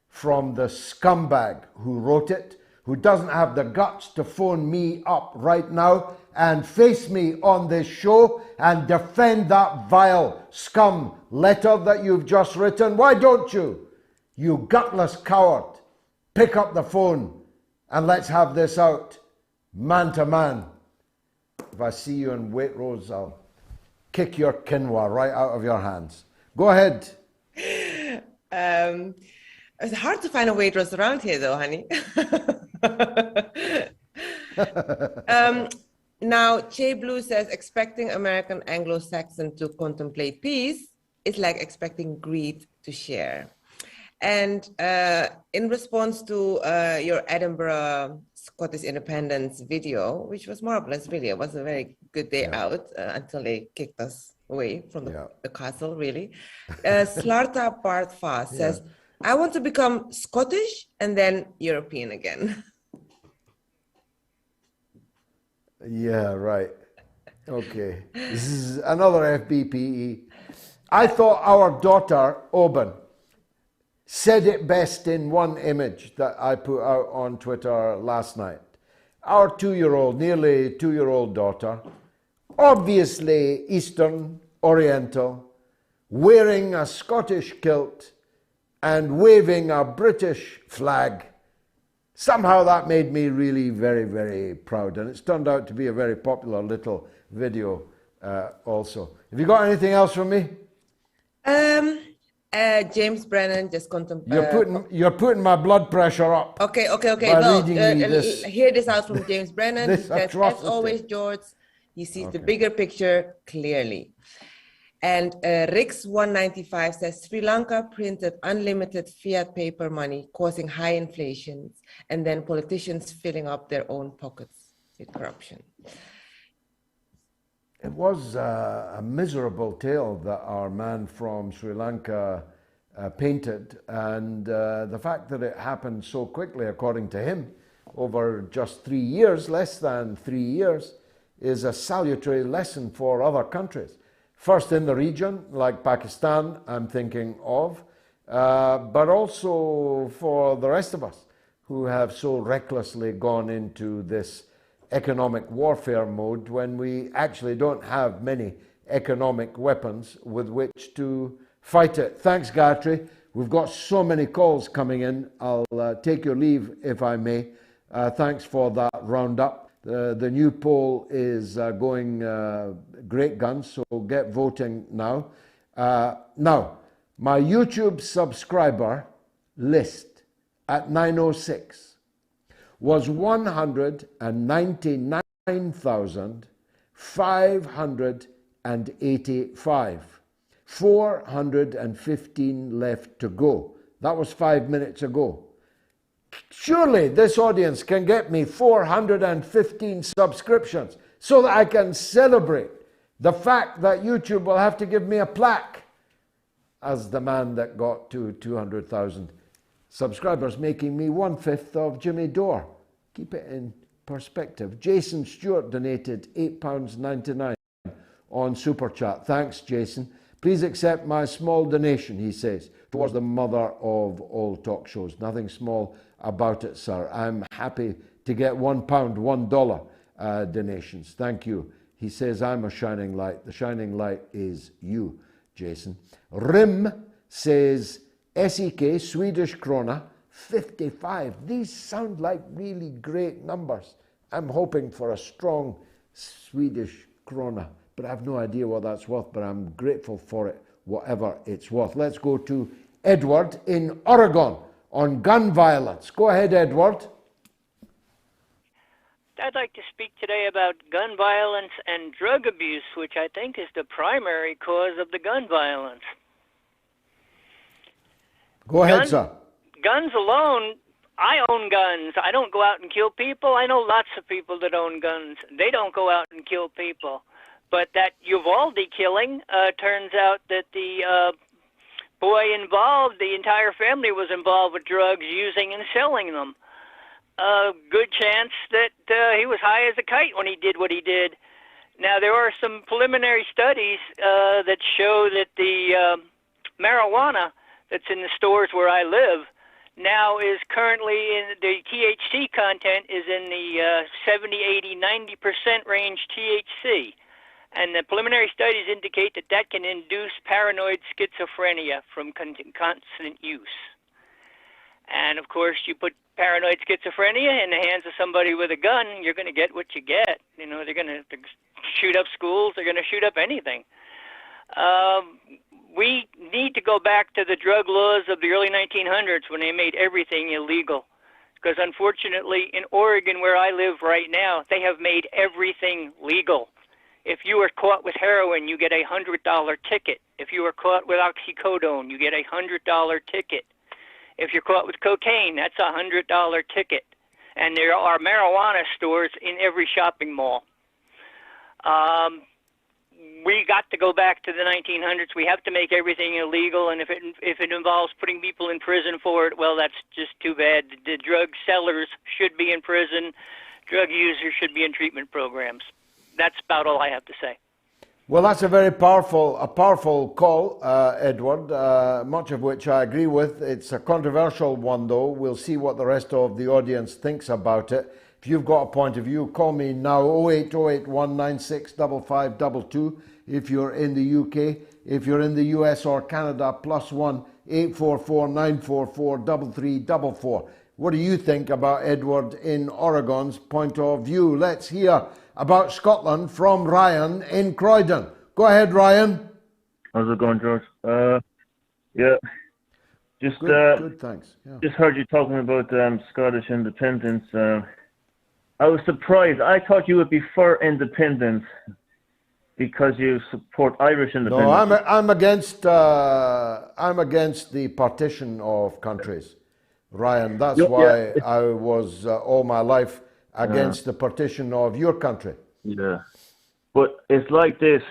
from the scumbag who wrote it, who doesn't have the guts to phone me up right now and face me on this show and defend that vile scum letter that you've just written. Why don't you? You gutless coward. Pick up the phone and let's have this out, man to man. If I see you in Waitrose, I'll kick your quinoa right out of your hands. Go ahead. It's hard to find a Waitrose around here, though, honey. Now, Che Blue says, expecting American Anglo-Saxon to contemplate peace is like expecting greed to share. And in response to your Edinburgh Scottish independence video, which was marvelous video, it was a very good day out until they kicked us away from the castle, really. Slarta Partfa says, I want to become Scottish and then European again. Yeah, right. Okay. This is another FBPE. I thought our daughter, Oban, said it best in one image that I put out on Twitter last night. Our 2-year-old, nearly 2-year-old daughter, obviously Eastern, Oriental, wearing a Scottish kilt and waving a British flag. Somehow that made me really very, very proud. And it's turned out to be a very popular little video also. Have you got anything else from me? James Brennan just You're putting my blood pressure up. Okay. Well, hear this out from James Brennan. He says, as always, George, he sees the bigger picture clearly. And Rix195 says, Sri Lanka printed unlimited fiat paper money, causing high inflation, and then politicians filling up their own pockets with corruption. It was a miserable tale that our man from Sri Lanka painted, and the fact that it happened so quickly, according to him, over just 3 years, less than 3 years, is a salutary lesson for other countries. First in the region, like Pakistan, I'm thinking of, but also for the rest of us who have so recklessly gone into this economic warfare mode when we actually don't have many economic weapons with which to fight it. Thanks, Gayatri. We've got so many calls coming in. I'll take your leave if I may. Thanks for that roundup. The new poll is going great guns, so get voting now. Now, my YouTube subscriber list at 9:06 was 199,585. 415 left to go. That was 5 minutes ago. Surely this audience can get me 415 subscriptions so that I can celebrate the fact that YouTube will have to give me a plaque as the man that got to 200,000 subscribers, making me 1/5 of Jimmy Dore. Keep it in perspective. Jason Stewart donated £8.99 on Super Chat. Thanks, Jason. Please accept my small donation, he says, towards the mother of all talk shows. Nothing small about it, sir. I'm happy to get £1, $1 donations. Thank you. He says, I'm a shining light. The shining light is you, Jason. Rim says, SEK, Swedish krona, 55. These sound like really great numbers. I'm hoping for a strong Swedish krona, but I have no idea what that's worth, but I'm grateful for it, whatever it's worth. Let's go to Edward in Oregon on gun violence. Go ahead, Edward. I'd like to speak today about gun violence and drug abuse, which I think is the primary cause of the gun violence. Go ahead, sir. Guns alone, I own guns. I don't go out and kill people. I know lots of people that own guns. They don't go out and kill people. But that Uvalde killing, turns out that the boy involved, the entire family was involved with drugs, using and selling them. Good chance that he was high as a kite when he did what he did. Now, there are some preliminary studies that show that the marijuana that's in the stores where I live now is currently in the THC content is in the 70, 80, 90% range THC. And the preliminary studies indicate that that can induce paranoid schizophrenia from constant use. And of course, you put paranoid schizophrenia in the hands of somebody with a gun, you're going to get what you get. You know, they're going to shoot up schools, they're going to shoot up anything. We need to go back to the drug laws of the early 1900s when they made everything illegal. Because unfortunately, in Oregon, where I live right now, they have made everything legal. If you are caught with heroin, you get a $100 ticket. If you are caught with oxycodone, you get a $100 ticket. If you're caught with cocaine, that's a $100 ticket. And there are marijuana stores in every shopping mall. We got to go back to the 1900s. We have to make everything illegal, and if it involves putting people in prison for it, well, that's just too bad. The drug sellers should be in prison. Drug users should be in treatment programs. That's about all I have to say. Well, that's a very powerful call, Edward, much of which I agree with. It's a controversial one, though. We'll see what the rest of the audience thinks about it. If you've got a point of view, call me now, 08081965522 if you're in the UK. If you're in the US or Canada, +1 844 944 3344. What do you think about Edward in Oregon's point of view? Let's hear about Scotland from Ryan in Croydon. Go ahead, Ryan. How's it going, George? Yeah. Just good, thanks. Yeah. Just heard you talking about Scottish independence. I was surprised. I thought you would be for independence because you support Irish independence. No, I'm against the partition of countries, Ryan. That's why I was all my life against the partition of your country. Yeah, but it's like this.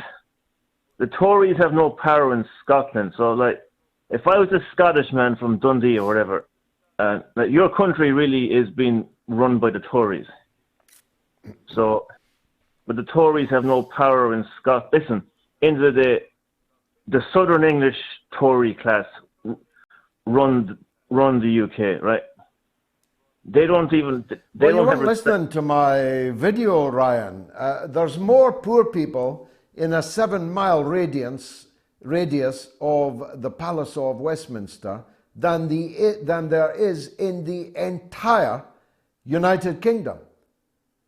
The Tories have no power in Scotland. So, like, if I was a Scottish man from Dundee or whatever, like, your country really is being run by the Tories. So, but the Tories have no power in Scotland. Listen, into the Southern English Tory class run the UK, right? They don't even. Well, you weren't listening to my video, Ryan. There's more poor people in a 7-mile radius radius of the Palace of Westminster than there is in the entire United Kingdom.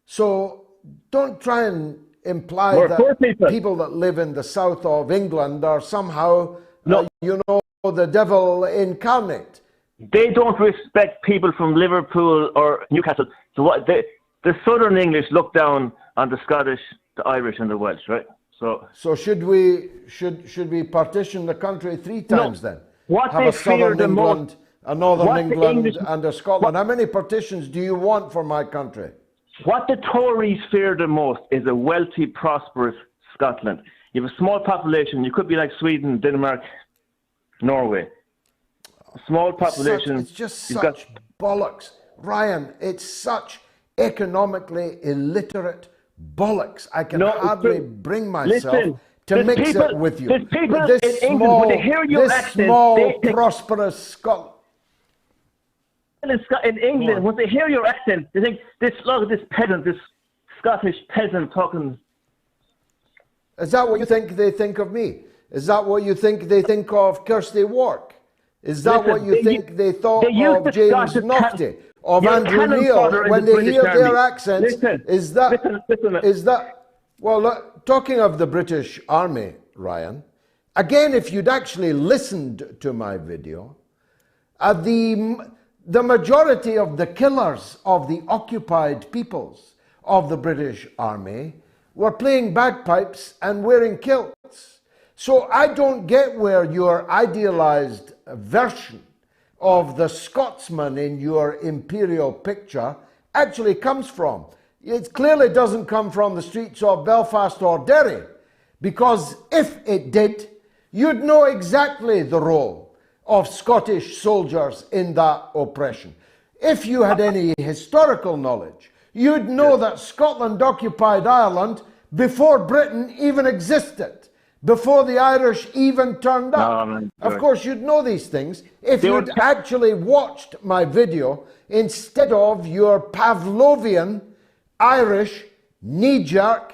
So don't try and imply that people that live in the south of England are somehow, the devil incarnate. They don't respect people from Liverpool or Newcastle. So what? The Southern English look down on the Scottish, the Irish, and the Welsh, right? So should we partition the country 3 times then? What have they a Southern fear England, a Northern England, English, and a Scotland? How many partitions do you want for my country? What the Tories fear the most is a wealthy, prosperous Scotland. You have a small population. You could be like Sweden, Denmark, Norway. A small population. It's just such bollocks. Ryan, it's such economically illiterate bollocks. I can hardly bring myself to mix it with you. There's people in England, when they hear your accent, prosperous Scotland. In England, when they hear your accent, they think, this peasant, this Scottish peasant talking. Is that what you think they think of me? Is that what you think they think of Kirsty Wark? Is that what you think they thought of James Naughty, of Andrew Neil, when they hear their accents? Is that, well, look, talking of the British Army, Ryan, again, if you'd actually listened to my video, the majority of the killers of the occupied peoples of the British Army were playing bagpipes and wearing kilts. So I don't get where your idealized version of the Scotsman in your imperial picture actually comes from. It clearly doesn't come from the streets of Belfast or Derry, because if it did, you'd know exactly the role of Scottish soldiers in that oppression. If you had any historical knowledge, you'd know that Scotland occupied Ireland before Britain even existed, before the Irish even turned up. Of course, you'd know these things if you'd actually watched my video instead of your Pavlovian, Irish, knee-jerk,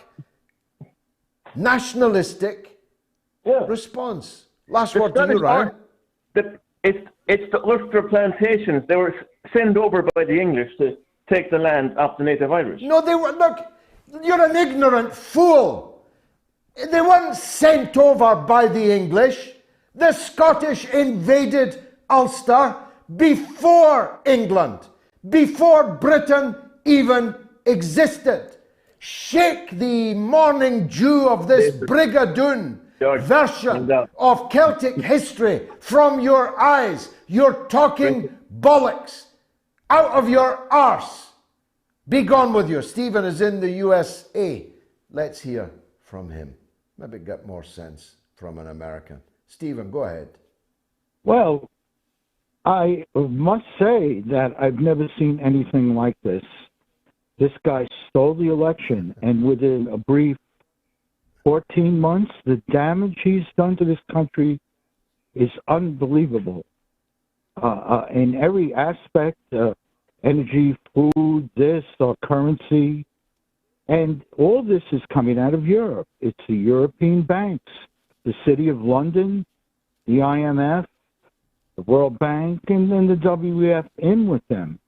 nationalistic response. Last word to you, Ryan. It's the Ulster plantations. They were sent over by the English to take the land off the native Irish. No, they were. Look, you're an ignorant fool. They weren't sent over by the English. The Scottish invaded Ulster before England, before Britain even existed. Shake the morning dew of this Brigadoon version of Celtic history from your eyes. You're talking bollocks out of your arse. Be gone with you. Stephen is in the USA. Let's hear from him. Maybe get more sense from an American. Stephen, go ahead. Well, I must say that I've never seen anything like this. This guy stole the election, and within a brief 14 months, the damage he's done to this country is unbelievable. In every aspect, energy, food, our currency, and all this is coming out of Europe. It's the European banks, the City of London, the IMF, the World Bank, and then the WEF in with them.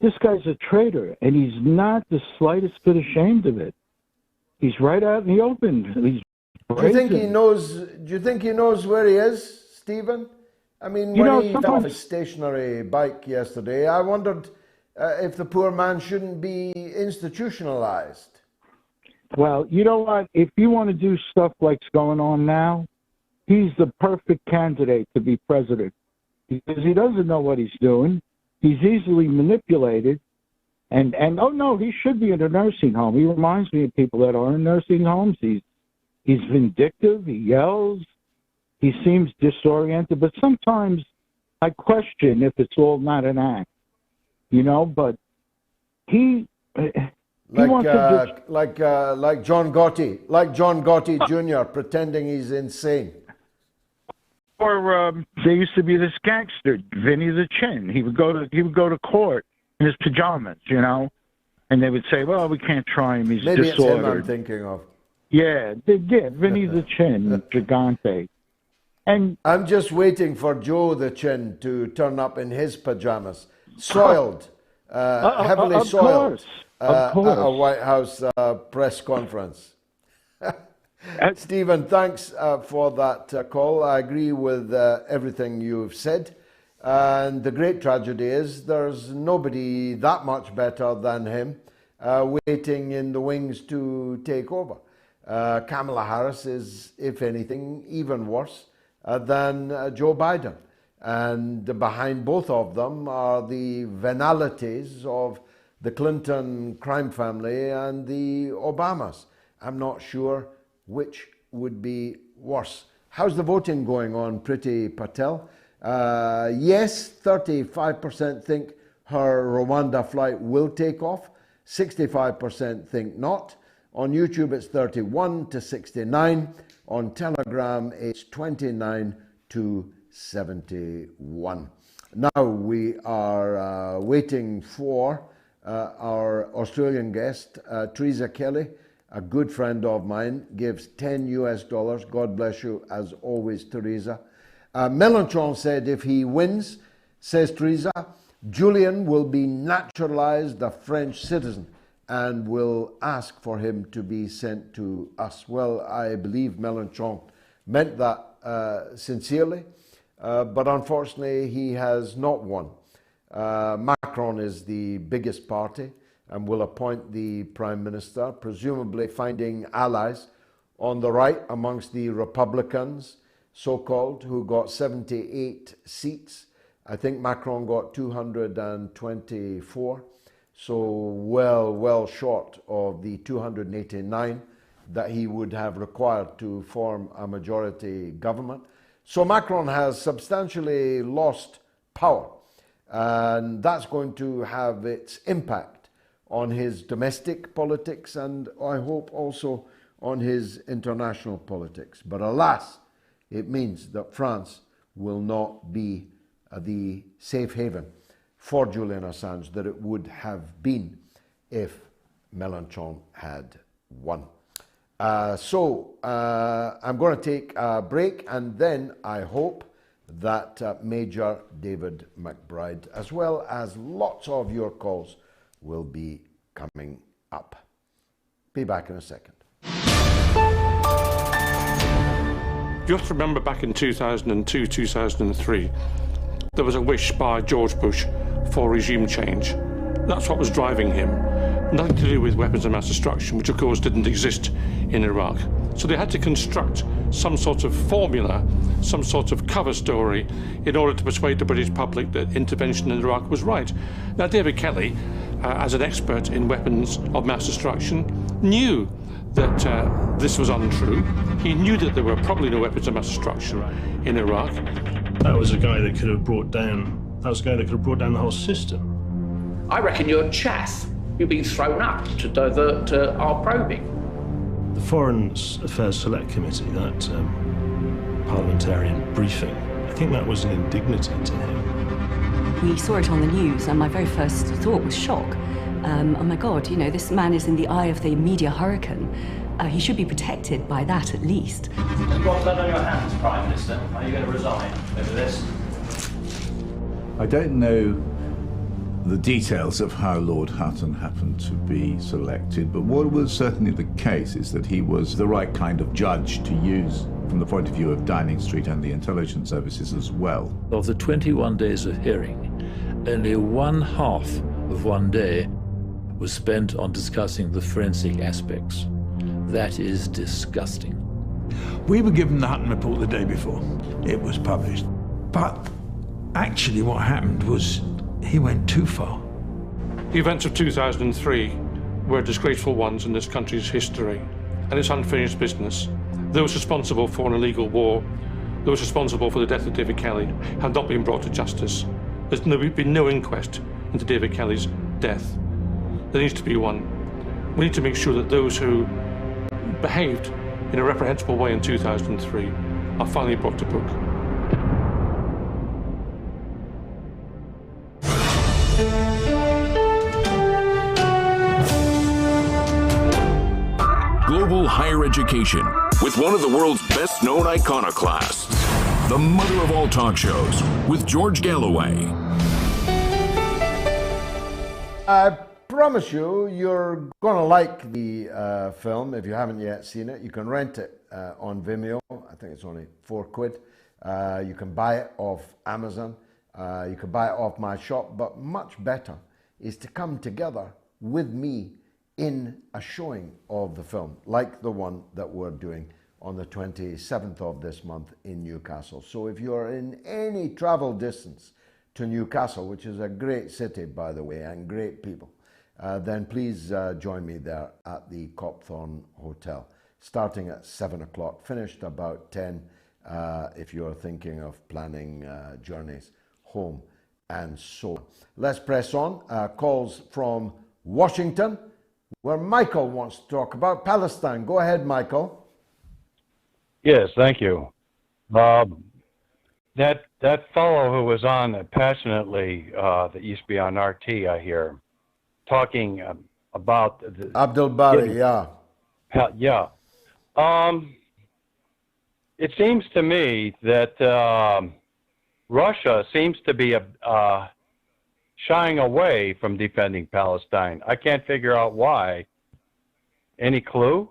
This guy's a traitor, and he's not the slightest bit ashamed of it. He's right out in the open. He's do you think he knows? Do you think he knows where he is, Stephen? I mean, when he fell off his stationary bike yesterday, I wondered if the poor man shouldn't be institutionalized. Well, you know what? If you want to do stuff like's going on now, he's the perfect candidate to be president because he doesn't know what he's doing. He's easily manipulated. And oh no, he should be in a nursing home. He reminds me of people that are in nursing homes. He's vindictive. He yells. He seems disoriented. But sometimes I question if it's all not an act, you know. But he wants to just like John Gotti Jr. pretending he's insane. Or there used to be this gangster, Vinny the Chin. He would go to court in his pajamas, you know, and they would say, "Well, we can't try him. He's Maybe disordered." It's him I'm thinking of. Yeah, Vinny the Chin, Gigante. And I'm just waiting for Joe the Chin to turn up in his pajamas, soiled, heavily of soiled, course. at a White House press conference. Stephen, thanks for that call. I agree with everything you've said. And the great tragedy is there's nobody that much better than him waiting in the wings to take over. Kamala Harris is, if anything, even worse than Joe Biden. And behind both of them are the venalities of the Clinton crime family and the Obamas. I'm not sure which would be worse. How's the voting going on, Priti Patel? Yes, 35% think her Rwanda flight will take off. 65% think not. On YouTube, it's 31 to 69. On Telegram, it's 29 to 71. Now we are waiting for our Australian guest, Teresa Kelly, a good friend of mine, gives $10 US. God bless you, as always, Teresa. Mélenchon said if he wins, says Teresa, Julian will be naturalized a French citizen and will ask for him to be sent to us. Well, I believe Mélenchon meant that sincerely, but unfortunately he has not won. Macron is the biggest party and will appoint the Prime Minister, presumably finding allies on the right amongst the Republicans, so-called, who got 78 seats. I think Macron got 224, so well short of the 289 that he would have required to form a majority government. So Macron has substantially lost power, and that's going to have its impact on his domestic politics and I hope also on his international politics. But alas, it means that France will not be the safe haven for Julian Assange that it would have been if Mélenchon had won. So I'm going to take a break, and then I hope that Major David McBride, as well as lots of your calls, will be coming up. Be back in a second. You have to remember back in 2002, 2003, there was a wish by George Bush for regime change. That's what was driving him. Nothing to do with weapons of mass destruction, which of course didn't exist in Iraq. So they had to construct some sort of formula, some sort of cover story in order to persuade the British public that intervention in Iraq was right. Now, David Kelly, as an expert in weapons of mass destruction, knew that this was untrue. He knew that there were probably no weapons of mass destruction in Iraq. That was a guy that could have brought down, the whole system. I reckon you're chaff. You've been thrown up to divert our probing. The Foreign Affairs Select Committee, that parliamentarian briefing, I think that was an indignity to him. We saw it on the news, and my very first thought was shock. Oh my God, you know, this man is in the eye of the media hurricane. He should be protected by that at least. You've got blood on your hands, Prime Minister. Are you going to resign over this? I don't know the details of how Lord Hutton happened to be selected, but what was certainly the case is that he was the right kind of judge to use from the point of view of Downing Street and the intelligence services as well. Of the 21 days of hearing, only one half of one day was spent on discussing the forensic aspects. That is disgusting. We were given the Hutton report the day before it was published, but actually what happened was he went too far. The events of 2003 were disgraceful ones in this country's history, and it's unfinished business. Those responsible for an illegal war, those responsible for the death of David Kelly, have not been brought to justice. There's been no inquest into David Kelly's death. There needs to be one. We need to make sure that those who behaved in a reprehensible way in 2003 are finally brought to book. Global higher education with one of the world's best-known iconoclasts. the mother of all talk shows, with George Galloway. I promise you, you're going to like the film if you haven't yet seen it. You can rent it on Vimeo. I think it's only £4. You can buy it off Amazon. You can buy it off my shop. But much better is to come together with me in a showing of the film, like the one that we're doing on the 27th of this month in Newcastle. So if you're in any travel distance to Newcastle, which is a great city, by the way, and great people, then please join me there at the Copthorne Hotel, starting at 7 o'clock, finished about 10 if you're thinking of planning journeys home and so on. Let's press on. Calls from Washington, where Michael wants to talk about Palestine. Go ahead, Michael. Yes, thank you. That fellow who was on passionately, that used to be on RT, I hear, talking about the, Abdel Bari, yeah. Yeah. It seems to me that Russia seems to be shying away from defending Palestine. I can't figure out why. Any clue?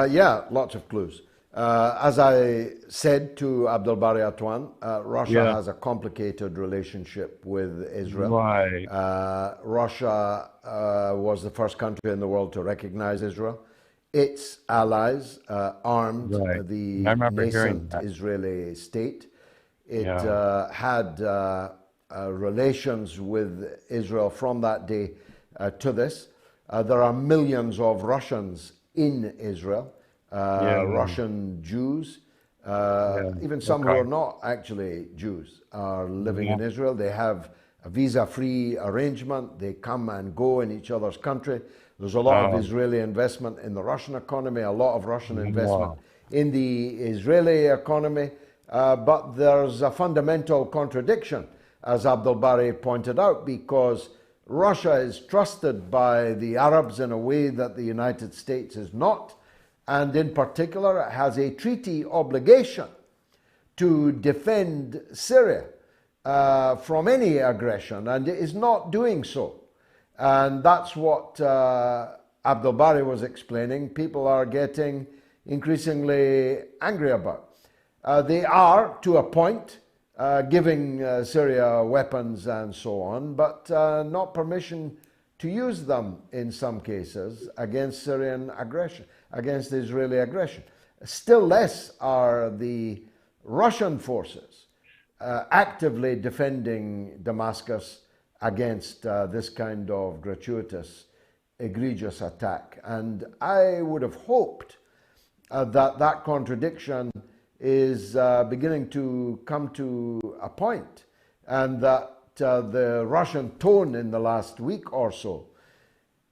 Yeah, lots of clues. As I said to Abdel Bari Atwan, Russia has a complicated relationship with Israel. Right. Russia was the first country in the world to recognize Israel. Its allies armed the nascent Israeli state. It had relations with Israel from that day to this. There are millions of Russians in Israel, Russian Jews, even some who are not actually Jews are living in Israel. They have a visa-free arrangement. They come and go in each other's country. There's a lot of Israeli investment in the Russian economy, a lot of Russian investment in the Israeli economy, but there's a fundamental contradiction, as Abdel Bari pointed out, because Russia is trusted by the Arabs in a way that the United States is not, and in particular it has a treaty obligation to defend Syria from any aggression, and it is not doing so. And that's what Abdel Bari was explaining. People are getting increasingly angry about. They are, to a point, giving Syria weapons and so on, but not permission to use them in some cases against Syrian aggression, against Israeli aggression. Still less are the Russian forces actively defending Damascus against this kind of gratuitous, egregious attack. And I would have hoped that contradiction is beginning to come to a point, and that the Russian tone in the last week or so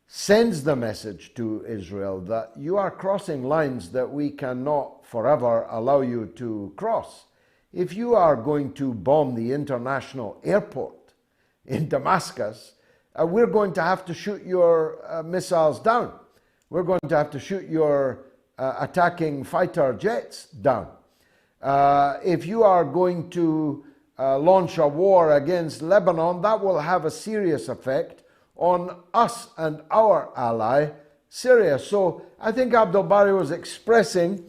sends the message to Israel that you are crossing lines that we cannot forever allow you to cross. If you are going to bomb the international airport in Damascus, we're going to have to shoot your missiles down. We're going to have to shoot your attacking fighter jets down. If you are going to launch a war against Lebanon, that will have a serious effect on us and our ally, Syria. So I think Abdel Bari was expressing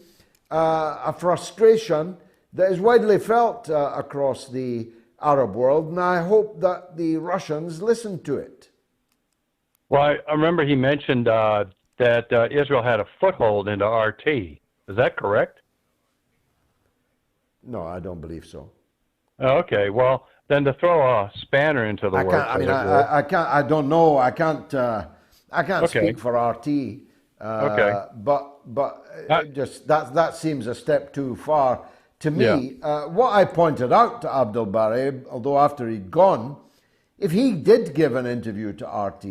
a frustration that is widely felt across the Arab world, and I hope that the Russians listen to it. Well, I remember he mentioned that Israel had a foothold into RT. Is that correct? No, I don't believe so. Okay, well, then to throw a spanner into the works. I can't. I don't know. I can't speak for RT. But just that seems a step too far to me. What I pointed out to Abdel Bari, although after he'd gone, if he did give an interview to RT,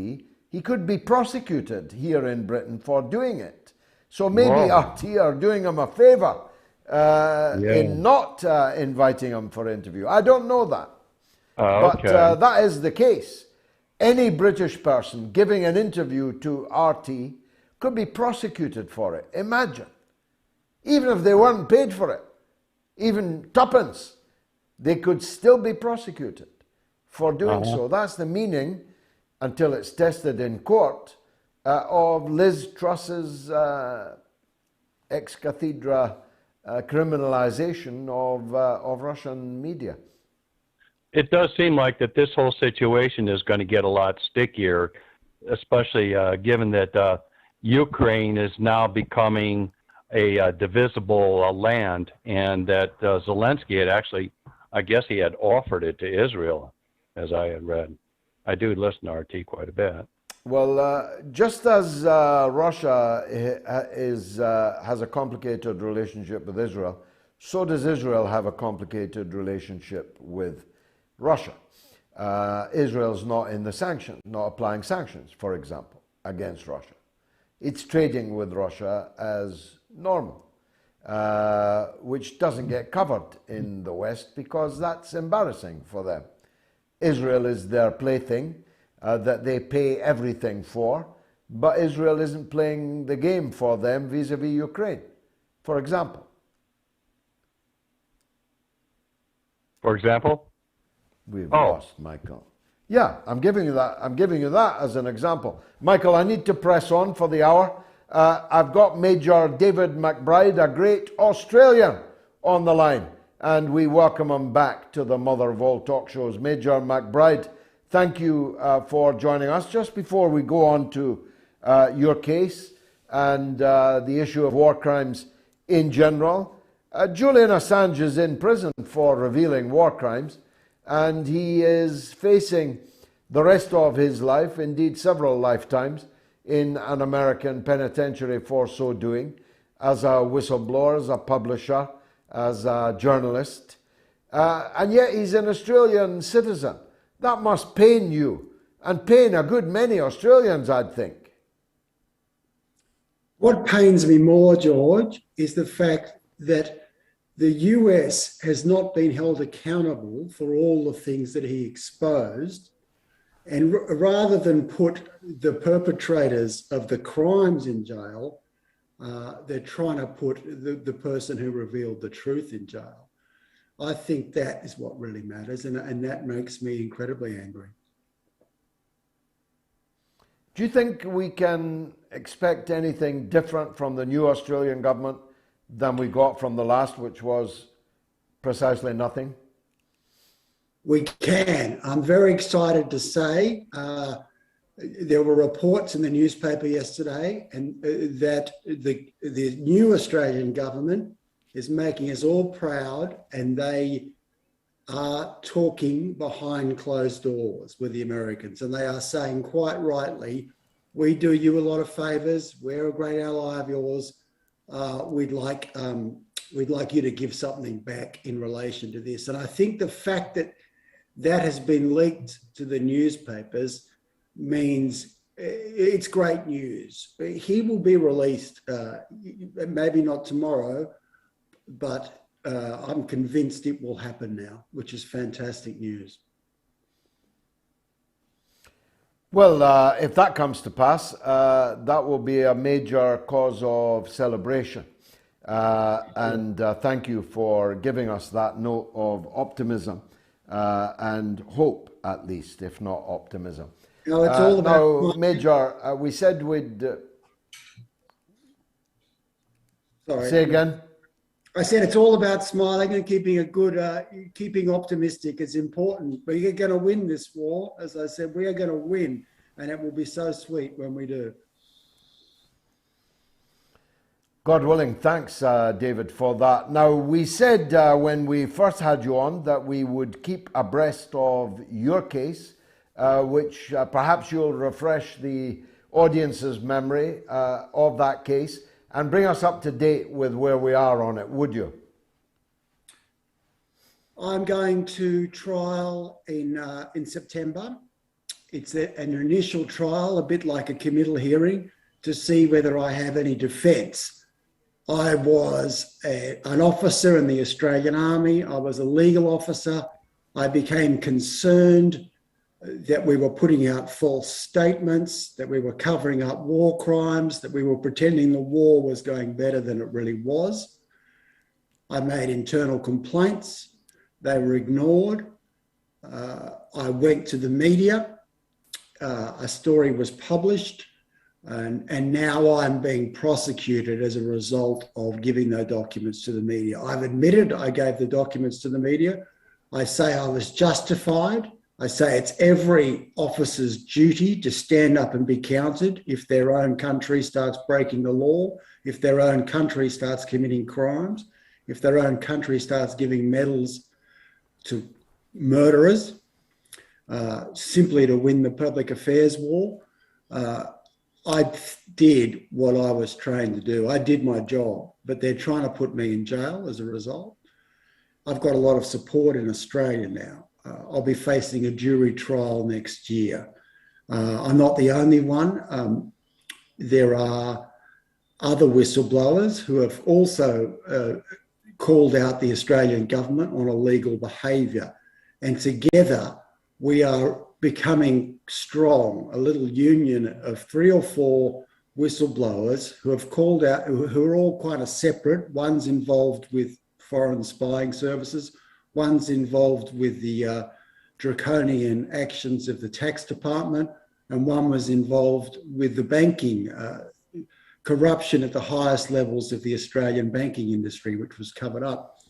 he could be prosecuted here in Britain for doing it. So maybe RT are doing him a favour in not inviting him for interview. I don't know that. But that is the case. Any British person giving an interview to RT could be prosecuted for it. Imagine. Even if they weren't paid for it. even tuppence, they could still be prosecuted for doing so. That's the meaning, until it's tested in court, of Liz Truss's ex cathedra criminalization of Russian media. It does seem like that this whole situation is going to get a lot stickier, especially given that Ukraine is now becoming a divisible land, and that Zelensky had actually, I guess he had offered it to Israel, as I had read. I do listen to RT quite a bit. Well, just as Russia has a complicated relationship with Israel, so does Israel have a complicated relationship with Russia. Israel's not in the sanctions, not applying sanctions, for example, against Russia. It's trading with Russia as normal, which doesn't get covered in the West because that's embarrassing for them. Israel is their plaything that they pay everything for, but Israel isn't playing the game for them vis-a-vis Ukraine, for example. For example? We've lost Michael. Yeah, I'm giving you that. I'm giving you that as an example. Michael, I need to press on for the hour. I've got Major David McBride, a great Australian, on the line, and we welcome him back to the mother of all talk shows. Major McBride, thank you for joining us. Just before we go on to your case and the issue of war crimes in general, Julian Assange is in prison for revealing war crimes, and he is facing the rest of his life, indeed several lifetimes, in an American penitentiary for so doing, as a whistleblower, as a publisher, as a journalist. And yet he's an Australian citizen. That must pain you, and pain a good many Australians, I'd think. What pains me more, George, is the fact that the US has not been held accountable for all the things that he exposed. And rather than put the perpetrators of the crimes in jail, they're trying to put the person who revealed the truth in jail. I think that is what really matters, and that makes me incredibly angry. Do you think we can expect anything different from the new Australian government than we got from the last, which was precisely nothing? We can. I'm very excited to say there were reports in the newspaper yesterday and that the new Australian government is making us all proud, and they are talking behind closed doors with the Americans, and they are saying quite rightly, we do you a lot of favours, we're a great ally of yours, we'd like you to give something back in relation to this. And I think the fact that that has been leaked to the newspapers means it's great news. He will be released, maybe not tomorrow, but I'm convinced it will happen now, which is fantastic news. Well, if that comes to pass, that will be a major cause of celebration. And thank you for giving us that note of optimism and hope, at least, if not optimism. No, it's all about... Now, Major, we said we'd... Sorry. Say again? I said it's all about smiling and keeping a good, keeping optimistic is important. But you're going to win this war. As I said, we are going to win, and it will be so sweet when we do. God willing, thanks, David, for that. Now, we said when we first had you on that we would keep abreast of your case, which perhaps you'll refresh the audience's memory of that case and bring us up to date with where we are on it, would you? I'm going to trial in September. It's an initial trial, a bit like a committal hearing, to see whether I have any defence. I was an officer in the Australian Army. I was a legal officer. I became concerned that we were putting out false statements, that we were covering up war crimes, that we were pretending the war was going better than it really was. I made internal complaints. They were ignored. I went to the media. A story was published. And now I'm being prosecuted as a result of giving those documents to the media. I've admitted I gave the documents to the media. I say I was justified. I say it's every officer's duty to stand up and be counted if their own country starts breaking the law, if their own country starts committing crimes, if their own country starts giving medals to murderers simply to win the public affairs war. I did what I was trained to do. I did my job, but they're trying to put me in jail as a result. I've got a lot of support in Australia now. I'll be facing a jury trial next year. I'm not the only one. There are other whistleblowers who have also called out the Australian government on illegal behaviour. And together we are becoming strong, a little union of 3 or 4 whistleblowers who have called out, who are all kind of separate. One's involved with foreign spying services, one's involved with the draconian actions of the tax department, and one was involved with the banking, corruption at the highest levels of the Australian banking industry, which was covered up.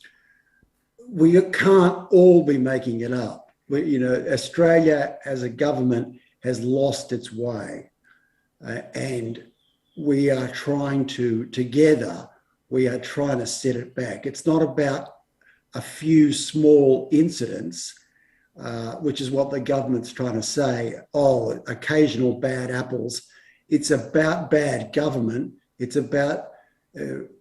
We can't all be making it up. Australia as a government has lost its way, and we are trying to, together, we are trying to set it back. It's not about a few small incidents, which is what the government's trying to say, occasional bad apples. It's about bad government. It's about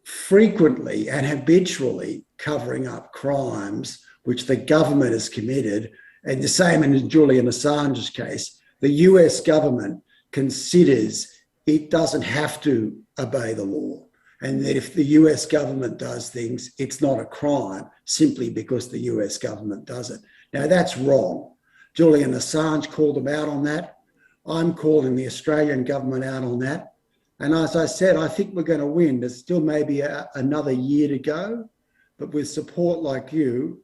frequently and habitually covering up crimes which the government has committed. And the same in Julian Assange's case, the US government considers it doesn't have to obey the law, and that if the US government does things, it's not a crime simply because the US government does it. Now, that's wrong. Julian Assange called them out on that. I'm calling the Australian government out on that. And as I said, I think we're going to win. There's still maybe another year to go, but with support like you,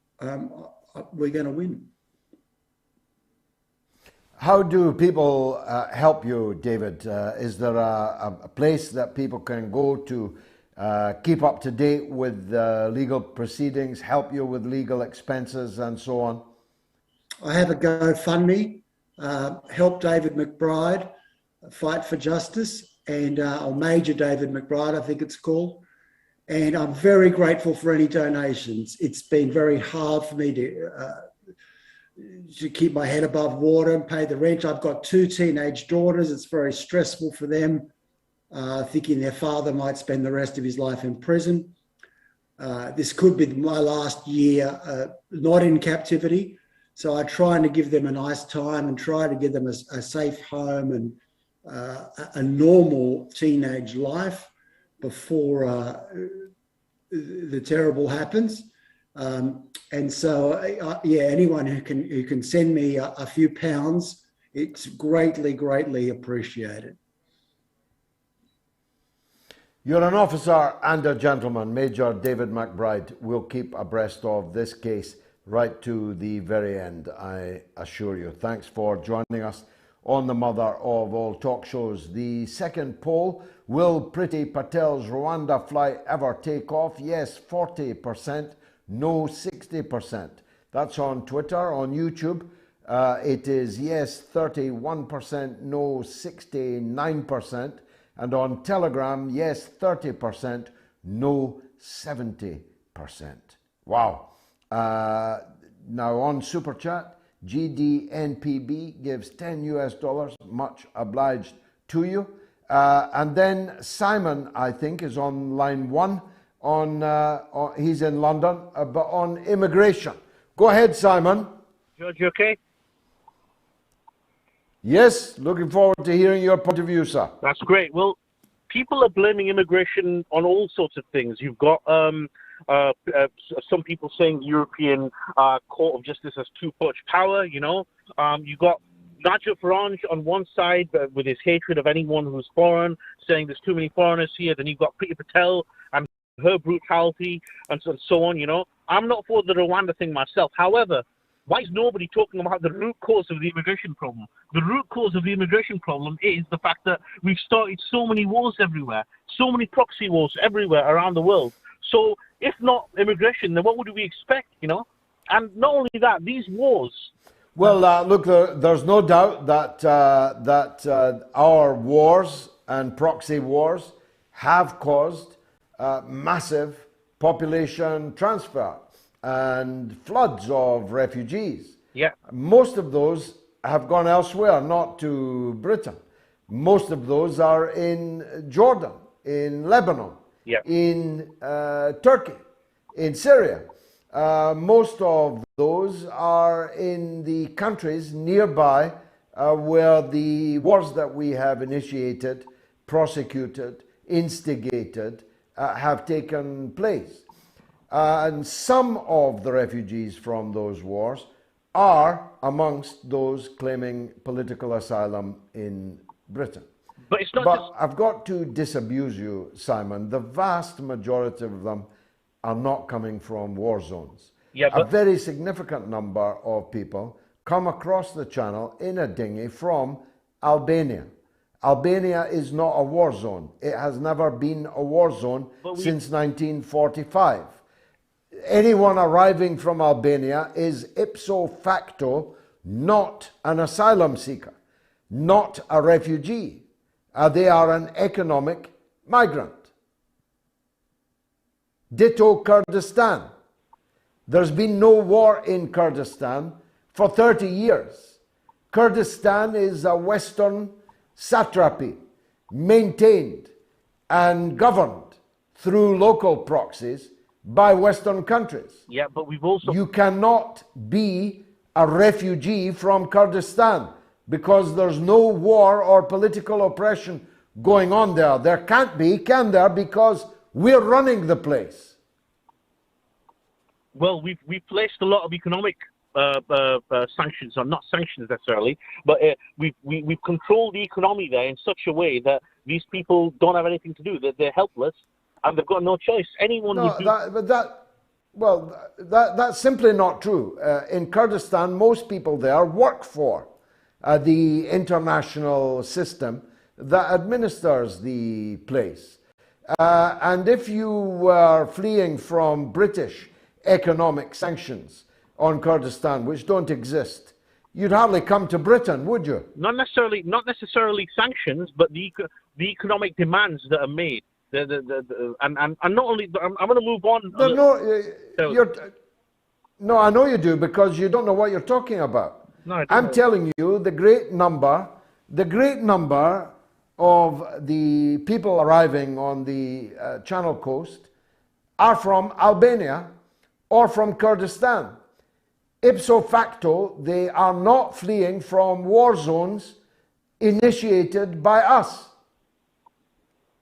we're going to win. How do people help you, David? Is there a place that people can go to keep up to date with legal proceedings, help you with legal expenses and so on? I have a GoFundMe, Help David McBride, Fight for Justice, and or Major David McBride, I think it's called. And I'm very grateful for any donations. It's been very hard for me to keep my head above water and pay the rent. I've got 2 teenage daughters. It's very stressful for them, thinking their father might spend the rest of his life in prison. This could be my last year not in captivity. So I'm trying to give them a nice time and try to give them a safe home and a normal teenage life before the terrible happens. And so, anyone who can send me a few pounds, it's greatly, greatly appreciated. You're an officer and a gentleman. Major David McBride will keep abreast of this case right to the very end, I assure you. Thanks for joining us on the mother of all talk shows. The second poll, will Priti Patel's Rwanda flight ever take off? Yes, 40%. No, 60%. That's on Twitter. On YouTube, it is yes, 31%, no, 69%. And on Telegram, yes, 30%, no, 70%. Wow. Now on Super Chat, GDNPB gives $10 US. Much obliged to you. And then Simon, I think, is on line 1. He's in London, but on immigration. Go ahead, Simon. George, you okay? Yes, looking forward to hearing your point of view, sir. That's great. Well, people are blaming immigration on all sorts of things. You've got some people saying the European Court of Justice has too much power, you know. You got Nigel Farage on one side with his hatred of anyone who's foreign, saying there's too many foreigners here. Then you've got Priti Patel and her brutality and so on, you know. I'm not for the Rwanda thing myself. However, why is nobody talking about the root cause of the immigration problem? The root cause of the immigration problem is the fact that we've started so many wars everywhere, so many proxy wars everywhere around the world. So if not immigration, then what would we expect, you know? And not only that, these wars... Well, look, there's no doubt that our wars and proxy wars have caused massive population transfer and floods of refugees. Yeah. Most of those have gone elsewhere, not to Britain. Most of those are in Jordan, in Lebanon, in Turkey, in Syria. Most of those are in the countries nearby where the wars that we have initiated, prosecuted, instigated have taken place. And some of the refugees from those wars are amongst those claiming political asylum in Britain. But it's not But I've got to disabuse you, Simon. The vast majority of them are not coming from war zones. Yeah, A very significant number of people come across the channel in a dinghy from Albania. Albania is not a war zone. It has never been a war zone since 1945. Anyone arriving from Albania is ipso facto not an asylum seeker, not a refugee. They are an economic migrant. Ditto Kurdistan. There's been no war in Kurdistan for 30 years. Kurdistan is a Western satrapy, maintained and governed through local proxies by Western countries. Yeah, but we've also... You cannot be a refugee from Kurdistan because there's no war or political oppression going on there. There can't be, can there? Because we're running the place. Well, we've placed a lot of economic sanctions, or not sanctions necessarily, but we've controlled the economy there in such a way that these people don't have anything to do. They're helpless, and they've got no choice. Anyone would do... That's simply not true. In Kurdistan, most people there work for the international system that administers the place. And if you were fleeing from British economic sanctions on Kurdistan, which don't exist, you'd hardly come to Britain, would you? Not necessarily sanctions, but the economic demands that are made. And not only, I'm going to move on. No, I know you do, because you don't know what you're talking about. No, I'm telling you the great number of the people arriving on the Channel Coast are from Albania or from Kurdistan. Ipso facto, they are not fleeing from war zones initiated by us.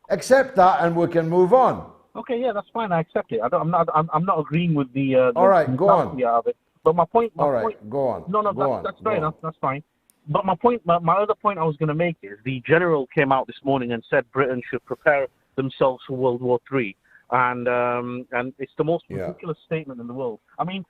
Accept that and we can move on. Okay, yeah, that's fine. I accept it. I'm not agreeing with the all right, go on. Of it. But my point. All right, go on. No, that's fair enough. That's fine. But my point, my other point I was going to make is the general came out this morning and said Britain should prepare themselves for World War III, and it's the most ridiculous statement in the world. I mean,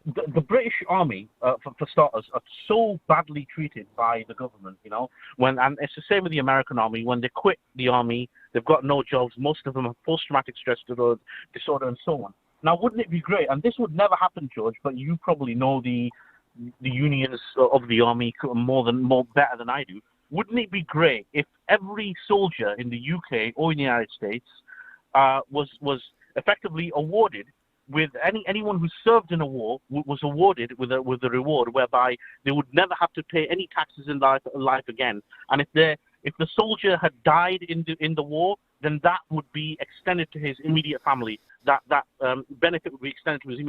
the British Army, for starters, are so badly treated by the government. You know, and it's the same with the American Army. When they quit the army, they've got no jobs. Most of them have post-traumatic stress disorder and so on. Now, wouldn't it be great? And this would never happen, George, but you probably know the unions of the army better than I do. Wouldn't it be great if every soldier in the UK or in the United States was effectively awarded with anyone who served in a war was awarded with a reward whereby they would never have to pay any taxes in life again. And if the soldier had died in the war, then that would be extended to his immediate family. That benefit would be extended to his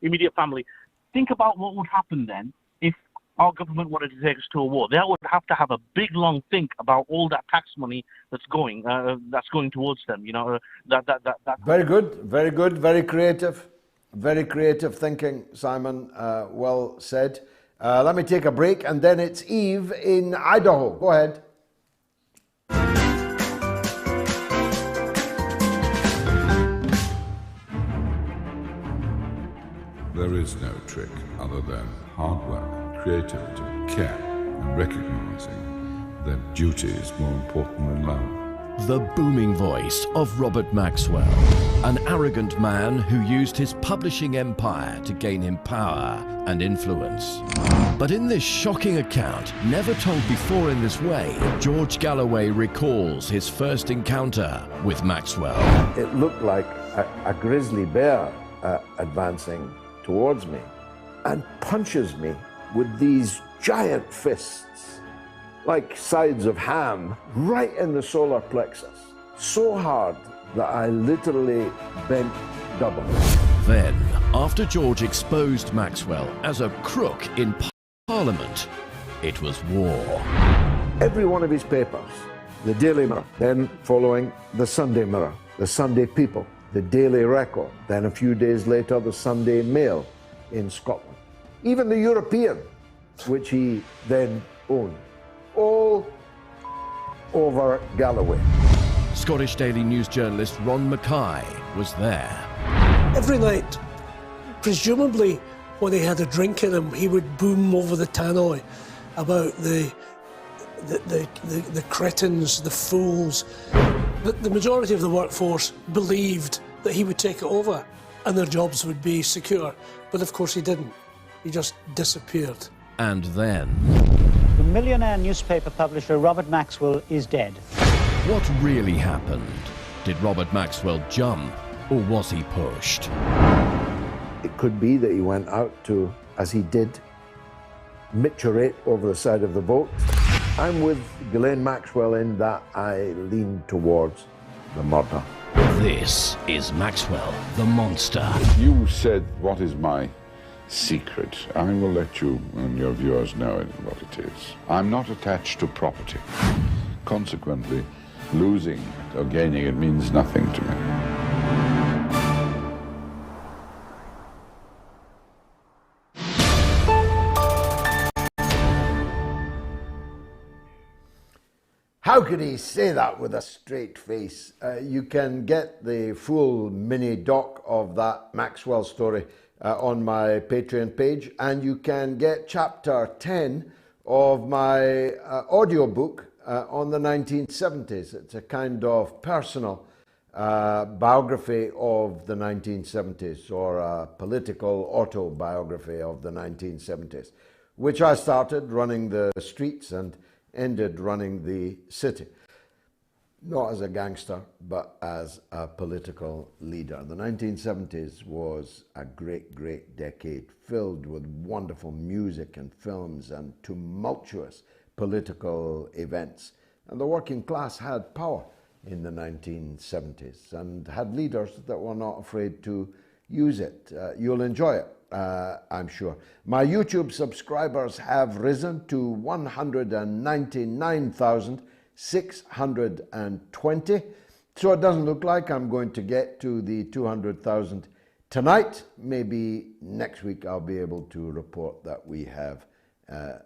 immediate family. Think about what would happen then if our government wanted to take us to a war. They would have to have a big, long think about all that tax money that's going towards them. You know, that. Very good, very creative thinking, Simon. Well said. Let me take a break, and then it's Eve in Idaho. Go ahead. There is no trick other than hard work, creativity, care, and recognizing that duty is more important than love. The booming voice of Robert Maxwell, an arrogant man who used his publishing empire to gain him power and influence. But in this shocking account, never told before in this way, George Galloway recalls his first encounter with Maxwell. It looked like a grizzly bear advancing towards me and punches me with these giant fists, like sides of ham, right in the solar plexus, so hard that I literally bent double. Then, after George exposed Maxwell as a crook in Parliament, it was war. Every one of his papers, the Daily Mirror, then following the Sunday Mirror, the Sunday People, the Daily Record, then a few days later the Sunday Mail in Scotland. Even the European, which he then owned. All over Galloway. Scottish Daily News journalist Ron Mackay was there. Every night, presumably when he had a drink in him, he would boom over the tannoy about the cretins, the fools. The majority of the workforce believed that he would take it over and their jobs would be secure. But of course he didn't. He just disappeared. And then... The millionaire newspaper publisher Robert Maxwell is dead. What really happened? Did Robert Maxwell jump, or was he pushed? It could be that he went out to, as he did, micturate over the side of the boat. I'm with Ghislaine Maxwell in that I lean towards the murder. This is Maxwell, the monster. You said, what is my secret? I will let you and your viewers know what it is. I'm not attached to property. Consequently, losing it or gaining it means nothing to me. How could he say that with a straight face? You can get the full mini doc of that Maxwell story on my Patreon page, and you can get chapter 10 of my audiobook on the 1970s. It's a kind of personal biography of the 1970s, or a political autobiography of the 1970s, which I started running the streets and ended running the city. Not as a gangster, but as a political leader. The 1970s was a great, great decade, filled with wonderful music and films and tumultuous political events. And the working class had power in the 1970s and had leaders that were not afraid to use it. You'll enjoy it, I'm sure. My YouTube subscribers have risen to 199,620. So it doesn't look like I'm going to get to the 200,000 tonight. Maybe next week I'll be able to report that we have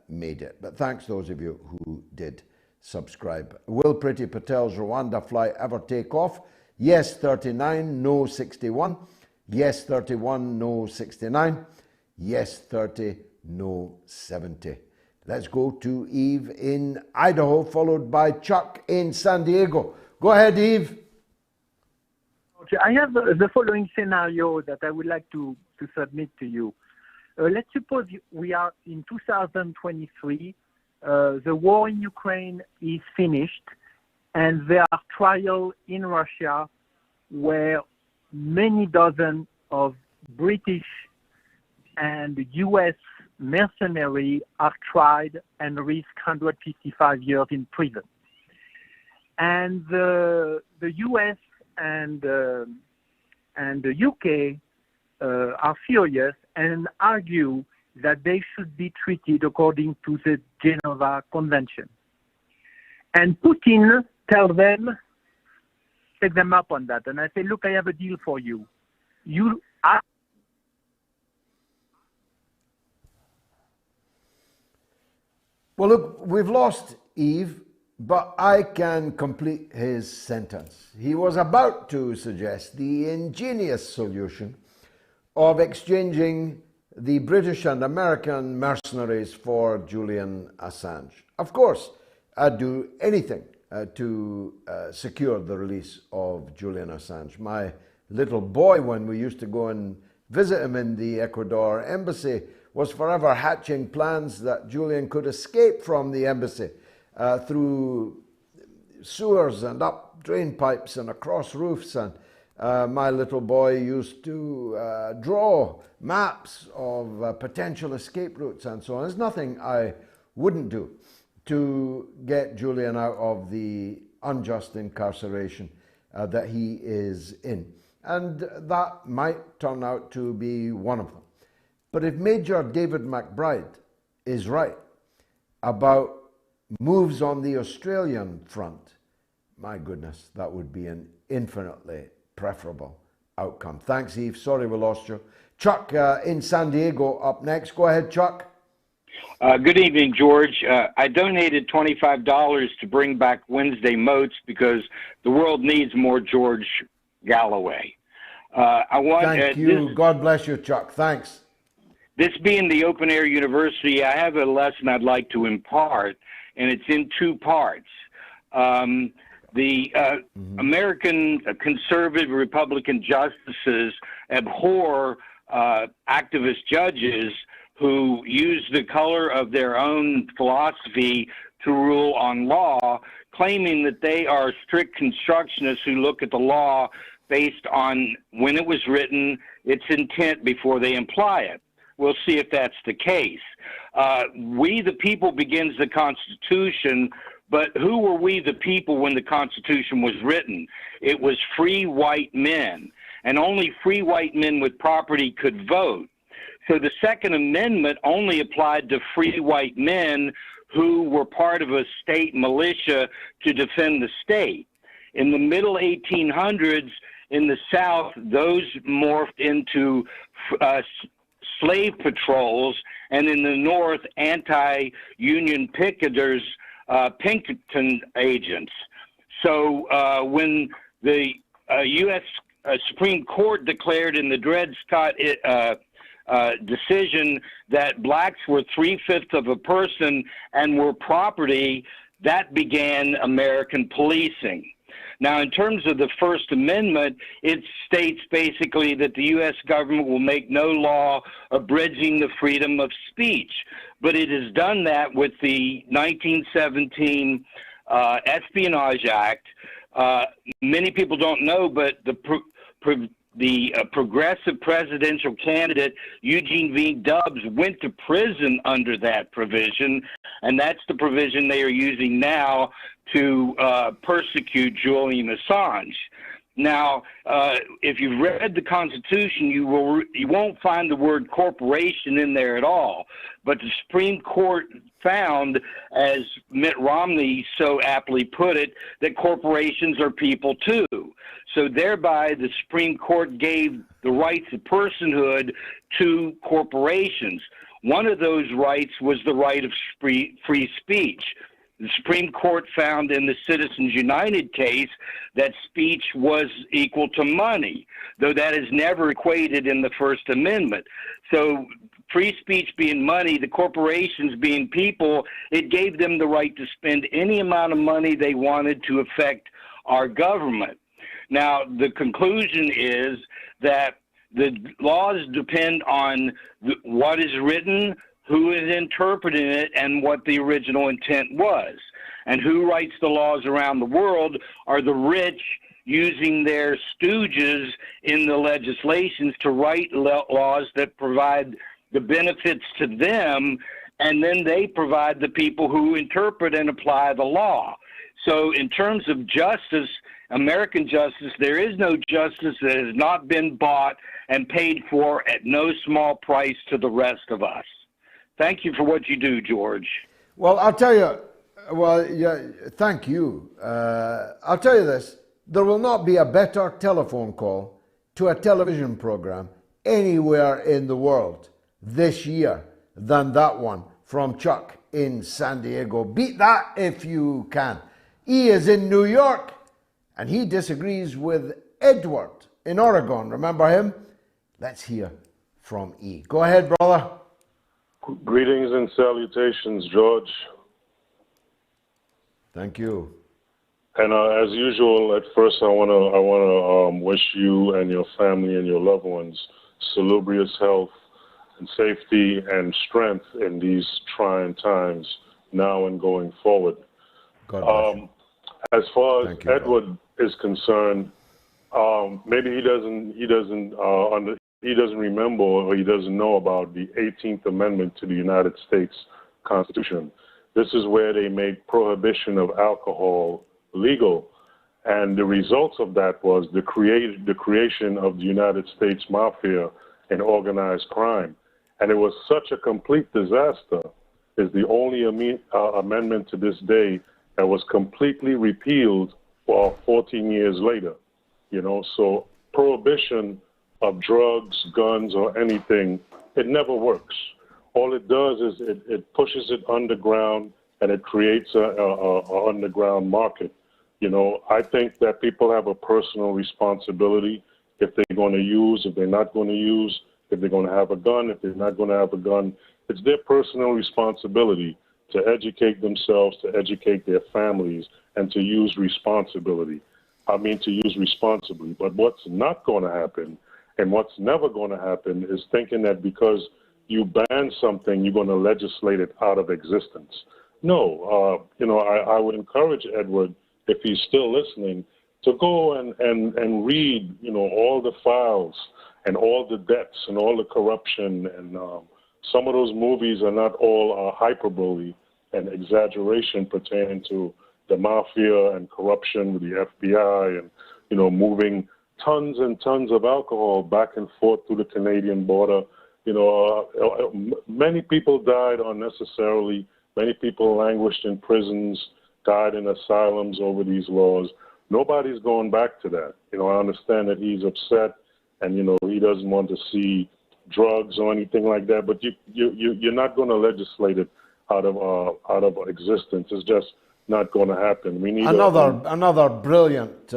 made it. But thanks those of you who did subscribe. Will Priti Patel's Rwanda flight ever take off? Yes, 39, no 61. Yes, 31, no 69. Yes, 30, no 70. Let's go to Eve in Idaho, followed by Chuck in San Diego. Go ahead, Eve. Okay, I have the following scenario that I would like to submit to you. Let's suppose we are in 2023, the war in Ukraine is finished, and there are trials in Russia where many dozens of British and US mercenaries are tried and risk 155 years in prison. And the US and the UK are furious and argue that they should be treated according to the Geneva Convention. And Putin tells them, take them up on that. And I say, look, I have a deal for you. Well, look, we've lost Eve, but I can complete his sentence. He was about to suggest the ingenious solution of exchanging the British and American mercenaries for Julian Assange. Of course, I'd do anything to secure the release of Julian Assange. My little boy, when we used to go and visit him in the Ecuador embassy, was forever hatching plans that Julian could escape from the embassy through sewers and up drain pipes and across roofs. And my little boy used to draw maps of potential escape routes and so on. There's nothing I wouldn't do to get Julian out of the unjust incarceration that he is in. And that might turn out to be one of them. But if Major David McBride is right about moves on the Australian front, my goodness, that would be an infinitely preferable outcome. Thanks, Eve. Sorry we lost you. Chuck in San Diego up next. Go ahead, Chuck. Good evening, George. I donated $25 to bring back Wednesday Moats because the world needs more George Galloway. Thank you. God bless you, Chuck. Thanks. This being the open air university, I have a lesson I'd like to impart, and it's in two parts. American conservative Republican justices abhor activist judges who use the color of their own philosophy to rule on law, claiming that they are strict constructionists who look at the law based on when it was written, its intent before they apply it. We'll see if that's the case. We the people begins the Constitution, but who were we the people when the Constitution was written? It was free white men, and only free white men with property could vote. So the Second Amendment only applied to free white men who were part of a state militia to defend the state. In the middle 1800s, in the South, those morphed into slave patrols, and in the North, anti-union picketers, Pinkerton agents. So when the U.S. Supreme Court declared in the Dred Scott decision that blacks were 3/5 of a person and were property, that began American policing. Now, in terms of the First Amendment, it states basically that the U.S. government will make no law abridging the freedom of speech. But it has done that with the 1917 Espionage Act. Many people don't know, but the progressive presidential candidate Eugene V. Dubs went to prison under that provision, and that's the provision they are using now to persecute Julian Assange. Now, if you've read the Constitution, you won't find the word corporation in there at all. But the Supreme Court found, as Mitt Romney so aptly put it, that corporations are people too. So thereby, the Supreme Court gave the rights of personhood to corporations. One of those rights was the right of free speech. The Supreme Court found in the Citizens United case that speech was equal to money, though that is never equated in the First Amendment. So free speech being money, the corporations being people, it gave them the right to spend any amount of money they wanted to affect our government. Now, the conclusion is that the laws depend on what is written, who is interpreting it, and what the original intent was. And who writes the laws around the world are the rich using their stooges in the legislations to write laws that provide the benefits to them, and then they provide the people who interpret and apply the law. So in terms of justice, American justice, there is no justice that has not been bought and paid for at no small price to the rest of us. Thank you for what you do, George. Well, I'll tell you, thank you. I'll tell you this, there will not be a better telephone call to a television program anywhere in the world this year than that one from Chuck in San Diego. Beat that if you can. He is in New York, and he disagrees with Edward in Oregon. Remember him? Let's hear from E. Go ahead, brother. Greetings and salutations, George. Thank you. And as usual, at first I wanna wish you and your family and your loved ones salubrious health and safety and strength in these trying times now and going forward. God bless you. As far as you, Edward is concerned, maybe he doesn't remember or he doesn't know about the 18th Amendment to the United States Constitution. This is where they made prohibition of alcohol legal, and the results of that was the creation of the United States Mafia and organized crime. And it was such a complete disaster. It's the only amendment to this day that was completely repealed 14 years later. You know, so prohibition of drugs, guns, or anything, it never works. All it does is it pushes it underground and it creates a underground market. You know, I think that people have a personal responsibility if they're going to use, if they're not going to use, if they're going to have a gun, if they're not going to have a gun. It's their personal responsibility to educate themselves, to educate their families, and to use responsibly. But what's not going to happen, and what's never going to happen, is thinking that because you ban something, you're going to legislate it out of existence. No, I would encourage Edward, if he's still listening, to go and read, all the files and all the debts and all the corruption. And some of those movies are not all hyperbole and exaggeration pertaining to the mafia and corruption with the FBI and, moving tons and tons of alcohol back and forth through the Canadian border. Many people died unnecessarily. Many people languished in prisons, died in asylums over these laws. Nobody's going back to that. I understand that he's upset and, he doesn't want to see drugs or anything like that, but you're not going to legislate it out of existence. It's just not going to happen. We need another brilliant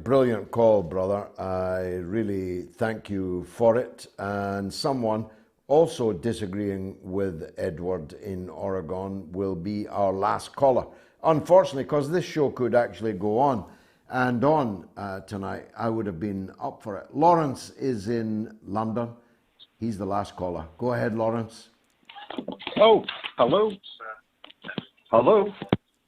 brilliant call, brother. I really thank you for it. And someone also disagreeing with Edward in Oregon will be our last caller. Unfortunately, because this show could actually go on and on tonight, I would have been up for it. Lawrence is in London. He's the last caller. Go ahead, Lawrence. Oh, hello. Hello?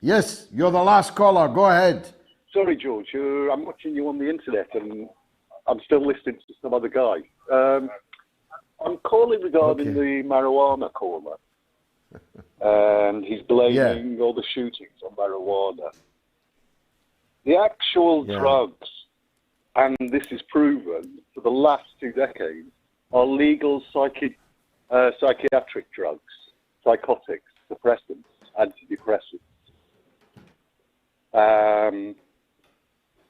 Yes, you're the last caller. Go ahead. Sorry, George. I'm watching you on the internet and I'm still listening to some other guy. I'm calling regarding the marijuana caller. And he's blaming all the shootings on marijuana. The actual drugs, and this is proven for the last 2 decades, are legal psychiatric drugs, psychotics, suppressants, antidepressants.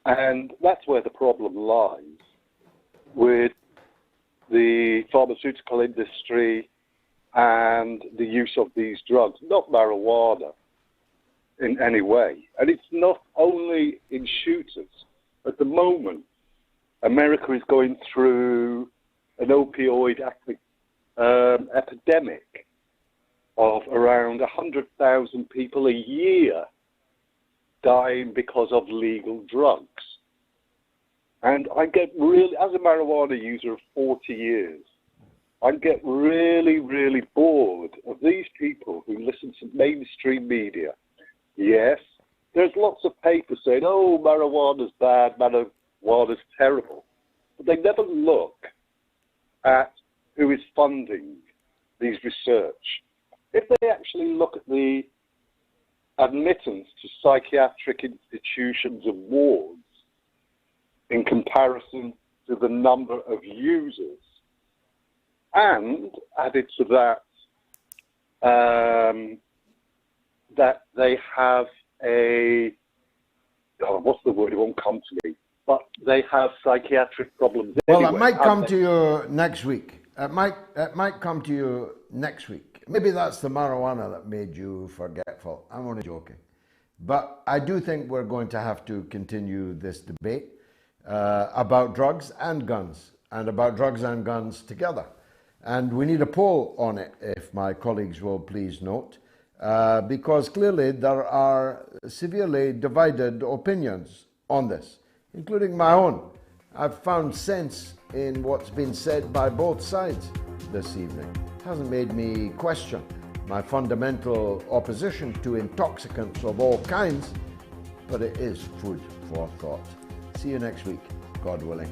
And that's where the problem lies with the pharmaceutical industry and the use of these drugs, not marijuana in any way. And it's not only in shooters. At the moment, America is going through an opioid epidemic of around 100,000 people a year dying because of legal drugs. And I get really, as a marijuana user of 40 years, I get really, really bored of these people who listen to mainstream media. Yes, there's lots of papers saying, oh, marijuana's bad, marijuana's terrible. But they never look at who is funding these research. If they actually look at the admittance to psychiatric institutions of wards in comparison to the number of users, and added to that, that they have what's the word? It won't come to me. But they have psychiatric problems. Well, anyway, it might come to you next week. It might come to you next week. Maybe that's the marijuana that made you forgetful. I'm only joking. But I do think we're going to have to continue this debate about drugs and guns. and about drugs and guns together. And we need a poll on it, if my colleagues will please note, because clearly there are severely divided opinions on this, including my own. I've found sense in what's been said by both sides this evening. It hasn't made me question my fundamental opposition to intoxicants of all kinds, but it is food for thought. See you next week, God willing.